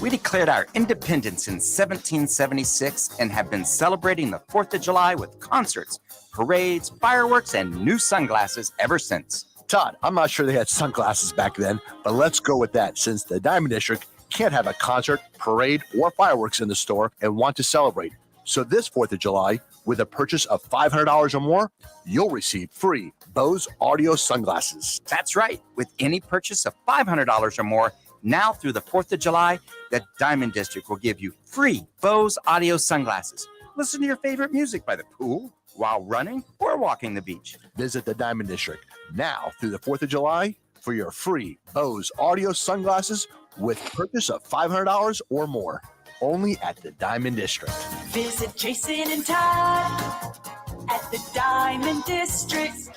[SPEAKER 13] We declared our independence in 1776 and have been celebrating the 4th of July with concerts, parades, fireworks, and new sunglasses ever since.
[SPEAKER 14] Todd, I'm not sure they had sunglasses back then, but let's go with that since the Diamond District can't have a concert, parade, or fireworks in the store and want to celebrate. So this 4th of July, with a purchase of $500 or more, you'll receive free Bose audio sunglasses.
[SPEAKER 13] That's right. With any purchase of $500 or more, now through the 4th of July, the Diamond District will give you free Bose audio sunglasses. Listen to your favorite music by the pool, while running, or walking the beach.
[SPEAKER 14] Visit the Diamond District now through the 4th of July for your free Bose audio sunglasses with purchase of $500 or more. Only at the Diamond District.
[SPEAKER 12] Visit Jason and Todd at the Diamond District.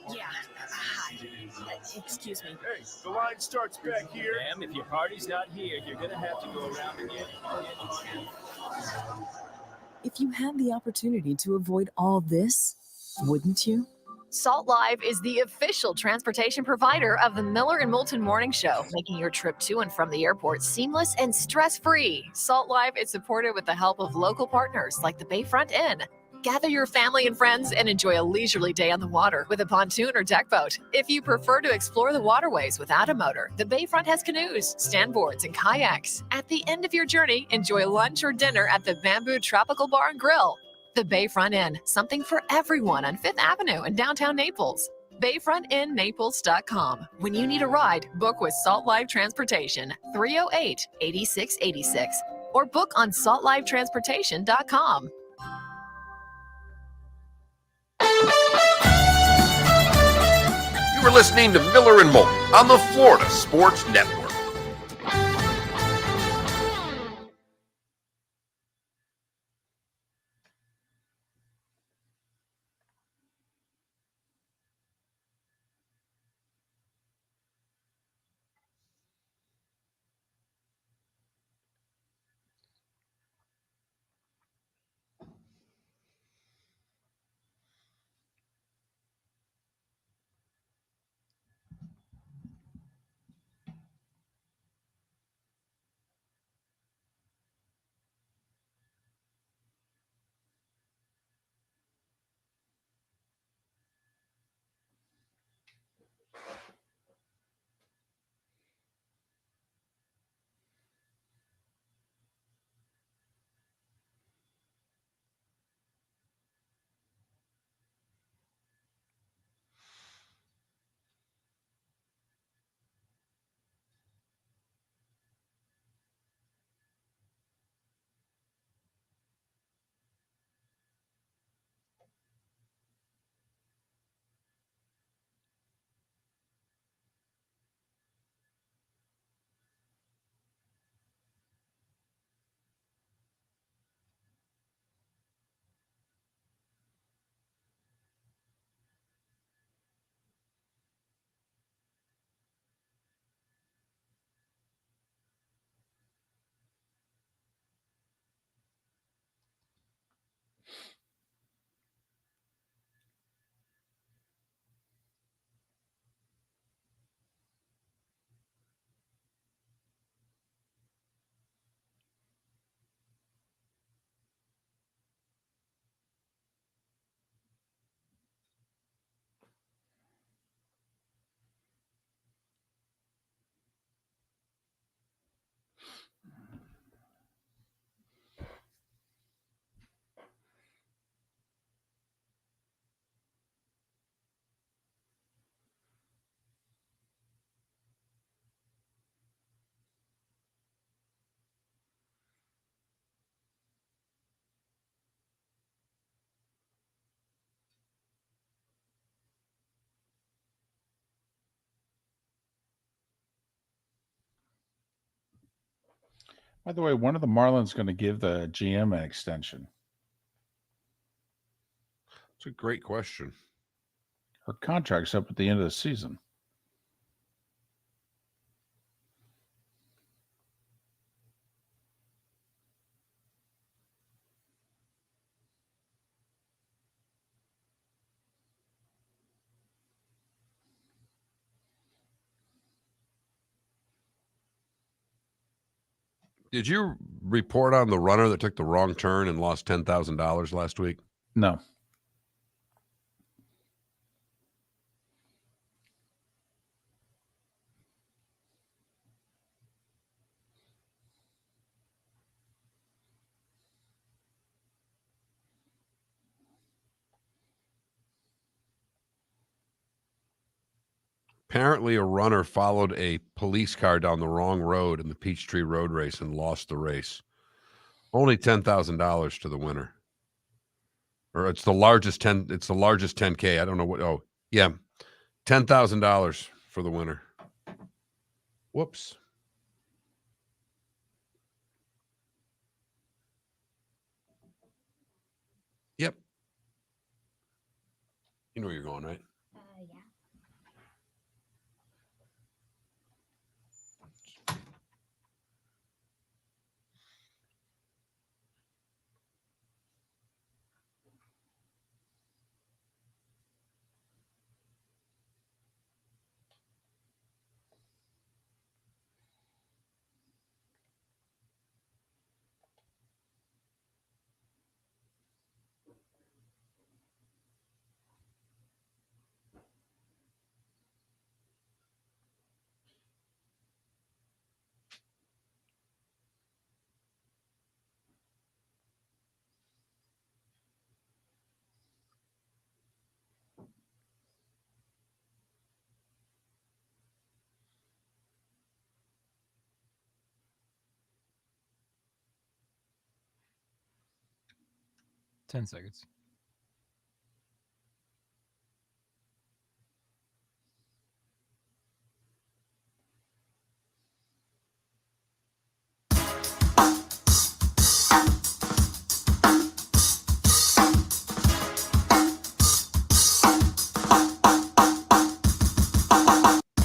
[SPEAKER 6] Yeah. Hi. Excuse me.
[SPEAKER 7] Hey, the line starts back here.
[SPEAKER 5] Ma'am, if your party's not here, you're gonna have to go around again.
[SPEAKER 9] If you had the opportunity to avoid all this, wouldn't you?
[SPEAKER 6] Salt Live is the official transportation provider of the Miller and Moulton Morning Show, making your trip to and from the airport seamless and stress-free. Salt Live is supported with the help of local partners like the Bayfront Inn. Gather your family and friends and enjoy a leisurely day on the water with a pontoon or deck boat. If you prefer to explore the waterways without a motor, the Bayfront has canoes, standboards, and kayaks. At the end of your journey, enjoy lunch or dinner at the Bamboo Tropical Bar and Grill. The Bayfront Inn, something for everyone on 5th Avenue in downtown Naples. BayfrontInNaples.com. When you need a ride, book with Salt Live Transportation, 308-8686, or book on saltlivetransportation.com.
[SPEAKER 2] You were listening to Miller and Moulton on the Florida Sports Network.
[SPEAKER 1] By the way, when are the Marlins going to give the GM an extension?
[SPEAKER 2] It's a great question.
[SPEAKER 1] Her contract's up at the end of the season.
[SPEAKER 2] Did you report on the runner that took the wrong turn and lost $10,000 last week?
[SPEAKER 1] No.
[SPEAKER 2] Apparently, a runner followed a police car down the wrong road in the Peachtree Road Race and lost the race. Only $10,000 to the winner. Or it's the largest 10K. I don't know what. Oh, yeah. $10,000 for the winner. Whoops. Yep. You know where you're going, right?
[SPEAKER 16] Yeah.
[SPEAKER 3] 10 seconds.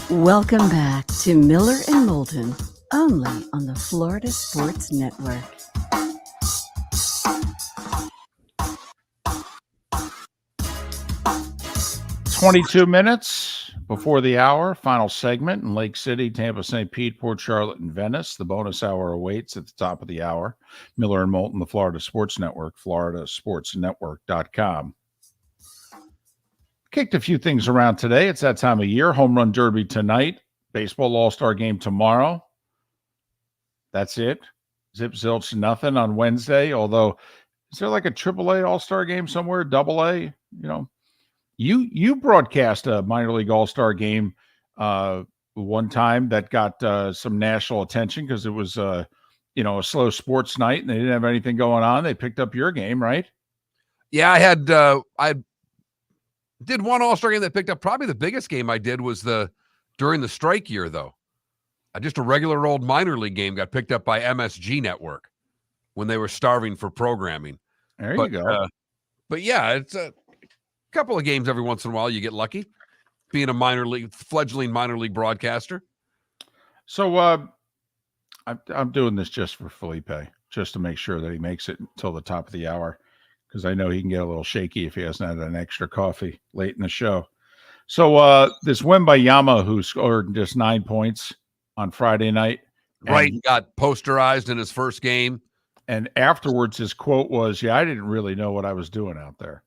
[SPEAKER 4] Welcome back to Miller and Moulton, only on the Florida Sports Network.
[SPEAKER 1] "22 minutes before the hour, final segment in Lake City, Tampa, St. Pete, Port Charlotte, and Venice. The bonus hour awaits at the top of the hour. Miller and Moulton, the Florida Sports Network, floridasportsnetwork.com. Kicked a few things around today. It's that time of year. Home Run Derby tonight. Baseball All-Star Game tomorrow. That's it. Zip zilch nothing on Wednesday. Although, is there like a AAA All-Star Game somewhere? AA? You know, you broadcast a minor league All-Star Game one time that got some national attention because it was a slow sports night and they didn't have anything going on. They picked up your game, right?
[SPEAKER 2] Yeah, I did one All-Star game that picked up. Probably the biggest game I did was during the strike year, though. Just a regular old minor league game got picked up by MSG Network when they were starving for programming.
[SPEAKER 1] There you go.
[SPEAKER 2] But yeah, it's a couple of games every once in a while you get lucky being a fledgling minor league broadcaster.
[SPEAKER 1] So I'm doing this just for Felipe, just to make sure that he makes it until the top of the hour, because I know he can get a little shaky if he hasn't had an extra coffee late in the show. So this win by Yama, who scored just 9 points on Friday night.
[SPEAKER 2] Right, he got posterized in his first game.
[SPEAKER 1] And afterwards, his quote was, "Yeah, I didn't really know what I was doing out there."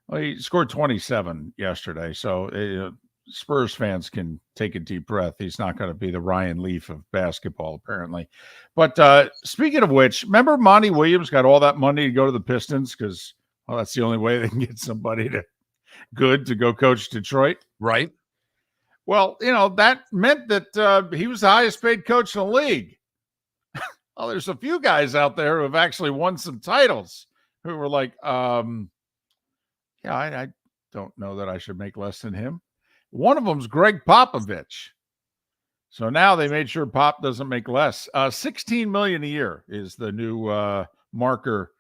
[SPEAKER 1] Well, he scored 27 yesterday, so Spurs fans can take a deep breath. He's not going to be the Ryan Leaf of basketball, apparently. But speaking of which, remember Monty Williams got all that money to go to the Pistons because, well, that's the only way they can get somebody to go coach Detroit.
[SPEAKER 2] Right.
[SPEAKER 1] Well, that meant that he was the highest paid coach in the league. Well, there's a few guys out there who have actually won some titles who were like, yeah, I don't know that I should make less than him. One of them's Greg Popovich. So now they made sure Pop doesn't make less. $16 million a year is the new marker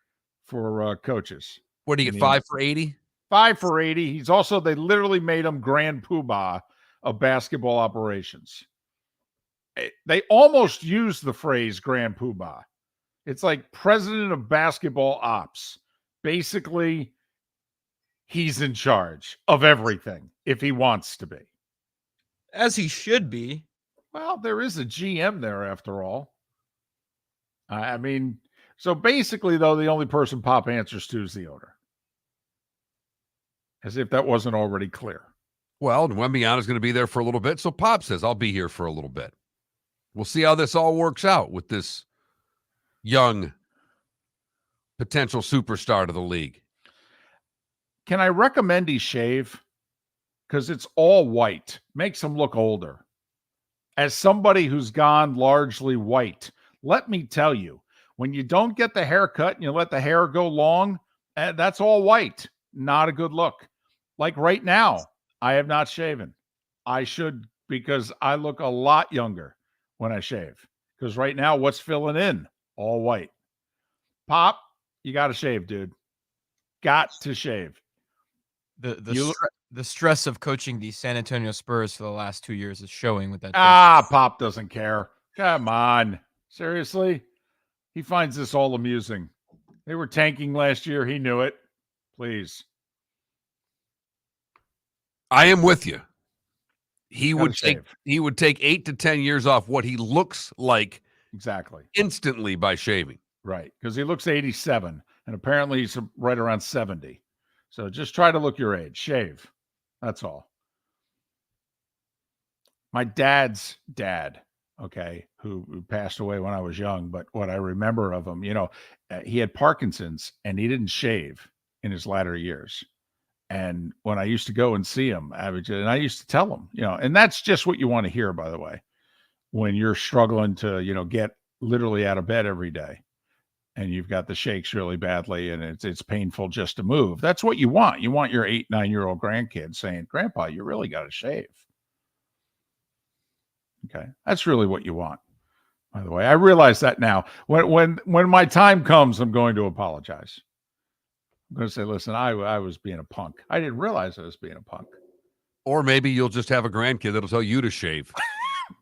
[SPEAKER 1] for coaches.
[SPEAKER 2] What do you get? 5 for 80?
[SPEAKER 1] 5 for 80. He's also, they literally made him Grand Poobah of basketball operations. They almost use the phrase Grand Poobah. It's like president of basketball ops. Basically, he's in charge of everything if he wants to be.
[SPEAKER 3] As he should be.
[SPEAKER 1] Well, there is a GM there after all. I mean, so basically, though, the only person Pop answers to is the owner. As if that wasn't already clear.
[SPEAKER 2] Well, Wembiana is going to be there for a little bit, so Pop says, I'll be here for a little bit. We'll see how this all works out with this young potential superstar to the league.
[SPEAKER 1] Can I recommend he shave? Because it's all white. Makes him look older. As somebody who's gone largely white, let me tell you, when you don't get the haircut and you let the hair go long, that's all white. Not a good look. Like right now, I have not shaven. I should, because I look a lot younger when I shave. Because right now, what's filling in? All white. Pop, you got to shave, dude. Got to shave.
[SPEAKER 3] The stress of coaching the San Antonio Spurs for the last 2 years is showing with that.
[SPEAKER 1] Pop doesn't care. Come on. Seriously? He finds this all amusing. They were tanking last year. He knew it. Please.
[SPEAKER 2] I am with you. He would take 8 to 10 years off what he looks like
[SPEAKER 1] exactly
[SPEAKER 2] instantly by shaving.
[SPEAKER 1] Right, because he looks 87, and apparently he's right around 70. So just try to look your age. Shave. That's all. My dad's dad, okay, who passed away when I was young, but what I remember of him, he had Parkinson's, and he didn't shave in his latter years. And when I used to go and see him, I used to tell him, and that's just what you want to hear, by the way, when you're struggling to, get literally out of bed every day and you've got the shakes really badly and it's painful just to move. That's what you want. You want your 8-9-year-old grandkid saying, Grandpa, you really got to shave. Okay. That's really what you want. By the way, I realize that now. When my time comes, I'm going to apologize. I'm going to say, listen, I was being a punk. I didn't realize I was being a punk.
[SPEAKER 2] Or maybe you'll just have a grandkid that'll tell you to shave.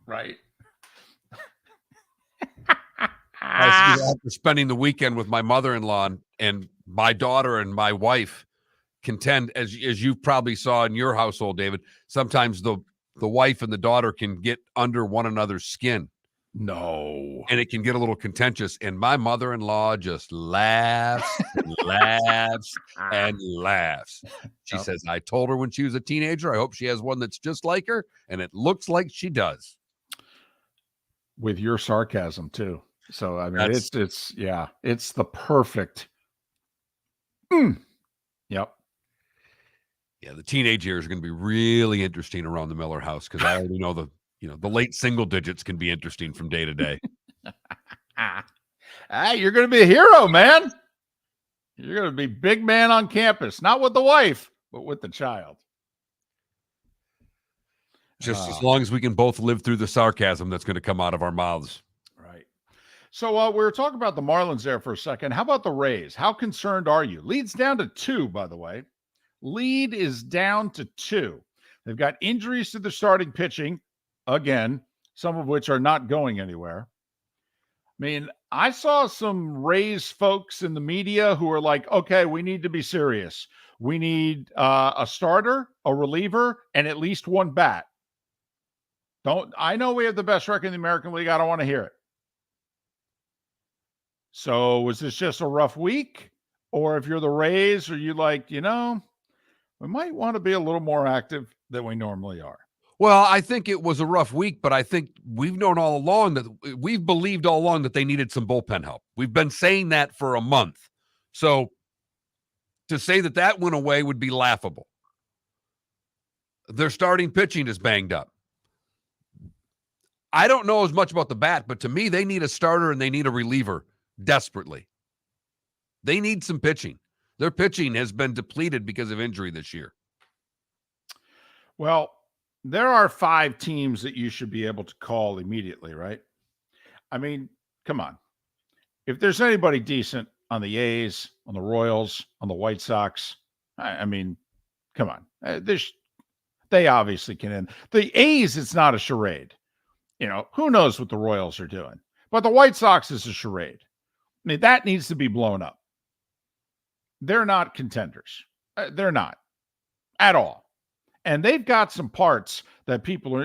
[SPEAKER 1] Right.
[SPEAKER 2] After spending the weekend with my mother-in-law and my daughter and my wife contend, as you probably saw in your household, David, sometimes the wife and the daughter can get under one another's skin.
[SPEAKER 1] No.
[SPEAKER 2] And it can get a little contentious. And my mother-in-law just laughs and laughs and laughs. She says, I told her when she was a teenager, I hope she has one that's just like her. And it looks like she does.
[SPEAKER 1] With your sarcasm, too. So, I mean, it's the perfect. Yep.
[SPEAKER 2] Yeah, the teenage years are going to be really interesting around the Miller house because I already know the late single digits can be interesting from day to day.
[SPEAKER 1] You're going to be a hero, man. You're going to be big man on campus, not with the wife, but with the child.
[SPEAKER 2] Just as long as we can both live through the sarcasm that's going to come out of our mouths.
[SPEAKER 1] Right. So we were talking about the Marlins there for a second. How about the Rays? How concerned are you? Lead's down to 2, by the way. Lead is down to 2. They've got injuries to the starting pitching, again, some of which are not going anywhere. I mean, I saw some Rays folks in the media who are like, okay, we need to be serious. We need a starter, a reliever, and at least one bat. I know we have the best record in the American League. I don't want to hear it. So was this just a rough week? Or if you're the Rays, are you like, we might want to be a little more active than we normally are?
[SPEAKER 2] Well, I think it was a rough week, but I think we've known all along that we've believed all along that they needed some bullpen help. We've been saying that for a month. So to say that went away would be laughable. Their starting pitching is banged up. I don't know as much about the bat, but to me, they need a starter and they need a reliever desperately. They need some pitching. Their pitching has been depleted because of injury this year.
[SPEAKER 1] Well, there are 5 teams that you should be able to call immediately, right? I mean, come on. If there's anybody decent on the A's, on the Royals, on the White Sox, I mean, come on. They obviously can end. The A's, it's not a charade. Who knows what the Royals are doing? But the White Sox is a charade. I mean, that needs to be blown up. They're not contenders. They're not at all. And they've got some parts that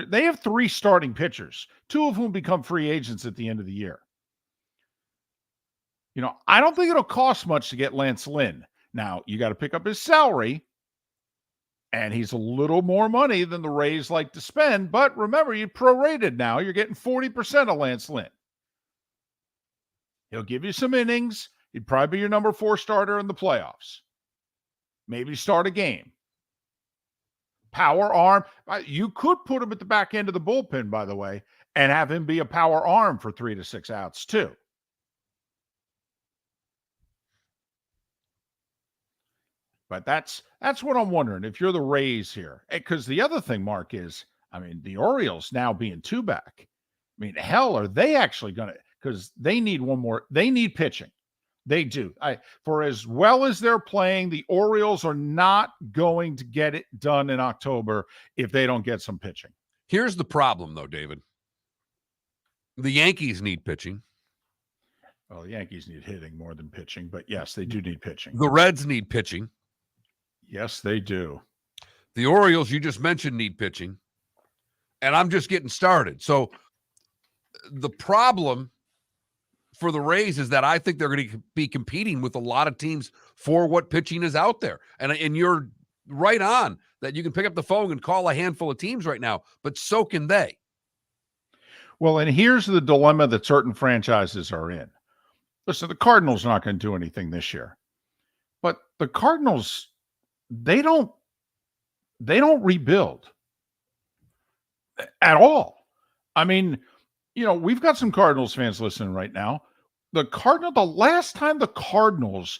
[SPEAKER 1] they have 3 starting pitchers, 2 of whom become free agents at the end of the year. I don't think it'll cost much to get Lance Lynn. Now, you got to pick up his salary, and he's a little more money than the Rays like to spend. But remember, you prorated now. You're getting 40% of Lance Lynn. He'll give you some innings. He'd probably be your number 4 starter in the playoffs. Maybe start a game. Power arm. You could put him at the back end of the bullpen, by the way, and have him be a power arm for 3 to 6 outs, too. But that's what I'm wondering, if you're the Rays here. Because the other thing, Mark, is, the Orioles now being 2 back. Hell, are they actually going to – because they need one more – they need pitching. They do. For as well as they're playing, the Orioles are not going to get it done in October if they don't get some pitching.
[SPEAKER 2] Here's the problem, though, David. The Yankees need pitching.
[SPEAKER 1] Well, the Yankees need hitting more than pitching, but yes, they do need pitching.
[SPEAKER 2] The Reds need pitching.
[SPEAKER 1] Yes, they do.
[SPEAKER 2] The Orioles, you just mentioned, need pitching. And I'm just getting started. So the problem for the Rays is that I think they're going to be competing with a lot of teams for what pitching is out there. And you're right on that you can pick up the phone and call a handful of teams right now, but so can they.
[SPEAKER 1] Well, and here's the dilemma that certain franchises are in. Listen, the Cardinals are not going to do anything this year. But the Cardinals, they don't rebuild at all. We've got some Cardinals fans listening right now. The last time the Cardinals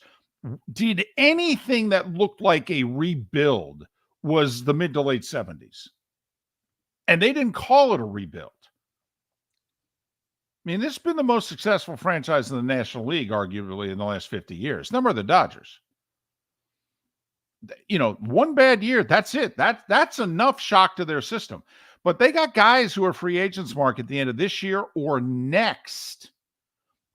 [SPEAKER 1] did anything that looked like a rebuild was the mid to late 70s. And they didn't call it a rebuild. This has been the most successful franchise in the National League, arguably, in the last 50 years. Number of the Dodgers. One bad year, that's it. That's enough shock to their system. But they got guys who are free agents, Mark, at the end of this year or next.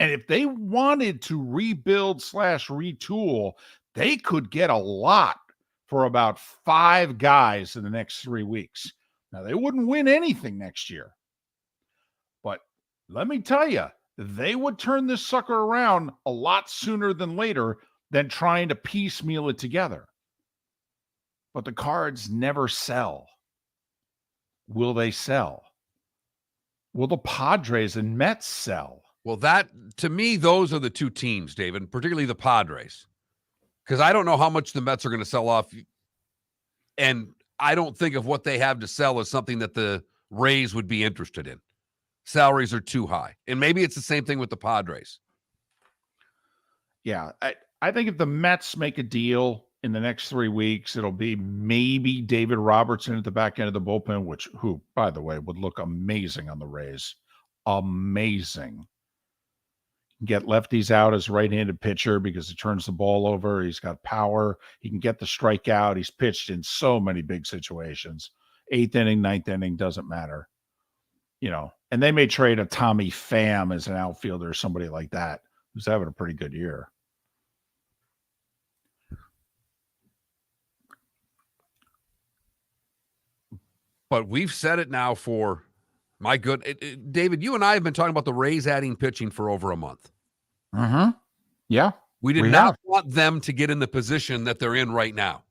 [SPEAKER 1] And if they wanted to rebuild / retool, they could get a lot for about 5 guys in the next 3 weeks. Now, they wouldn't win anything next year. But let me tell you, they would turn this sucker around a lot sooner than later than trying to piecemeal it together. But the Cards never sell. Will they sell? Will the Padres and Mets sell?
[SPEAKER 2] Well, to me, those are the 2 teams, David, particularly the Padres. Because I don't know how much the Mets are going to sell off. And I don't think of what they have to sell as something that the Rays would be interested in. Salaries are too high. And maybe it's the same thing with the Padres.
[SPEAKER 1] Yeah, I think if the Mets make a deal in the next 3 weeks, it'll be maybe David Robertson at the back end of the bullpen, who, by the way, would look amazing on the Rays. Amazing. Get lefties out as right-handed pitcher because he turns the ball over. He's got power. He can get the strikeout. He's pitched in so many big situations. 8th inning, 9th inning, doesn't matter. And they may trade a Tommy Pham as an outfielder or somebody like that who's having a pretty good year.
[SPEAKER 2] But we've said it now for, my good, David, you and I have been talking about the Rays adding pitching for over a month.
[SPEAKER 1] Mm-hmm. Yeah.
[SPEAKER 2] We did not want them to get in the position that they're in right now,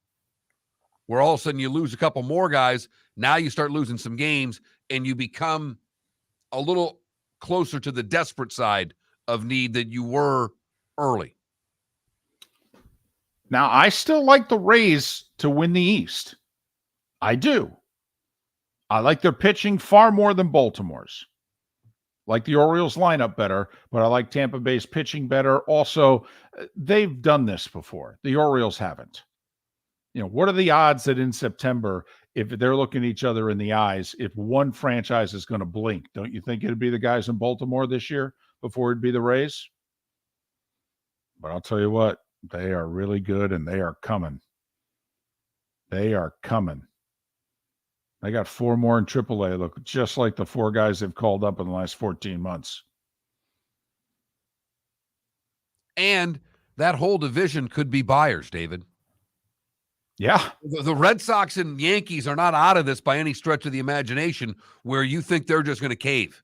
[SPEAKER 2] where all of a sudden you lose a couple more guys. Now you start losing some games and you become a little closer to the desperate side of need that you were early.
[SPEAKER 1] Now, I still like the Rays to win the East. I do. I like their pitching far more than Baltimore's. Like the Orioles lineup better, but I like Tampa Bay's pitching better. Also, they've done this before. The Orioles haven't. What are the odds that in September, if they're looking each other in the eyes, if one franchise is going to blink? Don't you think it'd be the guys in Baltimore this year before it'd be the Rays? But I'll tell you what, they are really good and they are coming. They are coming. They got 4 more in AAA. Look just like the 4 guys they've called up in the last 14 months.
[SPEAKER 2] And that whole division could be buyers, David.
[SPEAKER 1] Yeah.
[SPEAKER 2] The Red Sox and Yankees are not out of this by any stretch of the imagination where you think they're just going to cave.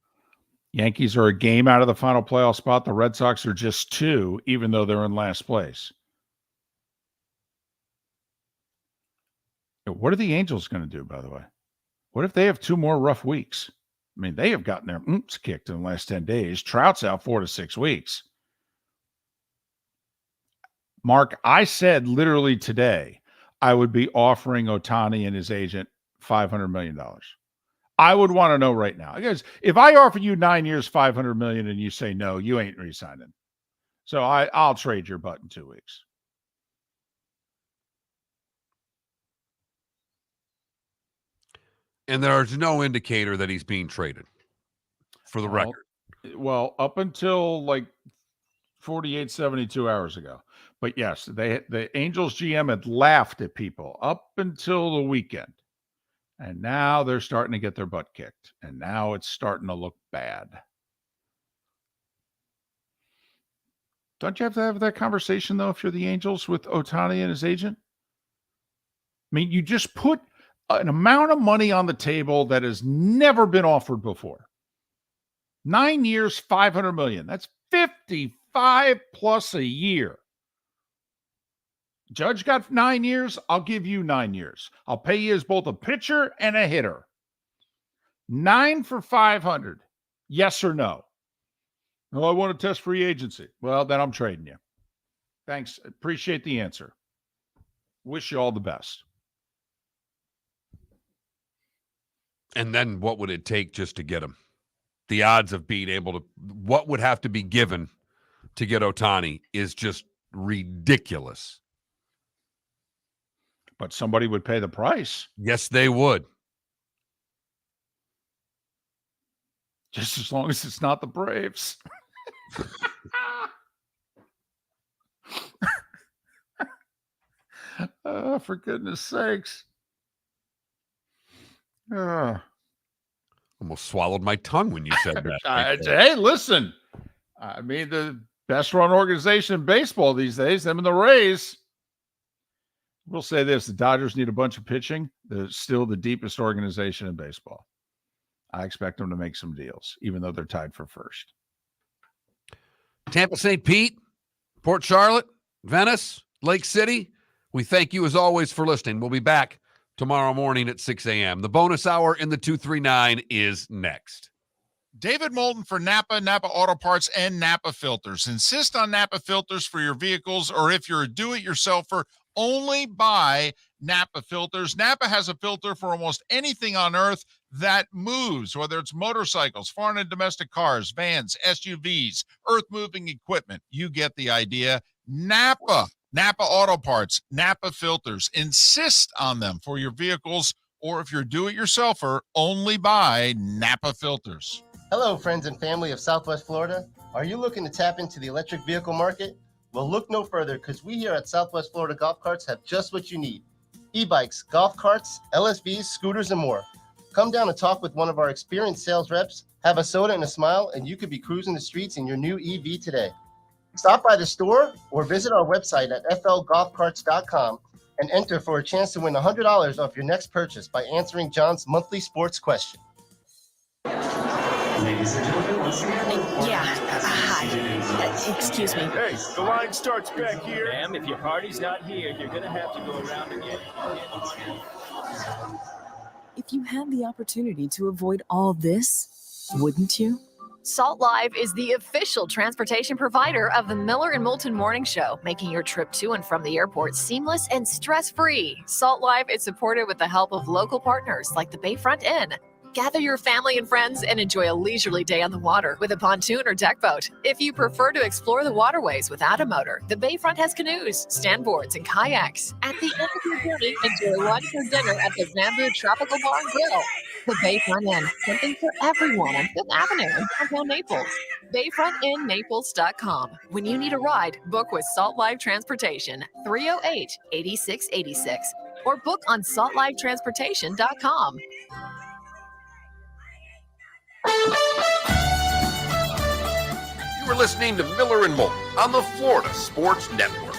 [SPEAKER 1] Yankees are a game out of the final playoff spot. The Red Sox are just 2, even though they're in last place. What are the Angels going to do, by the way? What if they have 2 more rough weeks? I mean, they have gotten their oomph kicked in the last 10 days. Trout's out 4 to 6 weeks. Mark, I said literally today I would be offering Ohtani and his agent $500 million. I would want to know right now. Because if I offer you 9 years, $500 million, and you say no, you ain't re-signing. So I'll trade your butt in 2 weeks.
[SPEAKER 2] And there's no indicator that he's being traded, for the record.
[SPEAKER 1] Well, up until like 48, 72 hours ago. But yes, the Angels GM had laughed at people up until the weekend. And now they're starting to get their butt kicked. And now it's starting to look bad. Don't you have to have that conversation, though, if you're the Angels with Ohtani and his agent? I mean, you just put an amount of money on the table that has never been offered before. 9 years, $500 million. That's 55 plus a year. Judge got 9 years. I'll give you 9 years. I'll pay you as both a pitcher and a hitter. 9 for 500. Yes or no? No, I want to test free agency. Well, then I'm trading you. Thanks. Appreciate the answer. Wish you all the best.
[SPEAKER 2] And then what would it take just to get him? The odds of being able to, what would have to be given to get Ohtani is just ridiculous.
[SPEAKER 1] But somebody would pay the price.
[SPEAKER 2] Yes, they would.
[SPEAKER 1] Just as long as it's not the Braves. Oh, for goodness sakes.
[SPEAKER 2] Almost swallowed my tongue when you said that.
[SPEAKER 1] Hey, listen. I mean, the best run organization in baseball these days, them and the Rays. We'll say this, the Dodgers need a bunch of pitching. They're still the deepest organization in baseball. I expect them to make some deals, even though they're tied for first.
[SPEAKER 2] Tampa, St. Pete, Port Charlotte, Venice, Lake City. We thank you as always for listening. We'll be back tomorrow morning at 6 a.m. The bonus hour in the 239 is next.
[SPEAKER 10] David Moulton for Napa Auto Parts, and Napa Filters. Insist on Napa filters for your vehicles, or if you're a do-it-yourselfer, only buy Napa filters. Napa has a filter for almost anything on earth that moves, whether it's motorcycles, foreign and domestic cars, vans, SUVs, earth-moving equipment. You get the idea. Napa Auto Parts, Napa filters. Insist on them for your vehicles, or if you're a do-it-yourselfer, only buy Napa filters.
[SPEAKER 8] Hello, friends and family of Southwest Florida. Are you looking to tap into the electric vehicle market? Well, look no further, because we here at Southwest Florida Golf Carts have just what you need. E-bikes, golf carts, LSVs, scooters, and more. Come down and talk with one of our experienced sales reps, have a soda and a smile, and you could be cruising the streets in your new EV today. Stop by the store or visit our website at flgolfcarts.com and enter for a chance to win $100 off your next purchase by answering John's monthly sports question.
[SPEAKER 12] Ladies and gentlemen, once again.
[SPEAKER 6] Hi. Excuse me.
[SPEAKER 7] Hey, the line starts back here.
[SPEAKER 5] Ma'am, if your party's not here, you're going to have to go around again.
[SPEAKER 9] If you had the opportunity to avoid all this, wouldn't you?
[SPEAKER 6] Salt Live is the official transportation provider of the Miller and Moulton Morning Show, making your trip to and from the airport seamless and stress-free. Salt Live is supported with the help of local partners like the Bayfront Inn. Gather your family and friends and enjoy a leisurely day on the water with a pontoon or deck boat. If you prefer to explore the waterways without a motor, the Bayfront has canoes, standboards, and kayaks. At the end of your journey, enjoy lunch or dinner at the Bamboo Tropical Bar and Grill. The Bayfront Inn, something for everyone on Fifth Avenue in downtown Naples. BayfrontInNaples.com. When you need a ride, book with Salt Live Transportation, 308-8686, or book on saltlivetransportation.com.
[SPEAKER 2] You were listening to Miller and Moulton on the Florida Sports Network.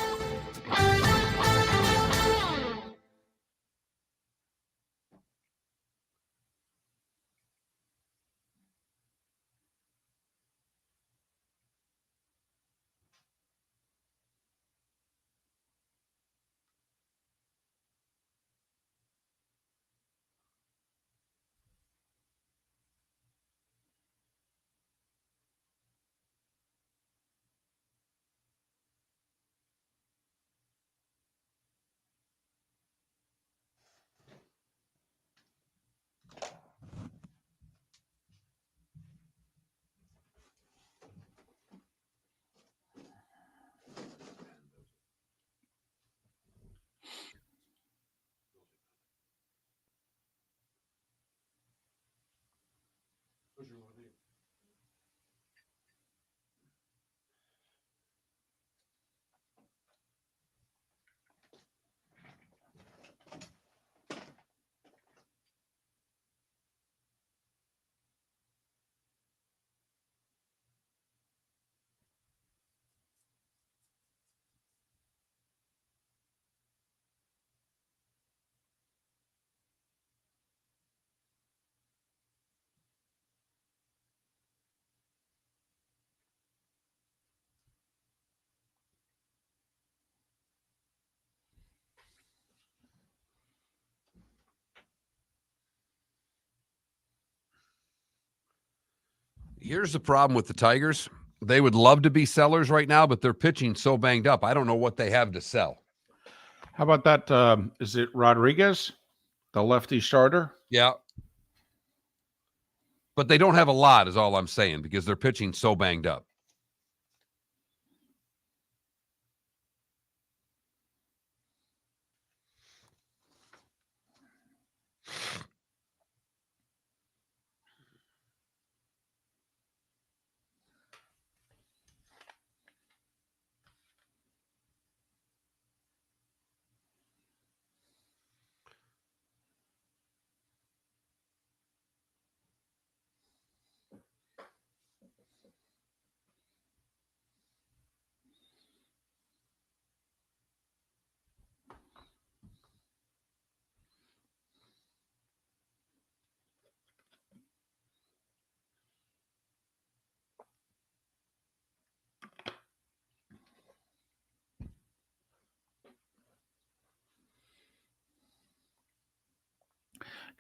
[SPEAKER 2] Here's the problem with the Tigers. They would love to be sellers right now, but they're pitching so banged up. I don't know what they have to sell.
[SPEAKER 1] How about that? Is it Rodriguez, the lefty starter?
[SPEAKER 2] Yeah. But they don't have a lot is all I'm saying because they're pitching so banged up.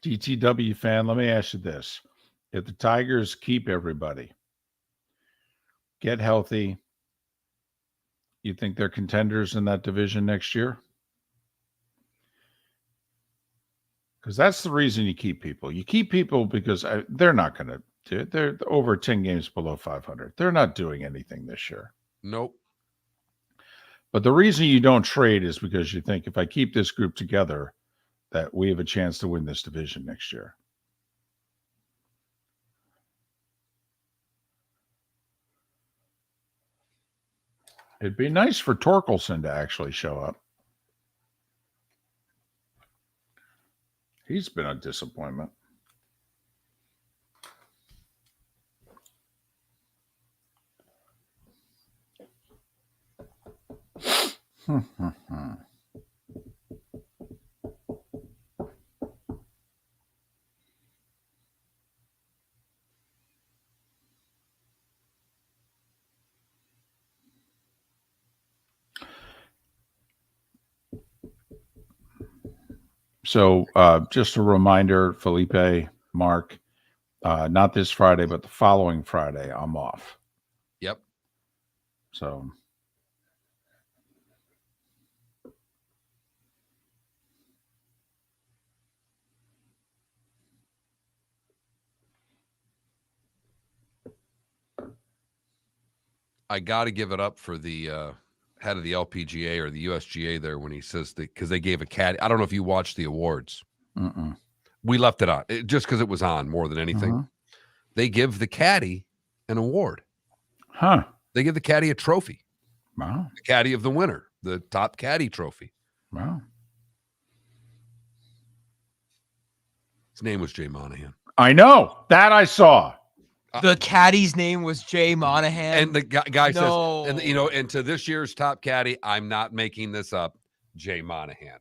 [SPEAKER 1] DTW fan, let me ask you this. If the Tigers keep everybody, get healthy, you think they're contenders in that division next year? Because that's the reason you keep people. You keep people because they're not going to do it. They're over 10 games below 500. They're not doing anything this year.
[SPEAKER 2] Nope.
[SPEAKER 1] But the reason you don't trade is because you think if I keep this group together, that we have a chance to win this division next year. It'd be nice for Torkelson to actually show up. He's been a disappointment. So just a reminder, Felipe, Mark, not this Friday, but the following Friday, I'm off.
[SPEAKER 2] Yep.
[SPEAKER 1] So
[SPEAKER 2] I got to give it up for the head of the LPGA or the USGA there when he says that because they gave a caddy. I don't know if you watched the awards.
[SPEAKER 1] Mm-mm.
[SPEAKER 2] We left it on just because it was on more than anything.
[SPEAKER 1] Mhm.
[SPEAKER 2] They give the caddy an award.
[SPEAKER 1] Huh.
[SPEAKER 2] They give the caddy a trophy.
[SPEAKER 1] Wow.
[SPEAKER 2] The caddy of the winner, the top caddy trophy.
[SPEAKER 1] Wow.
[SPEAKER 2] His name was Jay Monahan.
[SPEAKER 1] I know. That I saw.
[SPEAKER 3] The caddy's name was Jay Monahan.
[SPEAKER 2] And the guy
[SPEAKER 3] No.
[SPEAKER 2] says, and to this year's top caddy, I'm not making this up, Jay Monahan.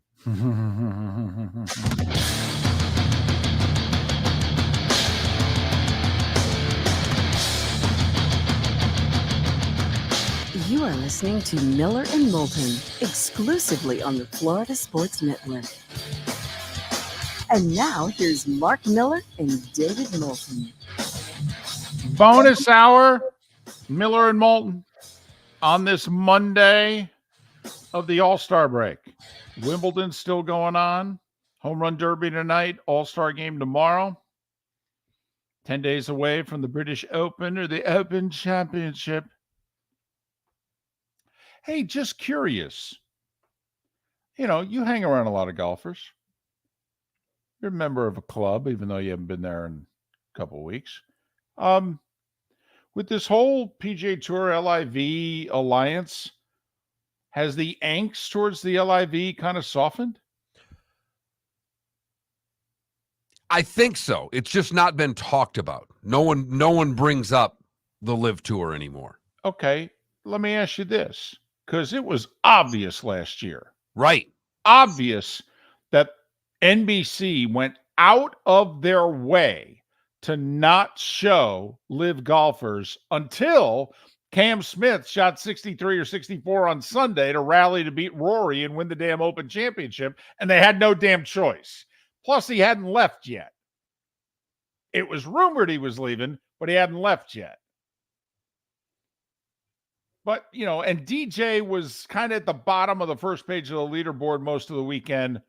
[SPEAKER 4] You are listening to Miller and Moulton, exclusively on the Florida Sports Network. And now here's Mark Miller and David Moulton.
[SPEAKER 1] Bonus hour, Miller and Moulton, on this Monday of the All-Star break. Wimbledon's still going on. Home Run Derby tonight. All-Star game tomorrow. 10 days away from the British Open or the Open Championship. Hey, just curious. You hang around a lot of golfers. You're a member of a club, even though you haven't been there in a couple of weeks. With this whole PGA Tour LIV alliance, has the angst towards the LIV kind of softened?
[SPEAKER 2] I think so. It's just not been talked about. No one brings up the Live Tour anymore.
[SPEAKER 1] Okay, let me ask you this, because it was obvious last year.
[SPEAKER 2] Right.
[SPEAKER 1] Obvious that NBC went out of their way to not show live golfers until Cam Smith shot 63 or 64 on Sunday to rally to beat Rory and win the damn Open Championship, and they had no damn choice. Plus, he hadn't left yet. It was rumored he was leaving, but he hadn't left yet. But, and DJ was kind of at the bottom of the first page of the leaderboard most of the weekend.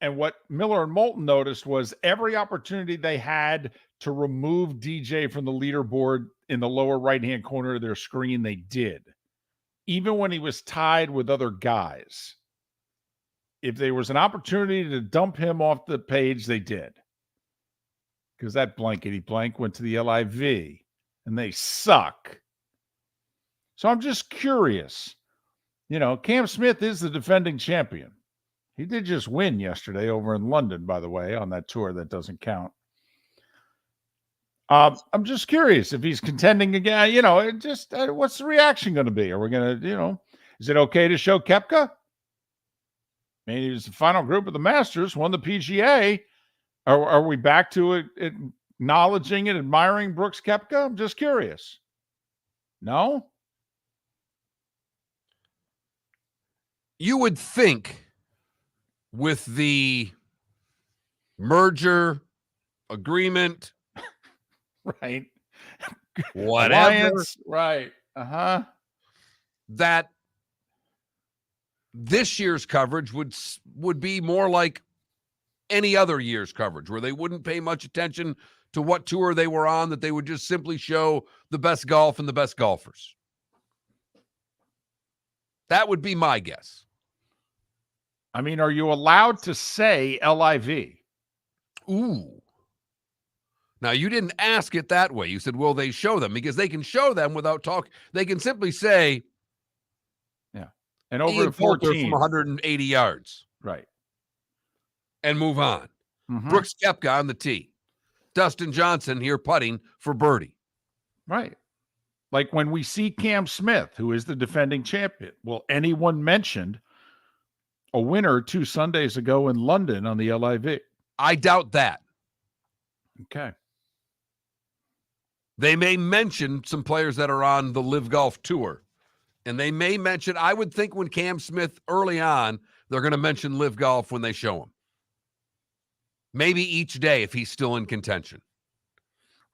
[SPEAKER 1] And what Miller and Moulton noticed was every opportunity they had to remove DJ from the leaderboard in the lower right-hand corner of their screen, they did. Even when he was tied with other guys. If there was an opportunity to dump him off the page, they did. Because that blankety blank went to the LIV, and they suck. So I'm just curious. Cam Smith is the defending champion. He did just win yesterday over in London, by the way, on that tour that doesn't count. I'm just curious if he's contending again. What's the reaction going to be? Are we going to, is it okay to show Koepka? I mean, he was the final group of the Masters, won the PGA. Are we back to acknowledging and admiring Brooks Koepka? I'm just curious. No?
[SPEAKER 2] You would think with the merger agreement,
[SPEAKER 1] right?
[SPEAKER 2] Whatever.
[SPEAKER 1] Alliance, right.
[SPEAKER 2] That this year's coverage would be more like any other year's coverage, where they wouldn't pay much attention to what tour they were on, that they would just simply show the best golf and the best golfers. That would be my guess.
[SPEAKER 1] I mean, are you allowed to say LIV?
[SPEAKER 2] Ooh. Now, you didn't ask it that way. You said, will they show them? Because they can show them without talk. They can simply say,
[SPEAKER 1] yeah, and over to
[SPEAKER 2] from
[SPEAKER 1] 14
[SPEAKER 2] 180 yards.
[SPEAKER 1] Right.
[SPEAKER 2] And move on.
[SPEAKER 1] Mm-hmm.
[SPEAKER 2] Brooks Koepka on the tee. Dustin Johnson here putting for birdie.
[SPEAKER 1] Right. Like when we see Cam Smith, who is the defending champion, will anyone mention a winner 2 Sundays ago in London on the LIV?
[SPEAKER 2] I doubt that.
[SPEAKER 1] Okay.
[SPEAKER 2] They may mention some players that are on the Live Golf Tour. And they may mention, I would think when Cam Smith early on, they're going to mention Live Golf when they show him. Maybe each day if he's still in contention.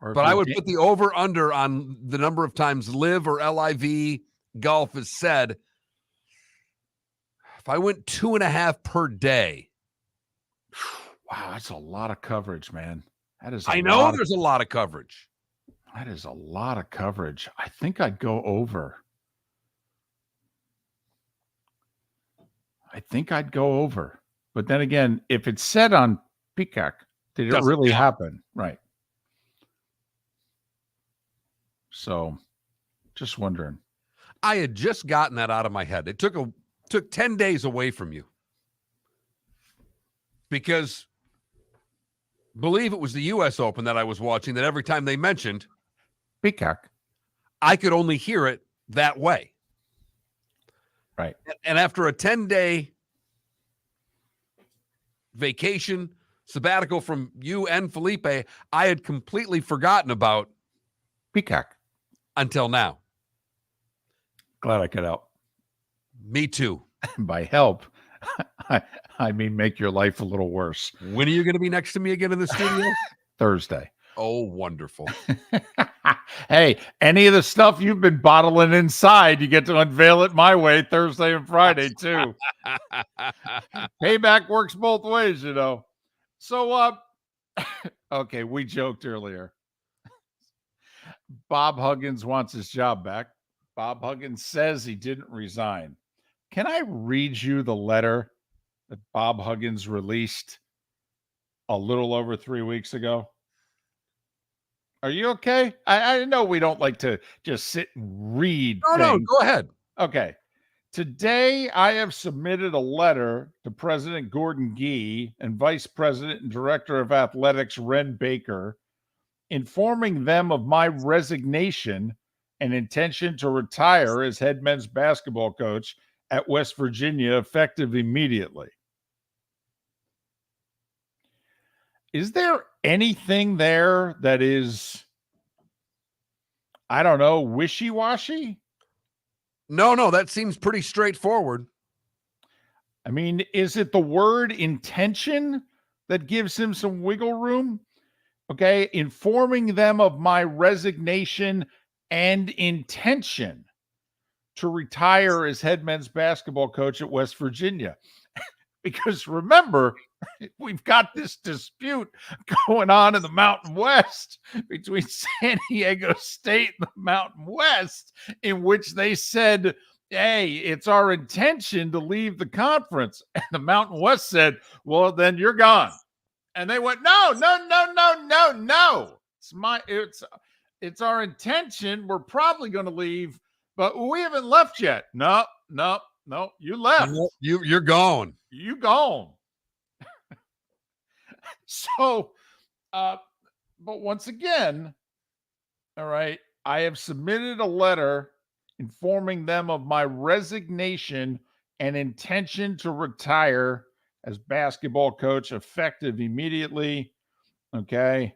[SPEAKER 2] But I would put the over-under on the number of times Live or LIV golf is said. If I went 2.5 per day.
[SPEAKER 1] Wow, that's a lot of coverage, man. That is.
[SPEAKER 2] I know there's a lot of coverage.
[SPEAKER 1] That is a lot of coverage. I think I'd go over. But then again, if it's said on Peacock, did it really happen? Right. So, just wondering.
[SPEAKER 2] I had just gotten that out of my head. It took 10 days away from you. Because believe it was the U.S. Open that I was watching, that every time they mentioned
[SPEAKER 1] Peacock,
[SPEAKER 2] I could only hear it that way.
[SPEAKER 1] Right.
[SPEAKER 2] And after a 10-day vacation, sabbatical from you and Felipe, I had completely forgotten about
[SPEAKER 1] Peacock
[SPEAKER 2] until now.
[SPEAKER 1] Glad I could help.
[SPEAKER 2] Me too.
[SPEAKER 1] By help, I mean make your life a little worse.
[SPEAKER 2] When are you going to be next to me again in the studio?
[SPEAKER 1] Thursday.
[SPEAKER 2] Oh, wonderful.
[SPEAKER 1] Hey, any of the stuff you've been bottling inside, you get to unveil it my way Thursday and Friday, too. Payback works both ways, you know. So, okay, we joked earlier. Bob Huggins wants his job back. Bob Huggins says he didn't resign. Can I read you the letter that Bob Huggins released a little over 3 weeks ago? Are you okay? I know we don't like to just sit and read things.
[SPEAKER 2] No, go ahead.
[SPEAKER 1] Okay. Today, I have submitted a letter to President Gordon Gee and Vice President and Director of Athletics Ren Baker, informing them of my resignation and intention to retire as head men's basketball coach at West Virginia, effective immediately. Is there anything there that is, I don't know, wishy-washy?
[SPEAKER 2] No, that seems pretty straightforward.
[SPEAKER 1] I mean, is it the word intention that gives him some wiggle room? okay, informing them of my resignation and intention to retire as head men's basketball coach at West Virginia. Because remember, we've got this dispute going on in the Mountain West between San Diego State and the Mountain West, in which they said, hey, it's our intention to leave the conference. And the Mountain West said, well, then you're gone. And they went, no. It's our intention. We're probably going to leave, but we haven't left yet. No, you left.
[SPEAKER 2] You're gone.
[SPEAKER 1] You gone. So, but once again, all right, I have submitted a letter informing them of my resignation and intention to retire as basketball coach effective immediately. Okay.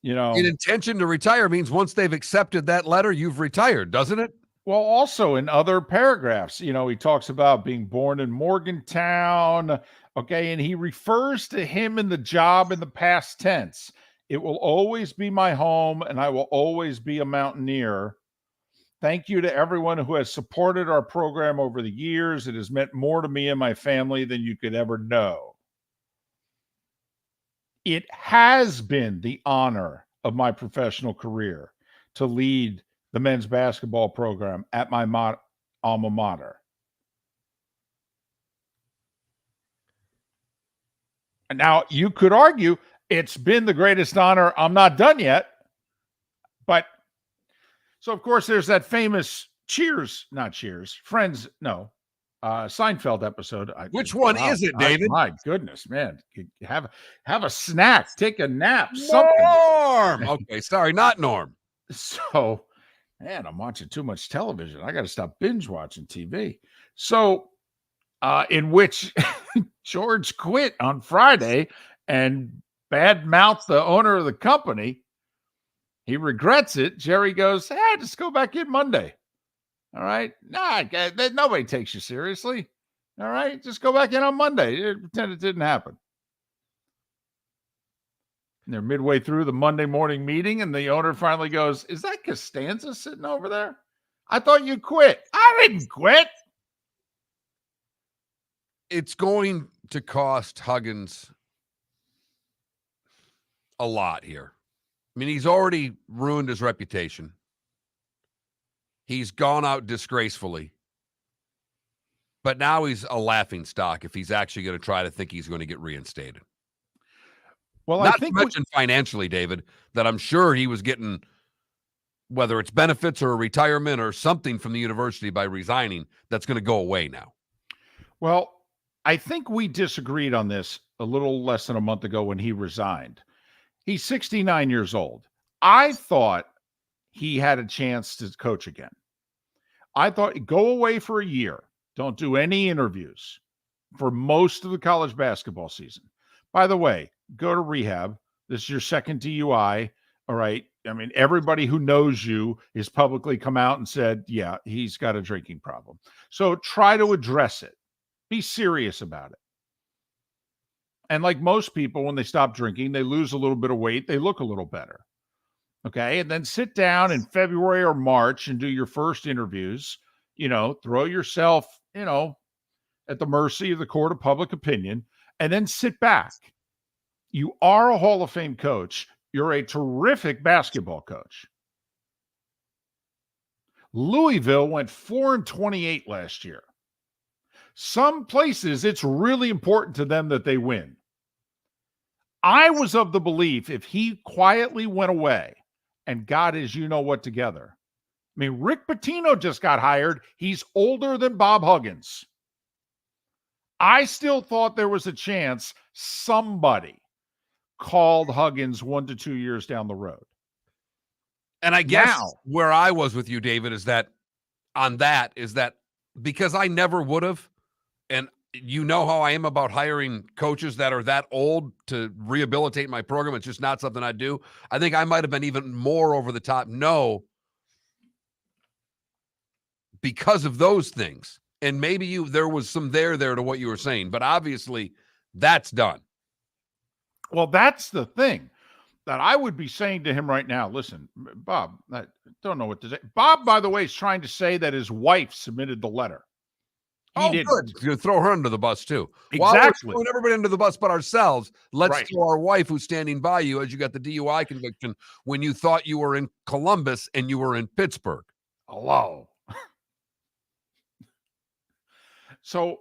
[SPEAKER 1] You know,
[SPEAKER 2] An intention to retire means once they've accepted that letter, you've retired, doesn't it?
[SPEAKER 1] well, also in other paragraphs, he talks about being born in Morgantown. Okay. And he refers to him in the job in the past tense. It will always be my home, and I will always be a Mountaineer. Thank you to everyone who has supported our program over the years. It has meant more to me and my family than you could ever know. It has been the honor of my professional career to lead the men's basketball program at my alma mater. And now you could argue it's been the greatest honor. I'm not done yet. But so, of course, there's that famous Friends, Seinfeld episode.
[SPEAKER 2] Which one is it, David?
[SPEAKER 1] My goodness, man. Have a snack, take a nap, something.
[SPEAKER 2] Norm. Okay, sorry, not Norm.
[SPEAKER 1] So, man, I'm watching too much television. I got to stop binge watching TV. So, in which George quit on Friday and badmouthed the owner of the company. He regrets it. Jerry goes, hey, just go back in Monday. All right. Nobody takes you seriously. All right. Just go back in on Monday. Pretend it didn't happen. And they're midway through the Monday morning meeting, and the owner finally goes, is that Costanza sitting over there? I thought you quit. I didn't quit.
[SPEAKER 2] It's going to cost Huggins a lot here. I mean, he's already ruined his reputation. He's gone out disgracefully. But now he's a laughing stock if he's actually going to try to think he's going to get reinstated.
[SPEAKER 1] Well,
[SPEAKER 2] Not
[SPEAKER 1] I think
[SPEAKER 2] to mention financially, David, that I'm sure he was getting, whether it's benefits or a retirement or something from the university by resigning, that's going to go away now.
[SPEAKER 1] Well, I think we disagreed on this a little less than a month ago when he resigned. He's 69 years old. I thought he had a chance to coach again. I thought go away for a year. Don't do any interviews for most of the college basketball season. By the way, go to rehab. This is your second DUI. All right. I mean, everybody who knows you has publicly come out and said, yeah, he's got a drinking problem. So try to address it. Be serious about it. And like most people, when they stop drinking, they lose a little bit of weight. They look a little better. Okay. And then sit down in February or March and do your first interviews. Throw yourself, at the mercy of the court of public opinion, and then sit back. You are a Hall of Fame coach. You're a terrific basketball coach. Louisville went 4-28 last year. Some places, it's really important to them that they win. I was of the belief if he quietly went away and got his you-know-what together. I mean, Rick Pitino just got hired. He's older than Bob Huggins. I still thought there was a chance somebody called Huggins 1 to 2 years down the road.
[SPEAKER 2] And I guess where I was with you, David, is that because I never would have, and you know how I am about hiring coaches that are that old to rehabilitate my program. It's just not something I do. I think I might have been even more over the top. No, because of those things. And maybe there was some there to what you were saying, but obviously that's done.
[SPEAKER 1] Well, that's the thing. that I would be saying to him right now, listen, Bob, I don't know what to say. Bob, by the way, is trying to say that his wife submitted the letter. He didn't.
[SPEAKER 2] Good. You throw her under the bus too.
[SPEAKER 1] Exactly.
[SPEAKER 2] While we're throwing everybody under the bus but ourselves, let's
[SPEAKER 1] Right.
[SPEAKER 2] throw our wife who's standing by you as you got the DUI conviction when you thought you were in Columbus and you were in Pittsburgh.
[SPEAKER 1] Hello. So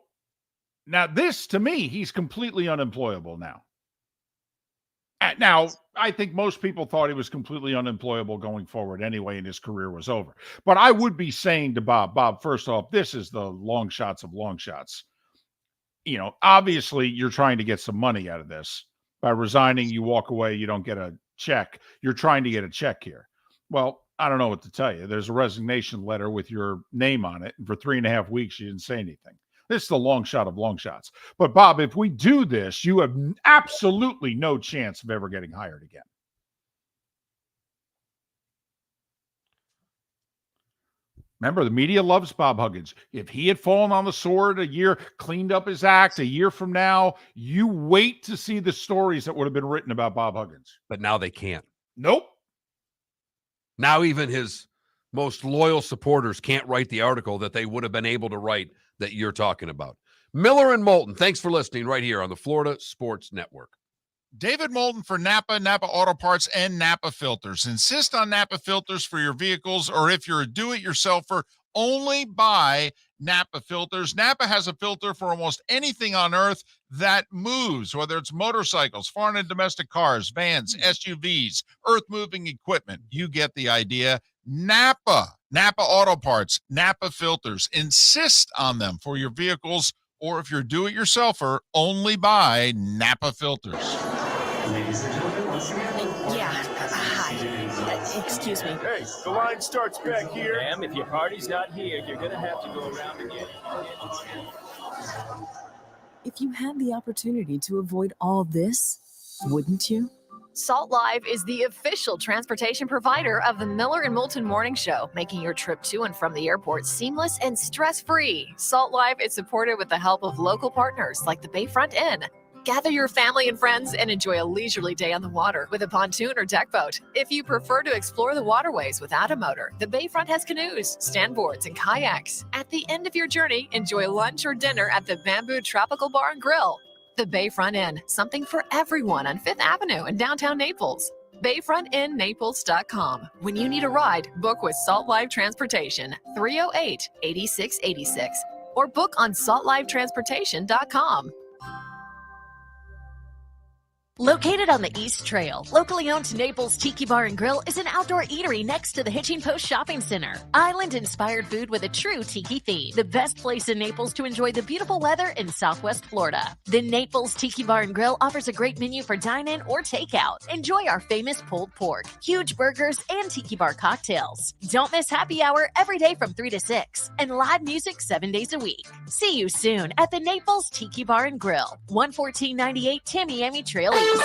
[SPEAKER 1] now this, to me, he's completely unemployable now. Now, I think most people thought he was completely unemployable going forward anyway, and his career was over. But I would be saying to Bob, first off, this is the long shots of long shots. You know, obviously you're trying to get some money out of this. By resigning, you walk away, you don't get a check. You're trying to get a check here. Well, I don't know what to tell you. There's a resignation letter with your name on it. And for 3.5 weeks, you didn't say anything. This is the long shot of long shots. But Bob, if we do this, you have absolutely no chance of ever getting hired again. Remember, the media loves Bob Huggins. If he had fallen on the sword a year, cleaned up his act a year from now, you wait to see the stories that would have been written about Bob Huggins.
[SPEAKER 2] But now they can't.
[SPEAKER 1] Nope.
[SPEAKER 2] Now even his most loyal supporters can't write the article that they would have been able to write that you're talking about. Miller and Moulton, thanks for listening right here on the Florida Sports Network.
[SPEAKER 10] David Moulton for Napa Auto Parts, and Napa Filters. Insist on Napa filters for your vehicles, or if you're a do-it-yourselfer, only buy Napa filters. Napa has a filter for almost anything on earth that moves, whether it's motorcycles, foreign and domestic cars, vans, SUVs, earth-moving equipment. You get the idea. Napa Auto Parts, Napa filters. Insist on them for your vehicles, or if you're a do-it-yourselfer, only buy Napa filters.
[SPEAKER 12] Ladies and gentlemen, once again.
[SPEAKER 6] Hi. Excuse me.
[SPEAKER 7] Hey, the line starts back here.
[SPEAKER 5] Ma'am, if your party's not here, you're gonna have to go around again.
[SPEAKER 9] If you had the opportunity to avoid all this, wouldn't you?
[SPEAKER 6] Salt Live is the official transportation provider of the Miller and Moulton Morning Show, making your trip to and from the airport seamless and stress-free. Salt Live is supported with the help of local partners like the Bayfront Inn. Gather your family and friends and enjoy a leisurely day on the water with a pontoon or deck boat. If you prefer to explore the waterways without a motor, the Bayfront has canoes, standboards, and kayaks. At the end of your journey, enjoy lunch or dinner at the Bamboo Tropical Bar and Grill. The Bayfront Inn, something for everyone on 5th Avenue in downtown Naples. BayfrontInNaples.com. When you need a ride, book with Salt Live Transportation, 308-8686, or book on saltlivetransportation.com.
[SPEAKER 11] Located on the East Trail, locally owned Naples Tiki Bar and Grill is an outdoor eatery next to the Hitching Post Shopping Center. Island-inspired food with a true tiki theme. The best place in Naples to enjoy the beautiful weather in Southwest Florida. The Naples Tiki Bar and Grill offers a great menu for dine-in or takeout. Enjoy our famous pulled pork, huge burgers, and tiki bar cocktails. Don't miss happy hour every day from 3 to 6, and live music 7 days a week. See you soon at the Naples Tiki Bar and Grill, 11498 Tamiami Trail East.
[SPEAKER 2] You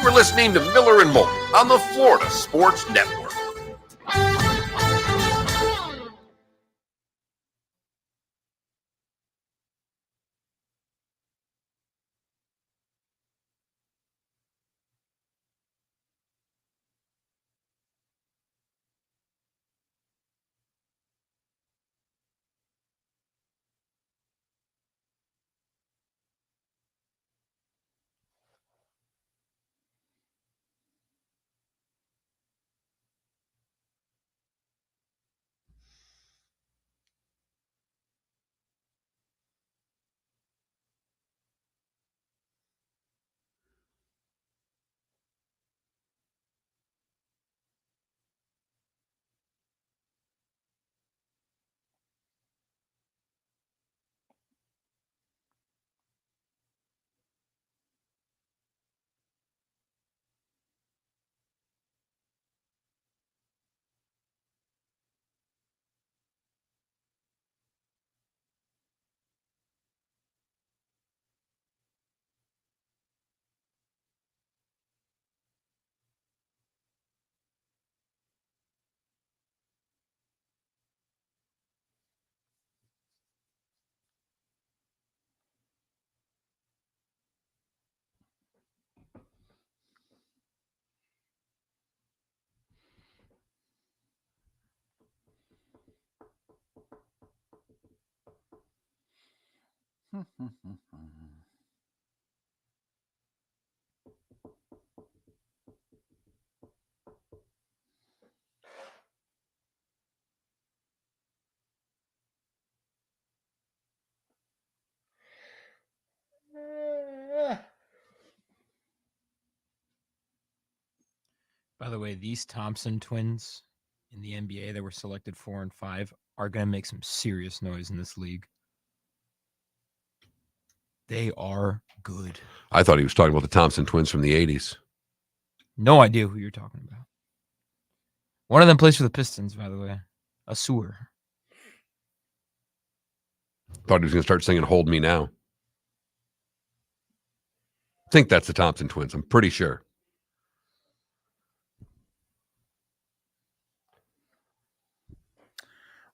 [SPEAKER 2] were listening to Miller and Moulton on the Florida Sports Network.
[SPEAKER 3] By the way, these Thompson twins in the NBA that were selected 4 and 5 are going to make some serious noise in this league. They are good.
[SPEAKER 2] I thought he was talking about the Thompson twins from the 80s.
[SPEAKER 3] No idea who you're talking about. One of them plays for the Pistons, by the way. A sewer.
[SPEAKER 2] Thought he was going to start singing Hold Me Now. I think that's the Thompson twins. I'm pretty sure.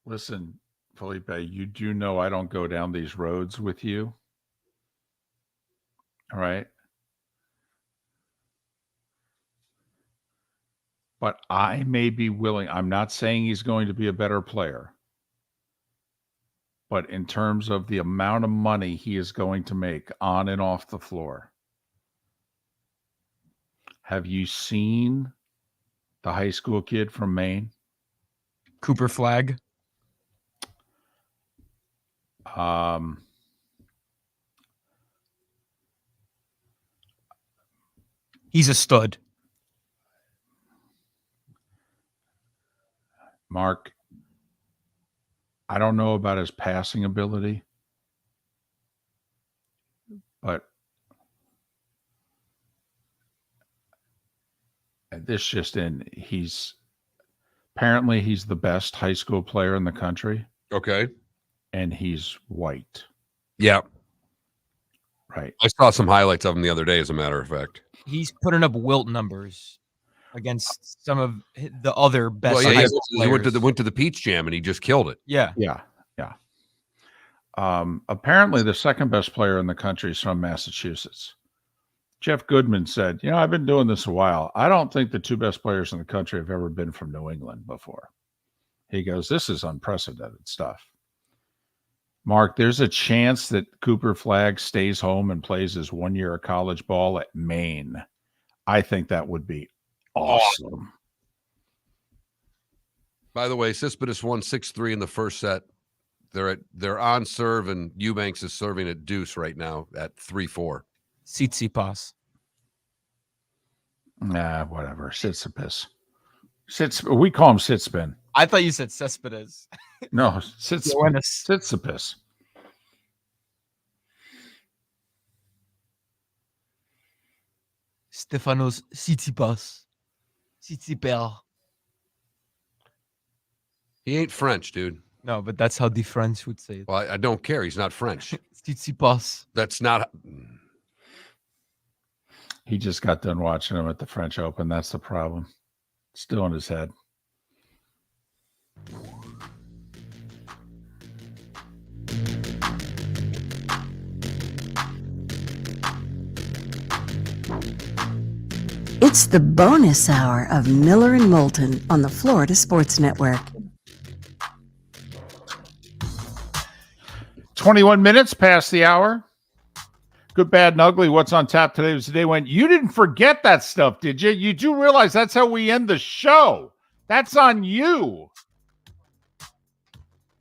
[SPEAKER 1] Listen, Felipe, you do know I don't go down these roads with you. All right. But I may be willing. I'm not saying he's going to be a better player. But in terms of the amount of money he is going to make on and off the floor, have you seen the high school kid from Maine?
[SPEAKER 3] Cooper Flag. He's a stud.
[SPEAKER 1] Mark, I don't know about his passing ability, but this just in, he's the best high school player in the country.
[SPEAKER 2] Okay.
[SPEAKER 1] And he's white.
[SPEAKER 2] Yeah.
[SPEAKER 1] Right.
[SPEAKER 2] I saw some highlights of him the other day, as a matter of fact.
[SPEAKER 3] He's putting up Wilt numbers against some of the other best.
[SPEAKER 2] Well, yeah,
[SPEAKER 3] high school
[SPEAKER 2] he went
[SPEAKER 3] players.
[SPEAKER 2] to the Peach Jam and he just killed it.
[SPEAKER 3] Yeah.
[SPEAKER 1] Yeah. Apparently, the second best player in the country is from Massachusetts. Jeff Goodman said, I've been doing this a while. I don't think the two best players in the country have ever been from New England before. He goes, this is unprecedented stuff. Mark, there's a chance that Cooper Flag stays home and plays his 1 year of college ball at Maine. I think that would be awesome.
[SPEAKER 2] By the way, Cespedes won 6-3 in the first set. They're on serve, and Eubanks is serving at deuce right now at 3-4.
[SPEAKER 3] Tsitsipas.
[SPEAKER 1] Whatever. Sitsipas. We call him Sitspin.
[SPEAKER 3] I thought you said Cespedes.
[SPEAKER 1] No, Sitsipas.
[SPEAKER 3] Stefanos Tsitsipas. Tsitsipas.
[SPEAKER 2] He ain't French, dude.
[SPEAKER 3] No, but that's how the French would say it.
[SPEAKER 2] Well, I don't care. He's not French.
[SPEAKER 3] Tsitsipas.
[SPEAKER 2] That's not.
[SPEAKER 1] He just got done watching him at the French Open. That's the problem. Still in his head.
[SPEAKER 4] It's the bonus hour of Miller and Moulton on the Florida Sports Network.
[SPEAKER 1] 21 minutes past the hour. Good, bad, and ugly. What's on tap today was today when you didn't forget that stuff, did you? You do realize that's how we end the show. That's on you.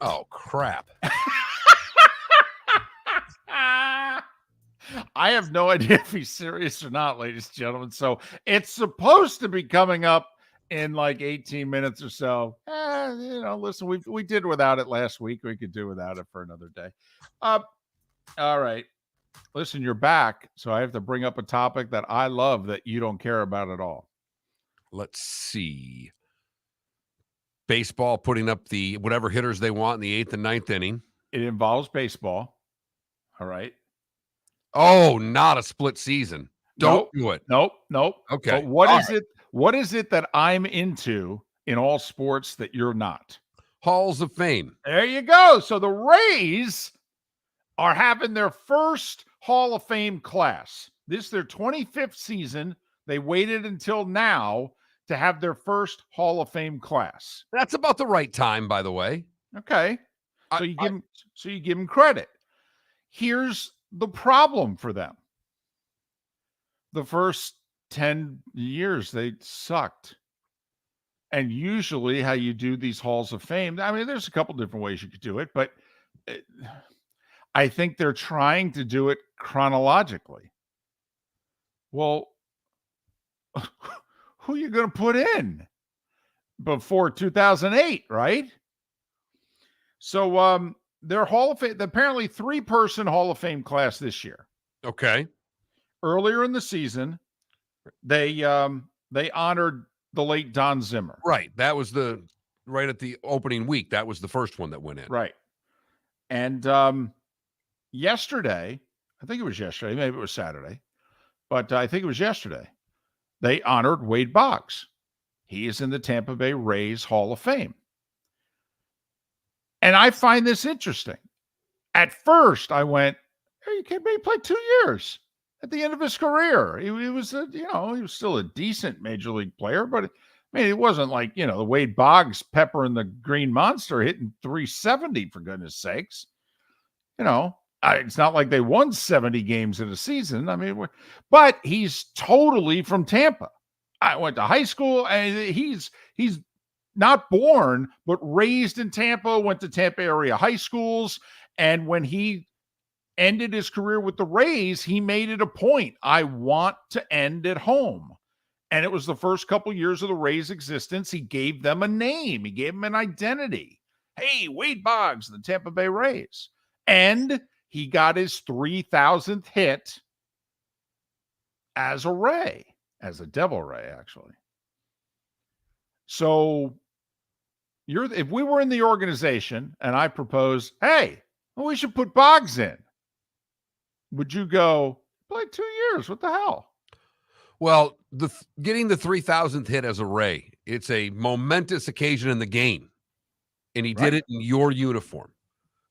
[SPEAKER 2] Oh, crap.
[SPEAKER 1] I have no idea if he's serious or not, ladies and gentlemen. So it's supposed to be coming up in like 18 minutes or so. Listen, we did without it last week. We could do without it for another day. All right. Listen, you're back. So I have to bring up a topic that I love that you don't care about at all.
[SPEAKER 2] Let's see. Baseball putting up the whatever hitters they want in the 8th and 9th inning.
[SPEAKER 1] It involves baseball. All right.
[SPEAKER 2] Oh, not a split season. Don't do it.
[SPEAKER 1] Nope.
[SPEAKER 2] Okay.
[SPEAKER 1] But what is it that I'm into in all sports that you're not?
[SPEAKER 2] Halls of Fame.
[SPEAKER 1] There you go. So the Rays are having their first Hall of Fame class. This is their 25th season. They waited until now to have their first Hall of Fame class.
[SPEAKER 2] That's about the right time, by the way.
[SPEAKER 1] Okay. So you give him credit. Here's the problem for them. The first 10 years, they sucked. And usually how you do these halls of fame, I mean, there's a couple different ways you could do it, but I think they're trying to do it chronologically. Well, who are you going to put in before 2008, right? So their Hall of Fame, apparently 3-person Hall of Fame class this year.
[SPEAKER 2] Okay.
[SPEAKER 1] Earlier in the season, they honored the late Don Zimmer.
[SPEAKER 2] Right. That was right at the opening week. That was the first one that went in.
[SPEAKER 1] Right. And yesterday, I think it was yesterday, maybe it was Saturday, but I think it was yesterday, they honored Wade Boggs. He is in the Tampa Bay Rays Hall of Fame. And I find this interesting. At first, I went, "Are you kidding me? He played 2 years at the end of his career. He was, he was still a decent major league player, but I mean, it wasn't like, the Wade Boggs peppering the Green Monster hitting 370 for goodness sakes. It's not like they won 70 games in a season. I mean, but he's totally from Tampa. I went to high school, and he's not born, but raised in Tampa, went to Tampa area high schools. And when he ended his career with the Rays, he made it a point. I want to end at home. And it was the first couple years of the Rays' existence. He gave them a name. He gave them an identity. Hey, Wade Boggs, the Tampa Bay Rays. And he got his 3,000th hit as a Ray, as a Devil Ray, actually. So if we were in the organization and I proposed, hey, we should put Boggs in, would you go, play 2 years? What the hell?
[SPEAKER 2] Well, getting the 3,000th hit as a Ray, it's a momentous occasion in the game. And he did it in your uniform.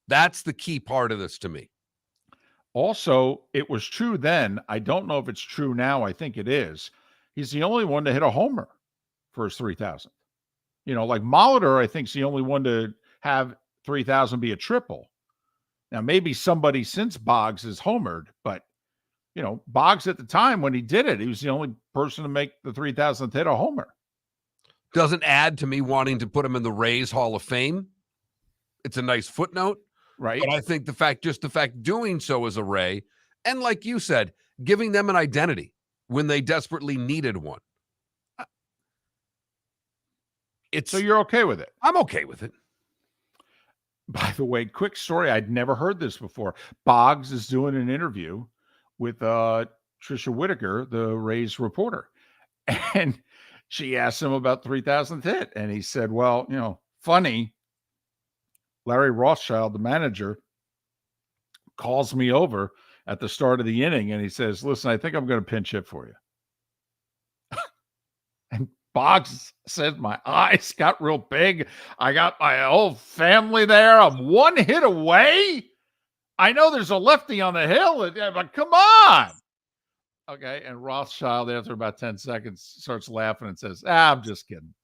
[SPEAKER 2] That's the key part of this to me.
[SPEAKER 1] Also, it was true then. I don't know if it's true now. I think it is. He's the only one to hit a homer for his 3,000th. Like Molitor, I think, is the only one to have 3,000 be a triple. Now, maybe somebody since Boggs has homered, but, Boggs at the time when he did it, he was the only person to make the 3,000th hit a homer.
[SPEAKER 2] Doesn't add to me wanting to put him in the Rays Hall of Fame. It's a nice footnote.
[SPEAKER 1] Right.
[SPEAKER 2] But I think the fact doing so as a Ray, and like you said, giving them an identity when they desperately needed one.
[SPEAKER 1] So you're okay with it?
[SPEAKER 2] I'm okay with it.
[SPEAKER 1] By the way, quick story. I'd never heard this before. Boggs is doing an interview with Trisha Whitaker, the Rays reporter. And she asked him about 3,000th hit. And he said, well, funny. Larry Rothschild, the manager, calls me over at the start of the inning. And he says, listen, I think I'm going to pinch hit for you. And Boggs said, my eyes got real big. I got my whole family there. I'm one hit away. I know there's a lefty on the hill, but come on. Okay. And Rothschild, after about 10 seconds, starts laughing and says, I'm just kidding.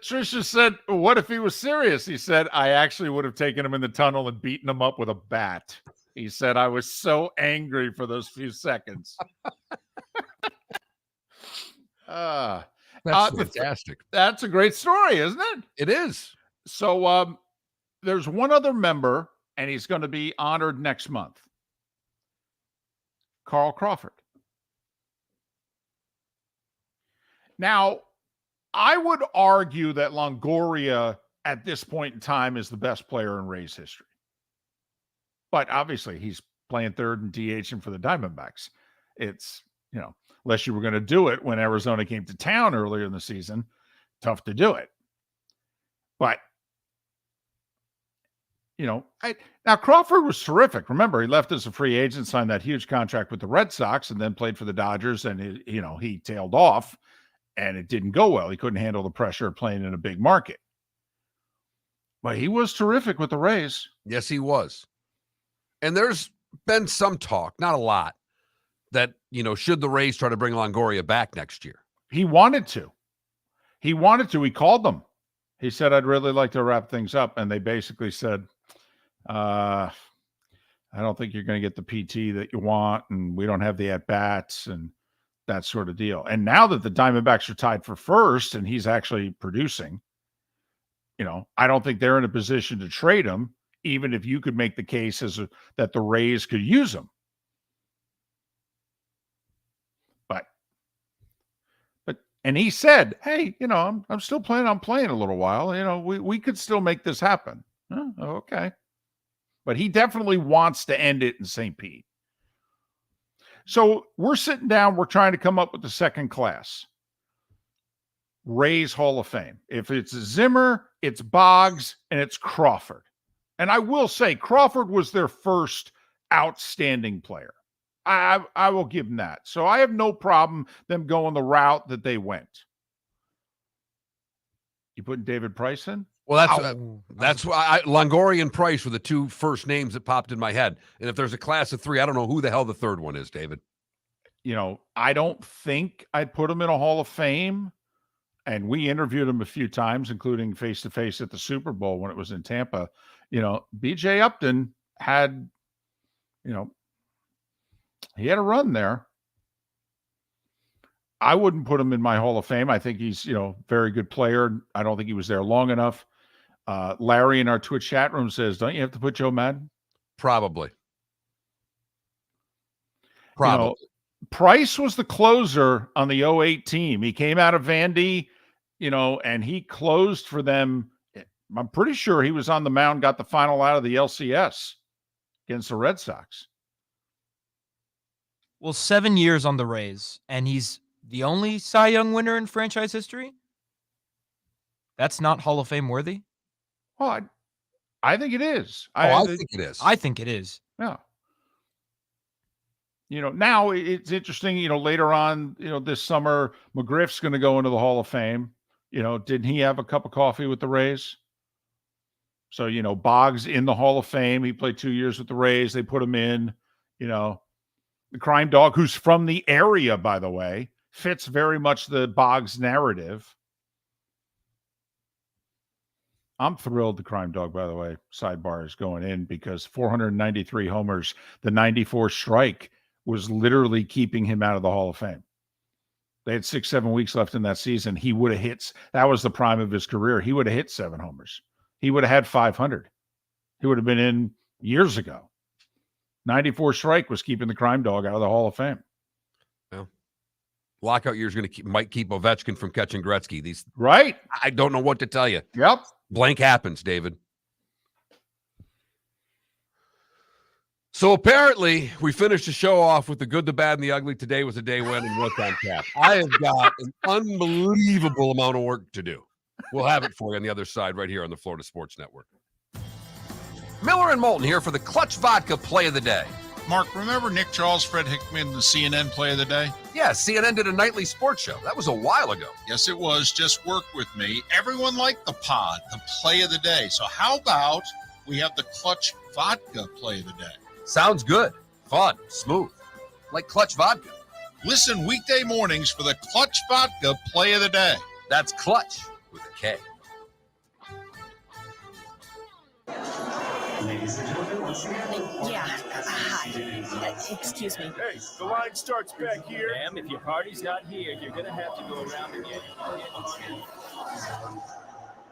[SPEAKER 1] Trisha said, what if he was serious? He said, I actually would have taken him in the tunnel and beaten him up with a bat. He said, I was so angry for those few seconds.
[SPEAKER 2] That's fantastic.
[SPEAKER 1] That's a great story, isn't it?
[SPEAKER 2] It is.
[SPEAKER 1] So there's one other member, and he's going to be honored next month. Carl Crawford. Now, I would argue that Longoria at this point in time is the best player in Rays history. But obviously he's playing third and DHing for the Diamondbacks. It's, unless you were going to do it when Arizona came to town earlier in the season, tough to do it. But, now Crawford was terrific. Remember, he left as a free agent, signed that huge contract with the Red Sox, and then played for the Dodgers, and, he tailed off. And it didn't go well. He couldn't handle the pressure of playing in a big market. But he was terrific with the Rays.
[SPEAKER 2] Yes, he was. And there's been some talk, not a lot, that, should the Rays try to bring Longoria back next year?
[SPEAKER 1] He wanted to. He called them. He said, I'd really like to wrap things up. And they basically said, I don't think you're going to get the PT that you want, and we don't have the at-bats and that sort of deal. And now that the Diamondbacks are tied for first and he's actually producing, I don't think they're in a position to trade him, even if you could make the case that the Rays could use him. And he said, hey, I'm still planning on playing a little while. We could still make this happen. Oh, okay. But he definitely wants to end it in St. Pete. So we're sitting down. We're trying to come up with the second class. Rays Hall of Fame. If it's Zimmer, it's Boggs, and it's Crawford. And I will say Crawford was their first outstanding player. I will give them that. So I have no problem them going the route that they went. You putting David Price in?
[SPEAKER 2] Well, that's why Longoria and Price were the two first names that popped in my head. And if there's a class of three, I don't know who the hell the third one is, David.
[SPEAKER 1] I don't think I'd put him in a Hall of Fame. And we interviewed him a few times, including face-to-face at the Super Bowl when it was in Tampa. B.J. Upton had, he had a run there. I wouldn't put him in my Hall of Fame. I think he's, very good player. I don't think he was there long enough. Larry in our Twitch chat room says, don't you have to put Joe Madden?
[SPEAKER 2] Probably.
[SPEAKER 1] Price was the closer on the 08 team. He came out of Vandy, and he closed for them. I'm pretty sure he was on the mound, got the final out of the LCS against the Red Sox.
[SPEAKER 3] Well, 7 years on the Rays, and he's the only Cy Young winner in franchise history? That's not Hall of Fame worthy?
[SPEAKER 1] Well, I think it is.
[SPEAKER 2] I think it is.
[SPEAKER 3] I think it is.
[SPEAKER 1] Yeah. Now it's interesting, later on, this summer, McGriff's going to go into the Hall of Fame. Didn't he have a cup of coffee with the Rays? So, Boggs in the Hall of Fame. He played 2 years with the Rays. They put him in, the crime dog, who's from the area, by the way, fits very much the Boggs narrative. I'm thrilled the crime dog, by the way, sidebar, is going in because 493 homers, the 94 strike was literally keeping him out of the Hall of Fame. They had 6-7 weeks left in that season. He would have hit. That was the prime of his career. He would have hit 7 homers. He would have had 500. He would have been in years ago. 94 strike was keeping the crime dog out of the Hall of Fame.
[SPEAKER 2] Well, lockout year is might keep Ovechkin from catching Gretzky.
[SPEAKER 1] Right.
[SPEAKER 2] I don't know what to tell you.
[SPEAKER 1] Yep.
[SPEAKER 2] Blank happens, David. So apparently, we finished the show off with the good, the bad, and the ugly. Today was a day when and what's on tap. I have got an unbelievable amount of work to do. We'll have it for you on the other side right here on the Florida Sports Network. Miller and Moulton here for the Clutch Vodka Play of the Day.
[SPEAKER 10] Mark, remember Nick Charles, Fred Hickman, the CNN Play of the Day?
[SPEAKER 2] Yeah, CNN did a nightly sports show. That was a while ago.
[SPEAKER 10] Yes, it was. Just work with me. Everyone liked the pod, the Play of the Day. So how about we have the Clutch Vodka Play of the Day?
[SPEAKER 2] Sounds good. Fun. Smooth. Like Clutch Vodka.
[SPEAKER 10] Listen weekday mornings for the Clutch Vodka Play of the Day.
[SPEAKER 2] That's Clutch with a K.
[SPEAKER 12] Ladies and gentlemen, once again.
[SPEAKER 9] Hi. Excuse me.
[SPEAKER 7] Hey, the line starts back here.
[SPEAKER 5] Ma'am, if your party's not here, you're going to have to go around and get it.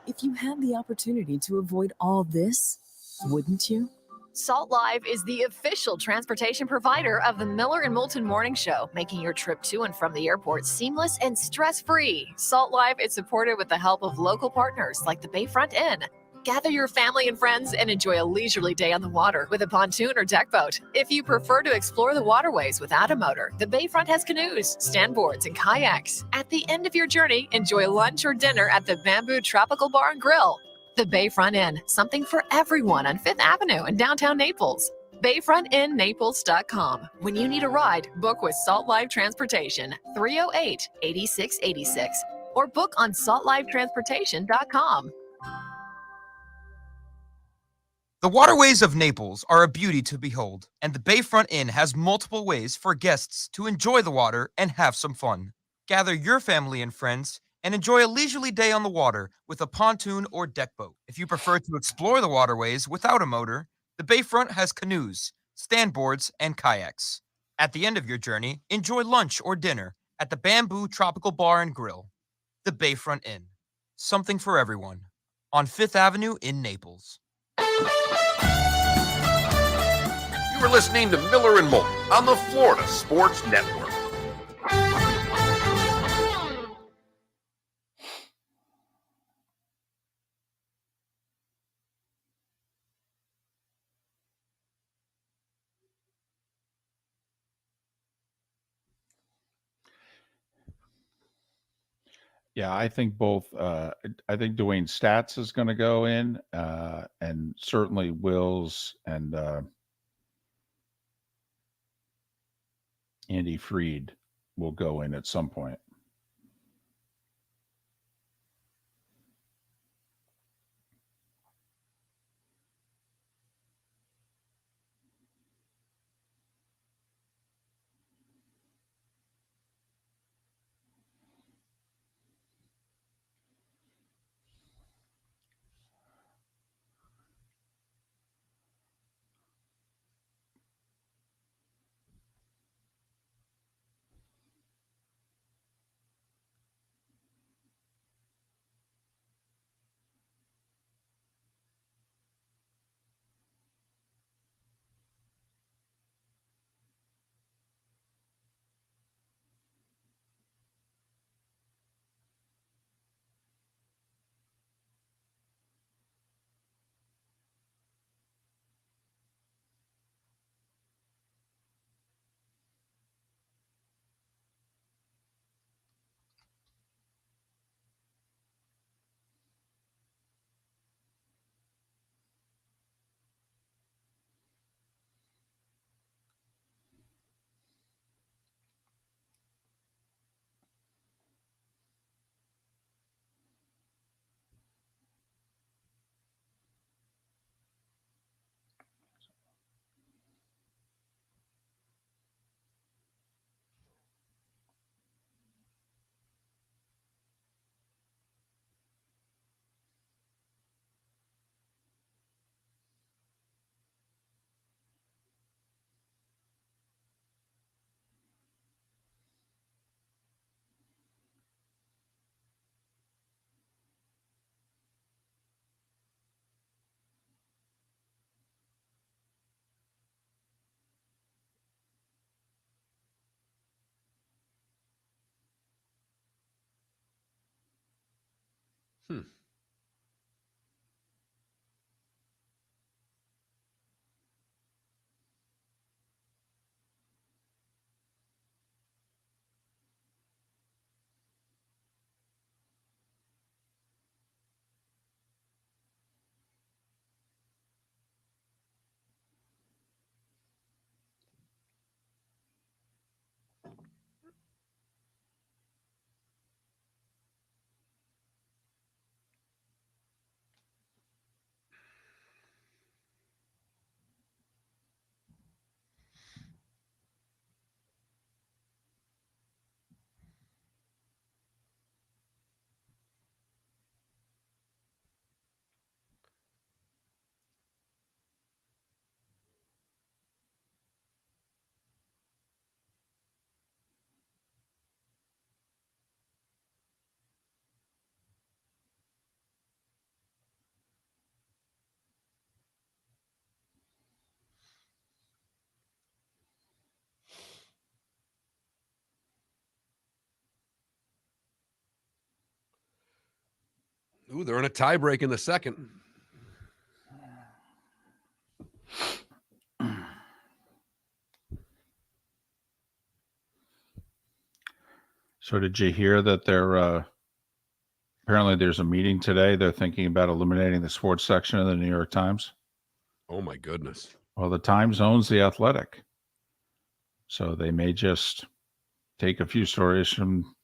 [SPEAKER 9] If you had the opportunity to avoid all this, wouldn't you?
[SPEAKER 6] Salt Live is the official transportation provider of the Miller and Moulton Morning Show, making your trip to and from the airport seamless and stress-free. Salt Live is supported with the help of local partners like the Bayfront Inn. Gather your family and friends and enjoy a leisurely day on the water with a pontoon or deck boat. If you prefer to explore the waterways without a motor, the Bayfront has canoes, standboards, and kayaks. At the end of your journey, enjoy lunch or dinner at the Bamboo Tropical Bar and Grill. The Bayfront Inn, something for everyone on 5th Avenue in downtown Naples. BayfrontInNaples.com. When you need a ride, book with Salt Live Transportation, 308-8686, or book on saltlivetransportation.com.
[SPEAKER 3] The waterways of Naples are a beauty to behold, and the Bayfront Inn has multiple ways for guests to enjoy the water and have some fun. Gather your family and friends and enjoy a leisurely day on the water with a pontoon or deck boat. If you prefer to explore the waterways without a motor, the bayfront has canoes, standboards, and kayaks. At the end of your journey, enjoy lunch or dinner at the Bamboo Tropical Bar and Grill, the Bayfront Inn. Something for everyone. On 5th Avenue in Naples.
[SPEAKER 2] You were listening to Miller and Moulton on the Florida Sports Network.
[SPEAKER 1] Yeah, I think both. I think Dwayne Stats is going to go in, and certainly Wills and Andy Freed will go in at some point.
[SPEAKER 2] Ooh, they're in a tie break in the second.
[SPEAKER 1] So did you hear that apparently there's a meeting today? They're thinking about eliminating the sports section of the New York Times.
[SPEAKER 2] Oh my goodness.
[SPEAKER 1] Well, the Times owns The Athletic. So they may just take a few stories from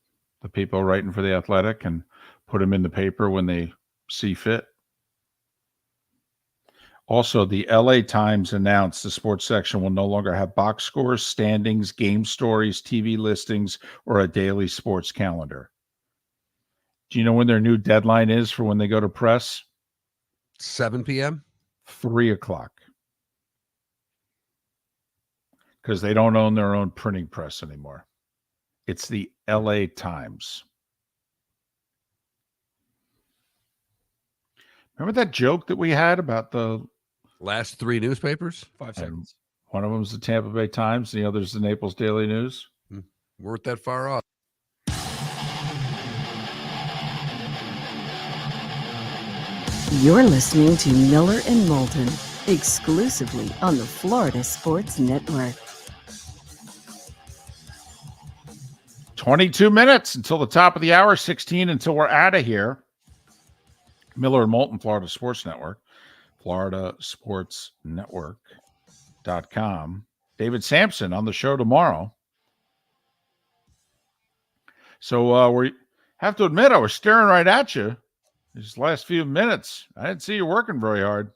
[SPEAKER 1] the people writing for The Athletic and put them in the paper when they see fit. Also, the LA Times announced the sports section will no longer have box scores, standings, game stories, TV listings, or a daily sports calendar. Do you know when their new deadline is for when they go to press?
[SPEAKER 2] 7 p.m.?
[SPEAKER 1] 3 o'clock. Because they don't own their own printing press anymore. It's the LA Times. Remember that joke that we had about the
[SPEAKER 2] last 3 newspapers?
[SPEAKER 3] 5 seconds.
[SPEAKER 1] One of them is the Tampa Bay Times, and the other is the Naples Daily News.
[SPEAKER 2] Weren't that far off.
[SPEAKER 4] You're listening to Miller and Moulton, exclusively on the Florida Sports Network.
[SPEAKER 1] 22 minutes until the top of the hour, 16 until we're out of here. Miller and Moulton, Florida Sports Network, floridasportsnetwork.com. David Sampson on the show tomorrow. So we have to admit, I was staring right at you these last few minutes. I didn't see you working very hard.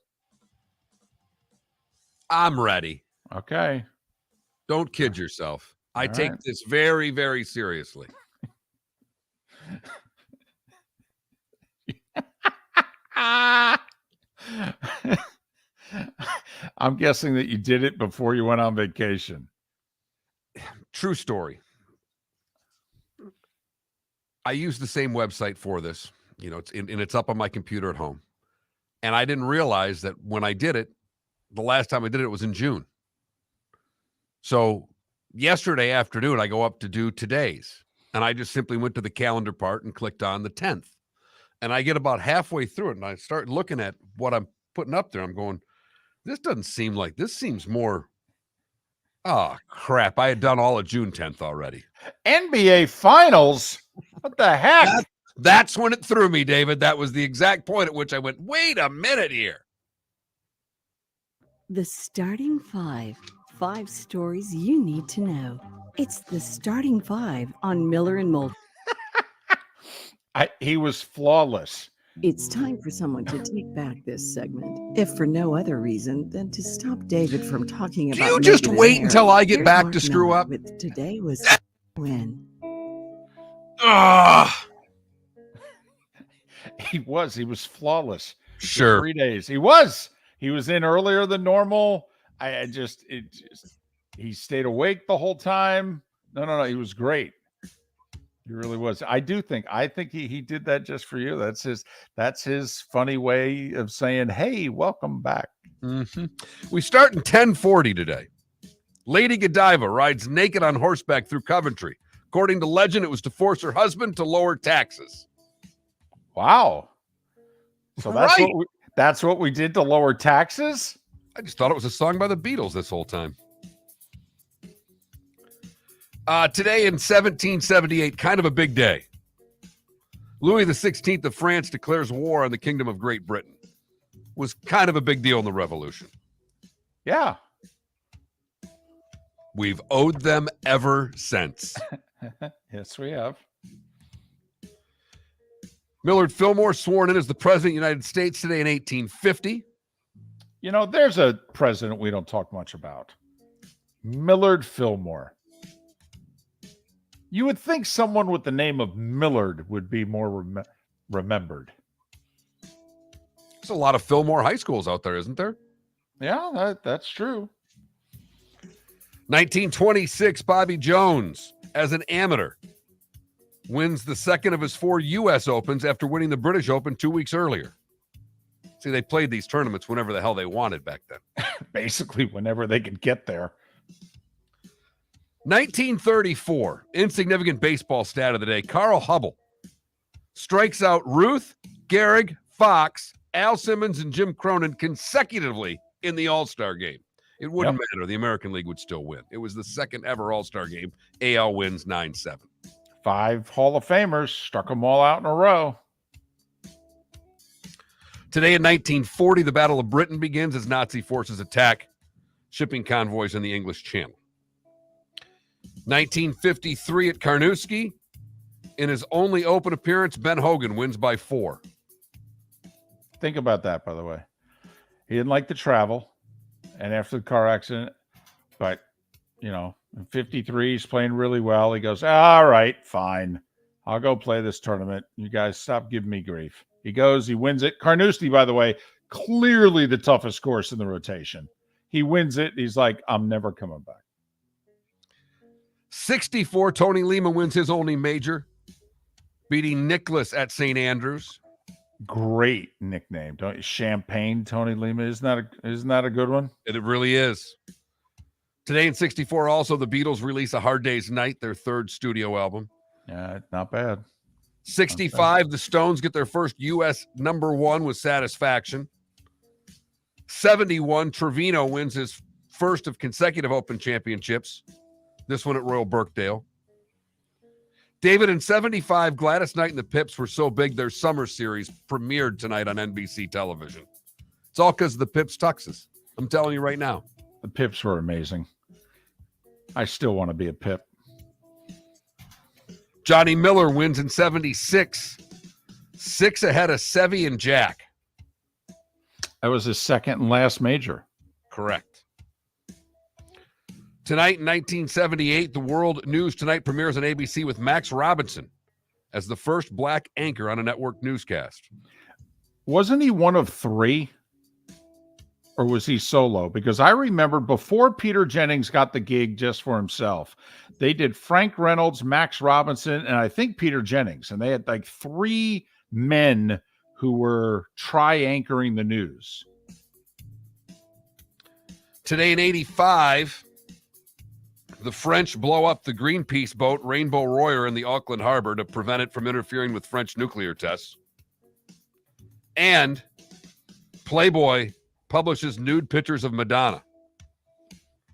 [SPEAKER 2] I'm ready.
[SPEAKER 1] Okay.
[SPEAKER 2] Don't kid yourself. I
[SPEAKER 1] All
[SPEAKER 2] take
[SPEAKER 1] right.
[SPEAKER 2] this very, very seriously.
[SPEAKER 1] I'm guessing that you did it before you went on vacation.
[SPEAKER 2] True story. I use the same website for this. You know, it's up on my computer at home. And I didn't realize that when I did it, the last time I did it was in June. So yesterday afternoon, I go up to do today's. And I just simply went to the calendar part and clicked on the 10th. And I get about halfway through it, and I start looking at what I'm putting up there. I'm going, this doesn't seem like, this seems more, oh, crap. I had done all of June 10th already.
[SPEAKER 1] NBA Finals? What the heck?
[SPEAKER 2] That's when it threw me, David. That was the exact point at which I went, wait a minute here.
[SPEAKER 4] The starting 5 stories you need to know. It's the starting 5 on Miller and Moulton.
[SPEAKER 1] He was flawless.
[SPEAKER 4] It's time for someone to take back this segment, if for no other reason than to stop David from talking about.
[SPEAKER 2] You just
[SPEAKER 4] negative
[SPEAKER 2] wait
[SPEAKER 4] hair.
[SPEAKER 2] until I get
[SPEAKER 4] Here's
[SPEAKER 2] back
[SPEAKER 4] Mark
[SPEAKER 2] to screw
[SPEAKER 4] Miller
[SPEAKER 2] up.
[SPEAKER 4] With today was win.
[SPEAKER 1] He was flawless.
[SPEAKER 2] Sure.
[SPEAKER 1] 3 days. He was in earlier than normal. He stayed awake the whole time. No. He was great. He really was. I think he did that just for you. That's his funny way of saying, hey, welcome back.
[SPEAKER 2] Mm-hmm. We start in 1040 today. Lady Godiva rides naked on horseback through Coventry. According to legend, it was to force her husband to lower taxes.
[SPEAKER 1] Wow. So
[SPEAKER 2] Right.
[SPEAKER 1] that's what we did to lower taxes?
[SPEAKER 2] I just thought it was a song by the Beatles this whole time. Today in 1778, kind of a big day. Louis XVI of France declares war on the Kingdom of Great Britain. Was kind of a big deal in the Revolution.
[SPEAKER 1] Yeah.
[SPEAKER 2] We've owed them ever since.
[SPEAKER 1] Yes, we have.
[SPEAKER 2] Millard Fillmore sworn in as the President of the United States today in 1850.
[SPEAKER 1] You know, there's a president we don't talk much about. Millard Fillmore. You would think someone with the name of Millard would be more remembered.
[SPEAKER 2] There's a lot of Fillmore high schools out there, isn't there?
[SPEAKER 1] Yeah, that's true.
[SPEAKER 2] 1926, Bobby Jones, as an amateur, wins the second of his 4 U.S. Opens after winning the British Open 2 weeks earlier. See, they played these tournaments whenever the hell they wanted back then.
[SPEAKER 1] Basically, whenever they could get there.
[SPEAKER 2] 1934, insignificant baseball stat of the day. Carl Hubble strikes out Ruth, Gehrig, Fox, Al Simmons, and Jim Cronin consecutively in the All-Star game. It wouldn't matter. The American League would still win. It was the second ever All-Star game. AL wins 9-7.
[SPEAKER 1] 5 Hall of Famers struck them all out in a row.
[SPEAKER 2] Today in 1940, the Battle of Britain begins as Nazi forces attack shipping convoys in the English Channel. 1953 at Carnoustie, in his only open appearance, Ben Hogan wins by 4.
[SPEAKER 1] Think about that, by the way. He didn't like to travel, and after the car accident, but, you know, in 53, he's playing really well. He goes, all right, fine. I'll go play this tournament. You guys stop giving me grief. He goes, he wins it. Carnoustie, by the way, clearly the toughest course in the rotation. He wins it. He's like, I'm never coming back.
[SPEAKER 2] 64, Tony Lima wins his only major, beating Nicholas at St. Andrews.
[SPEAKER 1] Great nickname, don't you? Champagne Tony Lima. Isn't that a good one?
[SPEAKER 2] It really is. Today in 64, also the Beatles release A Hard Day's Night, their third studio album.
[SPEAKER 1] Yeah, not bad.
[SPEAKER 2] 65, the Stones get their first U.S. #1 with Satisfaction. 71, Trevino wins his first of consecutive Open championships, this one at Royal Birkdale. David, in 75, Gladys Knight and the Pips were so big their summer series premiered tonight on NBC television. It's all because of the Pips tuxes. I'm telling you right now.
[SPEAKER 1] The Pips were amazing. I still want to be a Pip.
[SPEAKER 2] Johnny Miller wins in 76, 6 ahead of Seve and Jack.
[SPEAKER 1] That was his second and last major.
[SPEAKER 2] Correct. Tonight in 1978, the World News Tonight premieres on ABC with Max Robinson as the first black anchor on a network newscast.
[SPEAKER 1] Wasn't he one of three? Or was he solo? Because I remember before Peter Jennings got the gig just for himself, they did Frank Reynolds, Max Robinson, and I think Peter Jennings. And they had like three men who were anchoring the news.
[SPEAKER 2] Today in 85, the French blow up the Greenpeace boat Rainbow Royer in the Auckland harbor to prevent it from interfering with French nuclear tests. And Playboy publishes nude pictures of Madonna.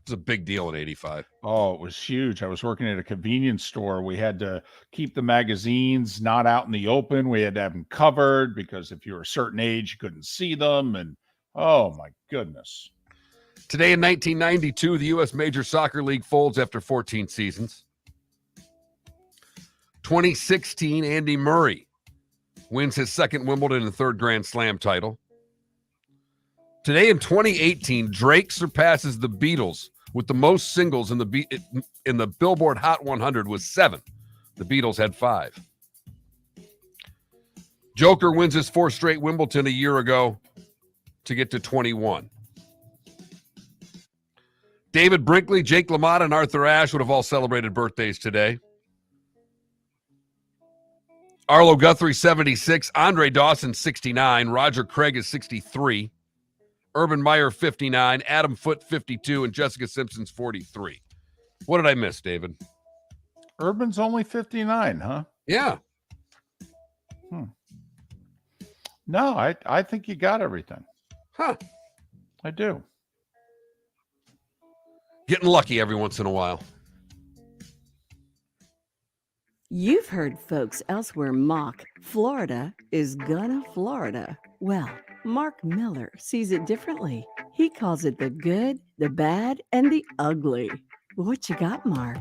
[SPEAKER 2] It's a big deal in 85.
[SPEAKER 1] Oh, it was huge. I was working at a convenience store. We had to keep the magazines not out in the open. We had to have them covered because if you were a certain age, you couldn't see them. And oh my goodness.
[SPEAKER 2] Today in 1992, the U.S. Major Soccer League folds after 14 seasons. 2016, Andy Murray wins his second Wimbledon and third Grand Slam title. Today in 2018, Drake surpasses the Beatles with the most singles in the Billboard Hot 100 with 7. The Beatles had 5. Joker wins his 4th straight Wimbledon a year ago to get to 21. David Brinkley, Jake LaMotta, and Arthur Ashe would have all celebrated birthdays today. Arlo Guthrie, 76. Andre Dawson, 69. Roger Craig is 63. Urban Meyer, 59. Adam Foote, 52. And Jessica Simpson's 43. What did I miss, David?
[SPEAKER 1] Urban's only 59, huh?
[SPEAKER 2] Yeah.
[SPEAKER 1] No, I think you got everything.
[SPEAKER 2] Huh.
[SPEAKER 1] I do.
[SPEAKER 2] Getting lucky every once in a while.
[SPEAKER 4] You've heard folks elsewhere mock Florida is gonna Florida. Well, Mark Miller sees it differently. He calls it the good, the bad, and the ugly. What you got, Mark?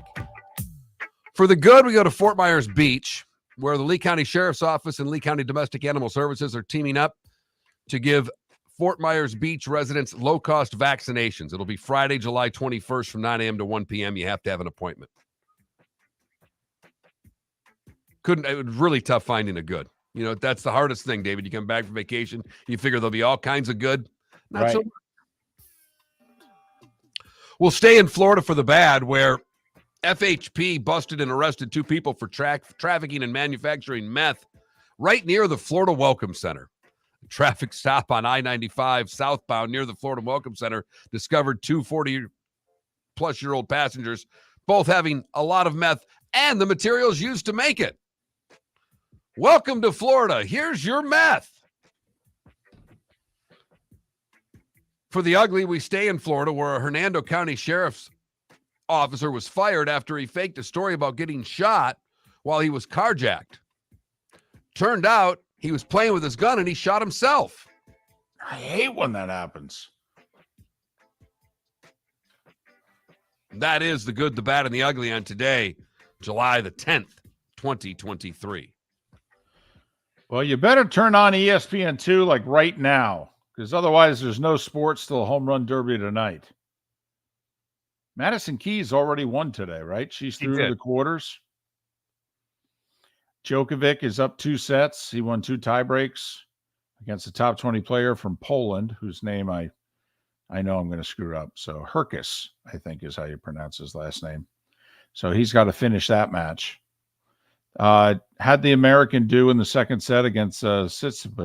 [SPEAKER 2] For the good, we go to Fort Myers Beach, where the Lee County Sheriff's Office and Lee County Domestic Animal Services are teaming up to give Fort Myers Beach residents low-cost vaccinations. It'll be Friday, July 21st from 9 a.m. to 1 p.m. You have to have an appointment. It was really tough finding a good. You know, that's the hardest thing, David. You come back from vacation, you figure there'll be all kinds of good. Not
[SPEAKER 1] right.
[SPEAKER 2] so much. We'll stay in Florida for the bad, where FHP busted and arrested 2 people for trafficking and manufacturing meth right near the Florida Welcome Center. A traffic stop on I-95 southbound near the Florida Welcome Center discovered 2 40-plus-year-old passengers, both having a lot of meth and the materials used to make it. Welcome to Florida. Here's your meth. For the ugly, we stay in Florida, where a Hernando County Sheriff's officer was fired after he faked a story about getting shot while he was carjacked. Turned out he was playing with his gun and he shot himself.
[SPEAKER 1] I hate when that happens.
[SPEAKER 2] That is the good, the bad, and the ugly on today, July the 10th, 2023.
[SPEAKER 1] Well, you better turn on ESPN2 like right now, because otherwise there's no sports till Home Run Derby tonight. Madison Keys already won today, right? She's through to the quarters. Djokovic is up 2 sets. He won 2 tie breaks against a top 20 player from Poland, whose name I know I'm going to screw up. So Herkis, I think, is how you pronounce his last name. So he's got to finish that match. Had the American do in the second set against Tsitsipas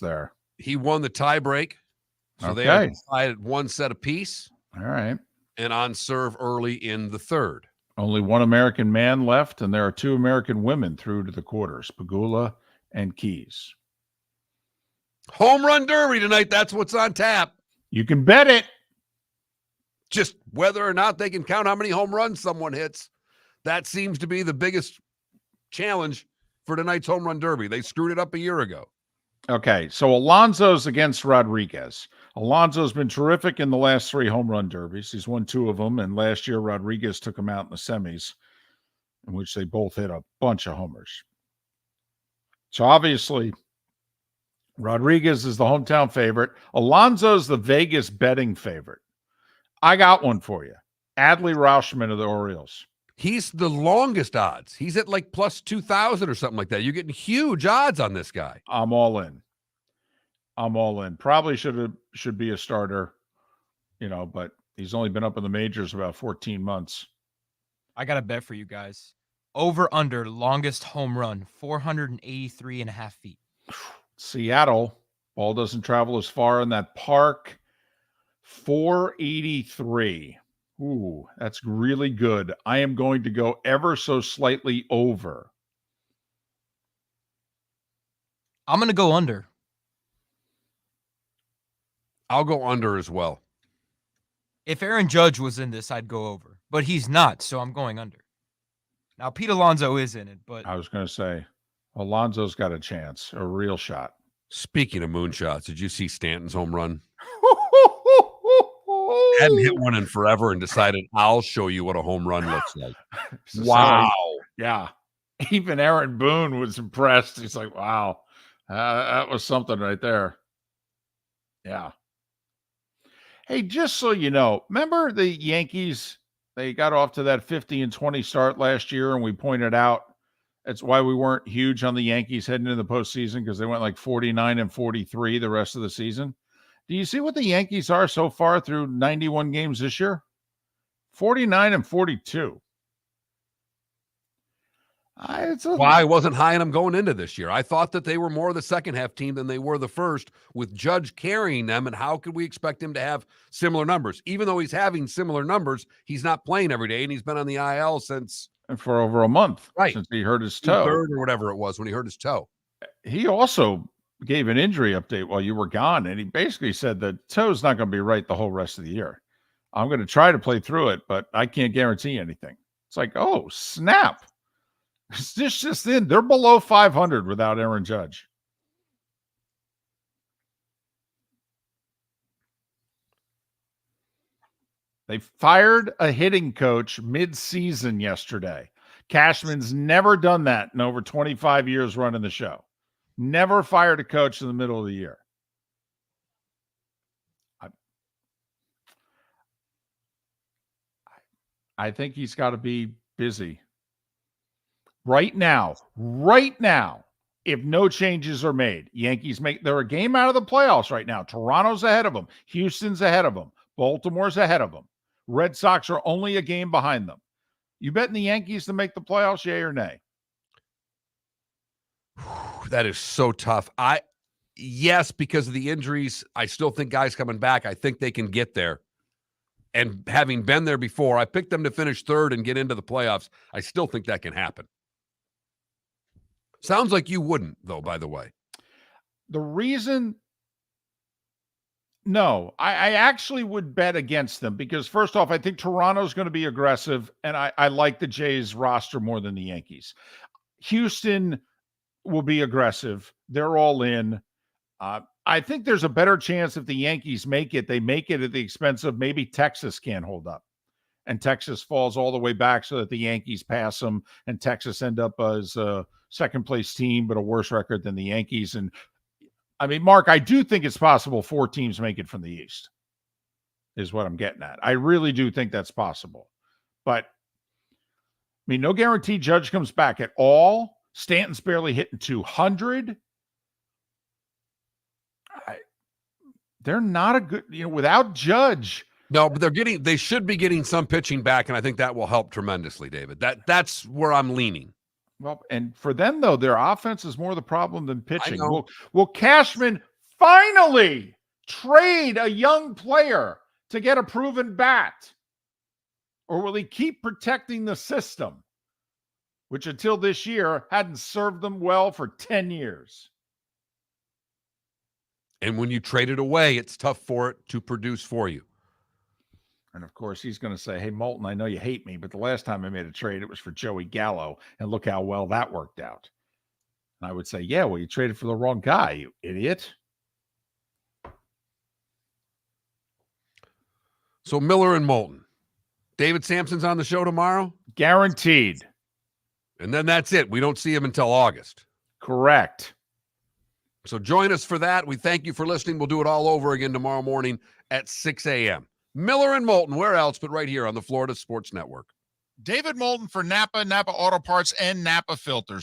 [SPEAKER 1] there.
[SPEAKER 2] He won the tie break. So they are tied at 1 set apiece.
[SPEAKER 1] All right.
[SPEAKER 2] And on serve early in the third.
[SPEAKER 1] Only one American man left, and there are 2 American women through to the quarters, Pegula and Keys.
[SPEAKER 2] Home run derby tonight. That's what's on tap.
[SPEAKER 1] You can bet it.
[SPEAKER 2] Just whether or not they can count how many home runs someone hits. That seems to be the biggest challenge for tonight's home run derby. They screwed it up a year ago.
[SPEAKER 1] Okay, so Alonso's against Rodriguez. Alonso's been terrific in the last 3 home run derbies. He's won 2 of them, and last year Rodriguez took him out in the semis, in which they both hit a bunch of homers. So obviously, Rodriguez is the hometown favorite. Alonso's the Vegas betting favorite. I got one for you. Adley Rauschman of the Orioles.
[SPEAKER 2] He's the longest odds. He's at like plus 2,000 or something like that. You're getting huge odds on this guy.
[SPEAKER 1] I'm all in. Probably should be a starter, but he's only been up in the majors about 14 months.
[SPEAKER 3] I got a bet for you guys. Over under longest home run, 483.5 feet.
[SPEAKER 1] Seattle, ball doesn't travel as far in that park. 483. Ooh, that's really good. I am going to go ever so slightly over.
[SPEAKER 3] I'm going to go under.
[SPEAKER 2] I'll go under as well.
[SPEAKER 3] If Aaron Judge was in this, I'd go over. But he's not, so I'm going under. Now, Pete Alonso is in it, but...
[SPEAKER 1] I was going to say, Alonso's got a chance, a real shot.
[SPEAKER 2] Speaking of moonshots, did you see Stanton's home run? Hadn't hit one in forever and decided, I'll show you what a home run looks like.
[SPEAKER 1] Wow. Yeah. Even Aaron Boone was impressed. He's like, wow, that was something right there. Yeah. Hey, just so you know, remember the Yankees? They got off to that 50-20 start last year, and we pointed out that's why we weren't huge on the Yankees heading into the postseason, because they went like 49-43 the rest of the season. Do you see what the Yankees are so far through 91 games this year? 49-42.
[SPEAKER 2] I wasn't high on them going into this year. I thought that they were more the second half team than they were the first, with Judge carrying them. And how could we expect him to have similar numbers? Even though he's having similar numbers, he's not playing every day, and he's been on the IL
[SPEAKER 1] for over a month,
[SPEAKER 2] right?
[SPEAKER 1] Since he hurt his toe,
[SPEAKER 2] third or whatever it was when he hurt his toe.
[SPEAKER 1] He also gave an injury update while you were gone, and he basically said the toe's not going to be right the whole rest of the year. I'm going to try to play through it, but I can't guarantee anything. It's like, oh, snap. Is this just in? They're below 500 without Aaron Judge. They fired a hitting coach mid-season yesterday. Cashman's never done that in over 25 years running the show. Never fired a coach in the middle of the year. I think he's got to be busy. Right now, if no changes are made, Yankees they're a game out of the playoffs right now. Toronto's ahead of them. Houston's ahead of them. Baltimore's ahead of them. Red Sox are only a game behind them. You betting the Yankees to make the playoffs, yay or nay?
[SPEAKER 2] That is so tough. Yes, because of the injuries. I still think guys coming back, I think they can get there. And having been there before, I picked them to finish third and get into the playoffs. I still think that can happen. Sounds like you wouldn't, though, by the way.
[SPEAKER 1] The reason... No, I actually would bet against them because, first off, I think Toronto's going to be aggressive, and I like the Jays roster more than the Yankees. Houston will be aggressive. They're all in. I think there's a better chance if the Yankees make it, they make it at the expense of maybe Texas can't hold up. And Texas falls all the way back so that the Yankees pass them, and Texas end up as a second-place team, but a worse record than the Yankees. And I mean, Mark, I do think it's possible 4 teams make it from the East, is what I'm getting at. I really do think that's possible. But mean, no guarantee Judge comes back at all. Stanton's barely hitting 200. They're not a good, without Judge.
[SPEAKER 2] No, but they should be getting some pitching back, and I think that will help tremendously, David. That's where I'm leaning.
[SPEAKER 1] Well, and for them, though, their offense is more the problem than pitching.
[SPEAKER 2] I know.
[SPEAKER 1] Will Cashman finally trade a young player to get a proven bat? Or will he keep protecting the system, which until this year hadn't served them well for 10 years?
[SPEAKER 2] And when you trade it away, it's tough for it to produce for you.
[SPEAKER 1] And of course, he's going to say, hey, Moulton, I know you hate me, but the last time I made a trade, it was for Joey Gallo. And look how well that worked out. And I would say, yeah, well, you traded for the wrong guy, you idiot.
[SPEAKER 2] So Miller and Moulton. David Sampson's on the show tomorrow?
[SPEAKER 1] Guaranteed.
[SPEAKER 2] And then that's it. We don't see him until August.
[SPEAKER 1] Correct.
[SPEAKER 2] So join us for that. We thank you for listening. We'll do it all over again tomorrow morning at 6 a.m. Miller and Moulton, where else but right here on the Florida Sports Network.
[SPEAKER 10] David Moulton for Napa Auto Parts, and Napa Filters.